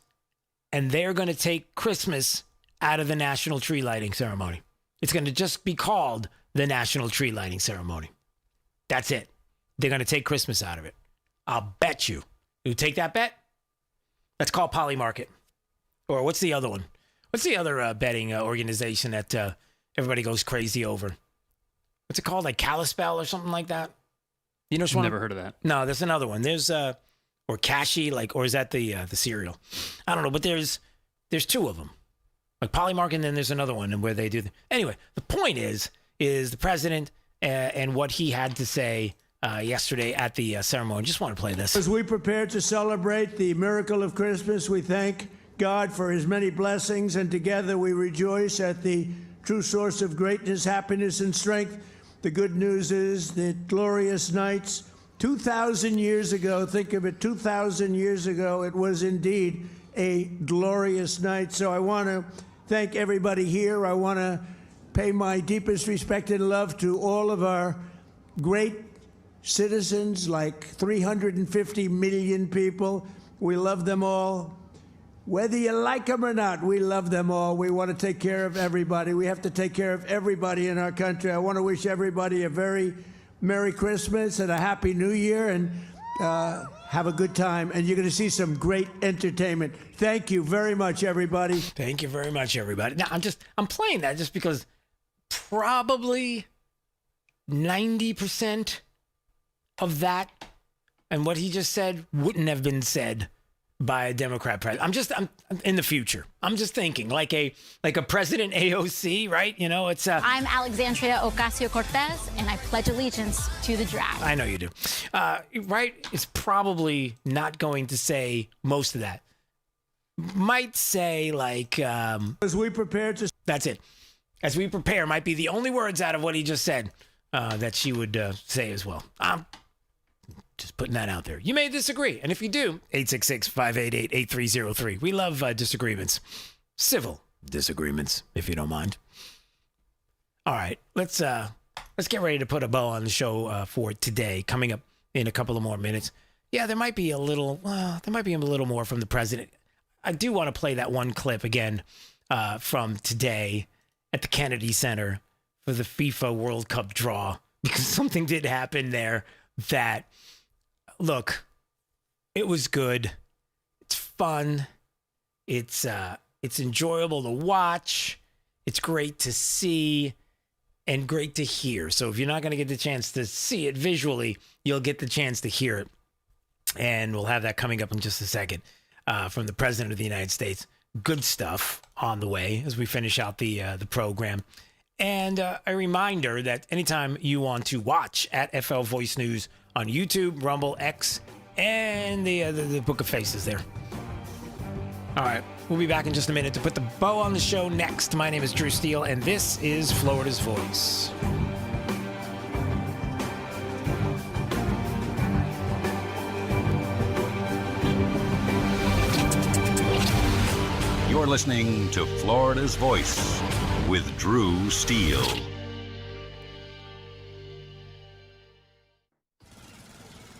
and they're going to take Christmas out of the national tree lighting ceremony. It's going to just be called the national tree lighting ceremony. That's it. They're going to take Christmas out of it. I'll bet you. You take that bet? That's called Polymarket. Or what's the other one? What's the other betting organization that... everybody goes crazy over? What's it called? Like Kalispell or something like that? You know which one? Never heard of that. No, there's another one. There's or Cashy, or is that the cereal? I don't know, but there's two of them. Like Polymarket, and then there's another one where they do. Anyway, the point is the president and what he had to say yesterday at the ceremony. Just want to play this. As we prepare to celebrate the miracle of Christmas, we thank God for his many blessings, and together we rejoice at the true source of greatness, happiness, and strength. The good news is that glorious nights 2,000 years ago, think of it, 2,000 years ago, it was indeed a glorious night. So I want to thank everybody here. I want to pay my deepest respect and love to all of our great citizens, like 350 million people. We love them all. Whether you like them or not, we love them all. We want to take care of everybody. We have to take care of everybody in our country. I want to wish everybody a very Merry Christmas and a Happy New Year, and have a good time. And you're going to see some great entertainment. Thank you very much, everybody. Thank you very much, everybody. Now, I'm playing that just because probably 90% of that and what he just said wouldn't have been said by a Democrat president. I'm in the future. I'm just thinking like a President AOC, right? You know, it's I'm Alexandria Ocasio-Cortez, and I pledge allegiance to the draft. I know you do. Right? It's probably not going to say most of that. Might say like as we prepare to. That's it. As we prepare might be the only words out of what he just said that she would say as well. Just putting that out there. You may disagree. And if you do, 866-588-8303. We love disagreements. Civil disagreements, if you don't mind. All right, let's get ready to put a bow on the show for today. Coming up in a couple of more minutes. Yeah, there might be a little more from the president. I do want to play that one clip again from today at the Kennedy Center for the FIFA World Cup draw, because something did happen there that, look, it was good. It's fun. It's enjoyable to watch. It's great to see and great to hear. So if you're not going to get the chance to see it visually, you'll get the chance to hear it. And we'll have that coming up in just a second from the President of the United States. Good stuff on the way as we finish out the program. And a reminder that anytime you want to watch at FL Voice News on YouTube, Rumble, X, and the Book of Faces there. All right, we'll be back in just a minute to put the bow on the show next. My name is Drew Steele, and this is Florida's Voice. You're listening to Florida's Voice with Drew Steele.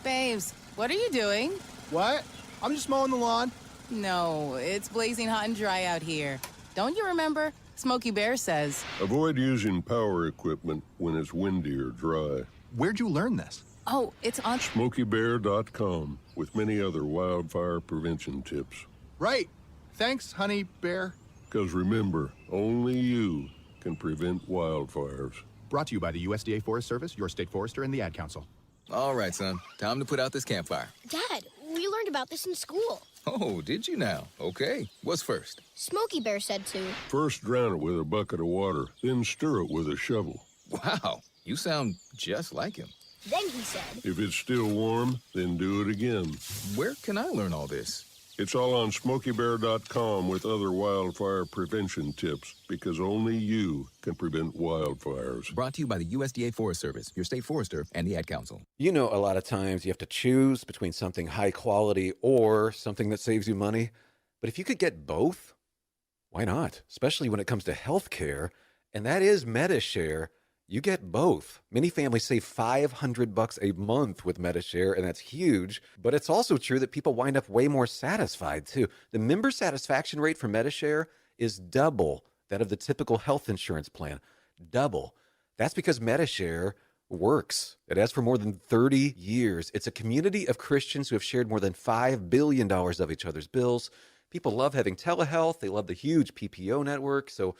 Babes, what are you doing? What? I'm just mowing the lawn. No, it's blazing hot and dry out here. Don't you remember? Smokey Bear says. Avoid using power equipment when it's windy or dry. Where'd you learn this? Oh, it's on SmokeyBear.com with many other wildfire prevention tips. Right. Thanks, honey bear. Because remember, only you can prevent wildfires. Brought to you by the USDA Forest Service, your state forester, and the Ad Council. All right, son. Time to put out this campfire. Dad, we learned about this in school. Oh, did you now? Okay. What's first? Smokey Bear said to. First drown it with a bucket of water, then stir it with a shovel. Wow, you sound just like him. Then he said. If it's still warm, then do it again. Where can I learn all this? It's all on SmokeyBear.com with other wildfire prevention tips, because only you can prevent wildfires. Brought to you by the USDA Forest Service, your state forester, and the Ad Council. You know, a lot of times you have to choose between something high quality or something that saves you money. But if you could get both, why not? Especially when it comes to health care, and that is MediShare. You get both. Many families save $500 a month with MediShare, and that's huge. But it's also true that people wind up way more satisfied, too. The member satisfaction rate for MediShare is double that of the typical health insurance plan. Double. That's because MediShare works. It has for more than 30 years. It's a community of Christians who have shared more than $5 billion of each other's bills. People love having telehealth. They love the huge PPO network. So,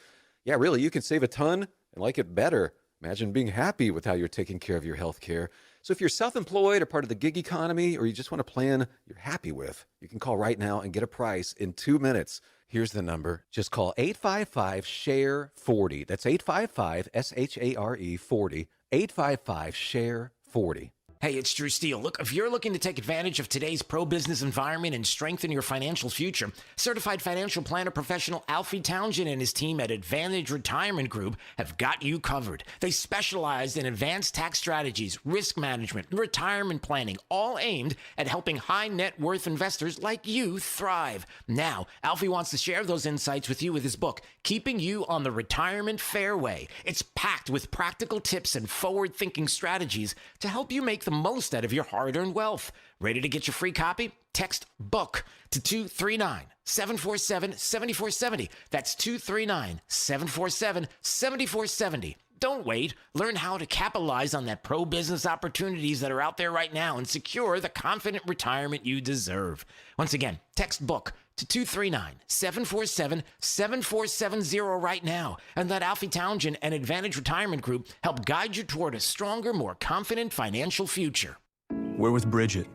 yeah, really, you can save a ton and like it better. Imagine being happy with how you're taking care of your health care. So if you're self-employed or part of the gig economy, or you just want a plan you're happy with, you can call right now and get a price in 2 minutes. Here's the number. Just call 855-SHARE-40. That's 855-SHARE-40. 855-SHARE-40. Hey, it's Drew Steele. Look, if you're looking to take advantage of today's pro-business environment and strengthen your financial future, certified financial planner professional Alfie Townsend and his team at Advantage Retirement Group have got you covered. They specialize in advanced tax strategies, risk management, and retirement planning, all aimed at helping high net worth investors like you thrive. Now, Alfie wants to share those insights with you with his book, Keeping You on the Retirement Fairway. It's packed with practical tips and forward-thinking strategies to help you make the most out of your hard-earned wealth. Ready to get your free copy? Text BOOK to 239-747-7470. That's 239-747-7470. Don't wait. Learn how to capitalize on that pro-business opportunities that are out there right now and secure the confident retirement you deserve. Once again, text BOOK to 239-747-7470 right now, and let Alfie Townsend and Advantage Retirement Group help guide you toward a stronger, more confident financial future. We're with Bridget,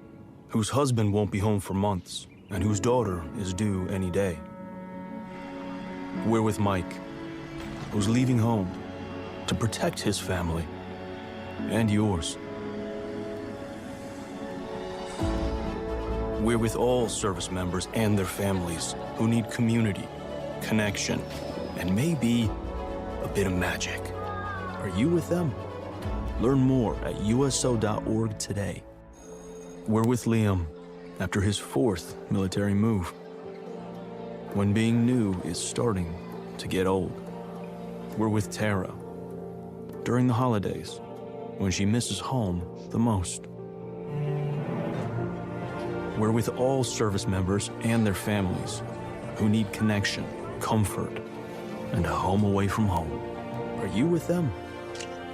whose husband won't be home for months, and whose daughter is due any day. We're with Mike, who's leaving home to protect his family and yours. We're with all service members and their families who need community, connection, and maybe a bit of magic. Are you with them? Learn more at uso.org today. We're with Liam after his 4th military move, when being new is starting to get old. We're with Tara during the holidays, when she misses home the most. We're with all service members and their families who need connection, comfort, and a home away from home. Are you with them?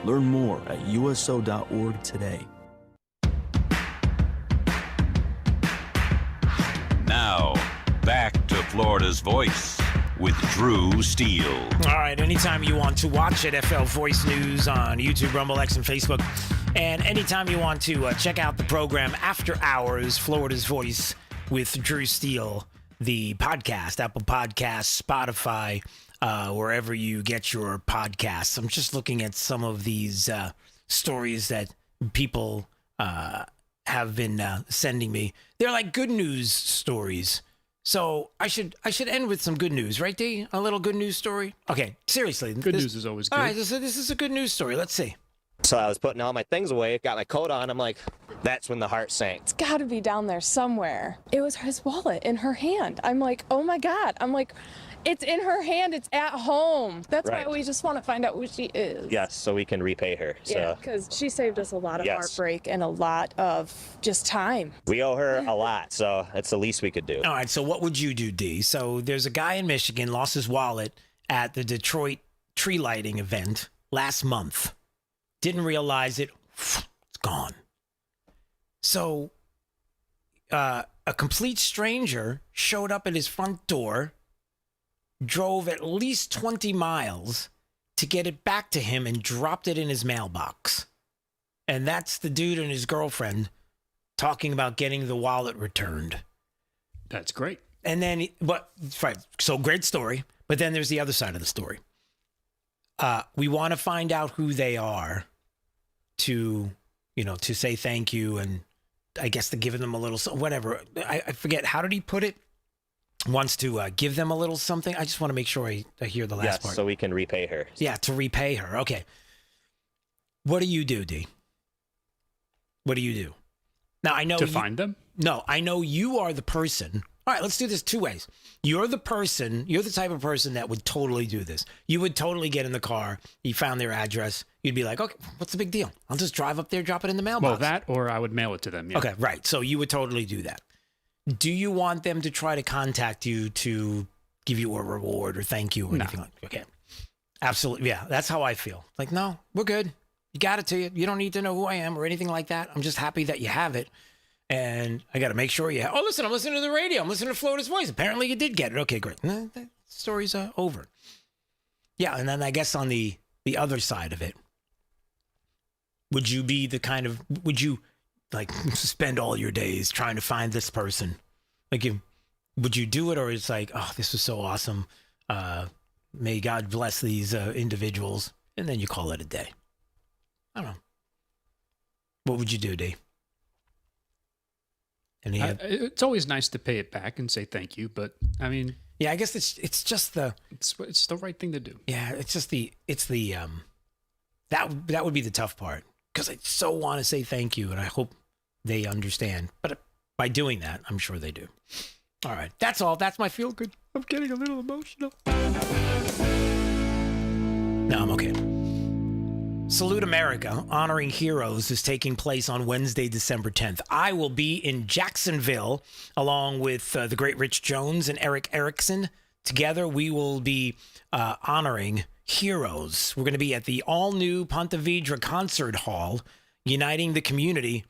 Learn more at uso.org today. Now, back to Florida's Voice with Drew Steele. All right, anytime you want to watch it, FL Voice News on YouTube, Rumble, X, and Facebook. And anytime you want to check out the program After Hours, Florida's Voice with Drew Steele, the podcast, Apple Podcasts, Spotify, wherever you get your podcasts. I'm just looking at some of these stories that people have been sending me. They're like good news stories. So I should end with some good news, right, D? A little good news story? Okay, seriously. Good news is always good. All right, this is a good news story. Let's see. So I was putting all my things away, got my coat on. I'm like, that's when the heart sank. It's got to be down there somewhere. It was his wallet in her hand. I'm like, oh my God. I'm like, it's in her hand. It's at home. That's Right. why we just want to find out who she is. Yes, so we can repay her. So Yeah, because she saved us a lot of Yes. heartbreak and a lot of just time. we owe her a lot, so it's the least we could do. All right, so what would you do, D? So there's a guy in Michigan lost his wallet at the Detroit tree lighting event last month. Didn't realize it. It's gone. So a complete stranger showed up at his front door, drove at least 20 miles to get it back to him and dropped it in his mailbox. And that's the dude and his girlfriend talking about getting the wallet returned. That's great. And then, right, so great story. But then there's the other side of the story. We want to find out who they are to say thank you, and I guess to give them a little, whatever. I forget, how did he put it? Wants to give them a little something. I just want to make sure I hear the last Yes, part. so we can repay her. Yeah, to repay her. Okay. What do you do, D? What do you do? Now, I know To find them? No, I know you are the person. All right, let's do this two ways. You're the type of person that would totally do this. You would totally get in the car. You found their address. You'd be like, okay, what's the big deal? I'll just drive up there, drop it in the mailbox. Well, that or I would mail it to them. Yeah. Okay, right. So you would totally do that. Do you want them to try to contact you to give you a reward or thank you or anything like that? Okay. Absolutely. Yeah, that's how I feel. Like, no, we're good. You got it to you. You don't need to know who I am or anything like that. I'm just happy that you have it. And I got to make sure you oh, listen, I'm listening to the radio. I'm listening to Florida's Voice. Apparently you did get it. Okay, great. The story's over. Yeah, and then I guess on the other side of it, would you be the kind of, would you like spend all your days trying to find this person? Like, would you do it, or it's like, oh, this was so awesome. May God bless these individuals. And then you call it a day. I don't know. What would you do, D? And it's always nice to pay it back and say thank you, but I mean, yeah, I guess it's just it's the right thing to do. Yeah, it's the that would be the tough part, because I so want to say thank you, and I hope they understand. But by doing that, I'm sure they do. All right, that's all. That's my feel good. I'm getting a little emotional. No, I'm okay. Salute America, Honoring Heroes, is taking place on Wednesday, December 10th. I will be in Jacksonville along with the great Rich Jones and Eric Erickson. Together, we will be honoring heroes. We're going to be at the all-new Ponte Vedra Concert Hall, uniting the community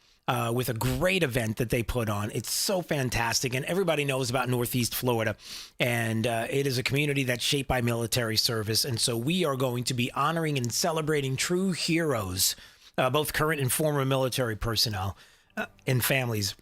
with a great event that they put on. It's so fantastic, and everybody knows about Northeast Florida, and it is a community that's shaped by military service, and so we are going to be honoring and celebrating true heroes, both current and former military personnel and families.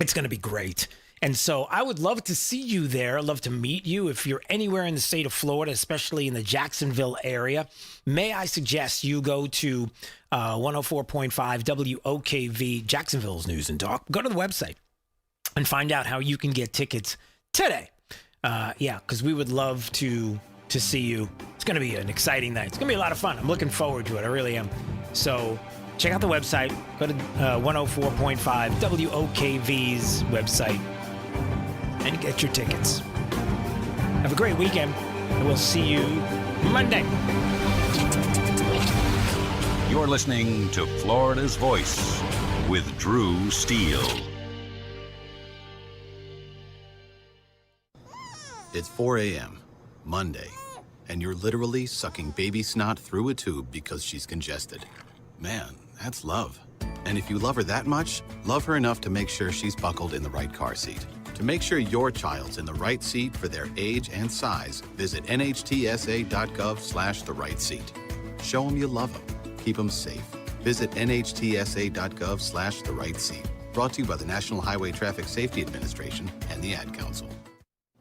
It's going to be great. And so I would love to see you there. I'd love to meet you. If you're anywhere in the state of Florida, especially in the Jacksonville area, may I suggest you go to 104.5 WOKV, Jacksonville's News and Talk. Go to the website and find out how you can get tickets today. Because we would love to see you. It's going to be an exciting night. It's going to be a lot of fun. I'm looking forward to it. I really am. So check out the website. Go to 104.5 WOKV's website and get your tickets. Have a great weekend, and we'll see you Monday. You're listening to Florida's Voice with Drew Steele. It's 4 a.m., Monday, and you're literally sucking baby snot through a tube because she's congested. Man, that's love. And if you love her that much, love her enough to make sure she's buckled in the right car seat. To make sure your child's in the right seat for their age and size, visit nhtsa.gov/the right seat. Show them you love them. Keep them safe. Visit nhtsa.gov/the right seat. Brought to you by the National Highway Traffic Safety Administration and the Ad Council.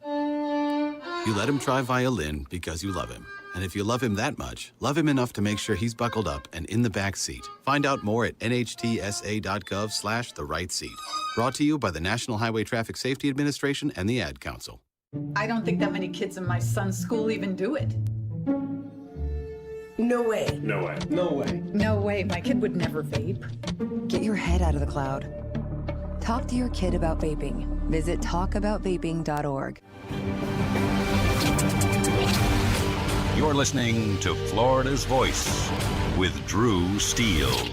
You let him try violin because you love him. And if you love him that much, love him enough to make sure he's buckled up and in the back seat. Find out more at nhtsa.gov/the right seat. Brought to you by the National Highway Traffic Safety Administration and the Ad Council. I don't think that many kids in my son's school even do it. No way. No way. No way. No way. My kid would never vape. Get your head out of the cloud. Talk to your kid about vaping. Visit talkaboutvaping.org. You're listening to Florida's Voice with Drew Steele.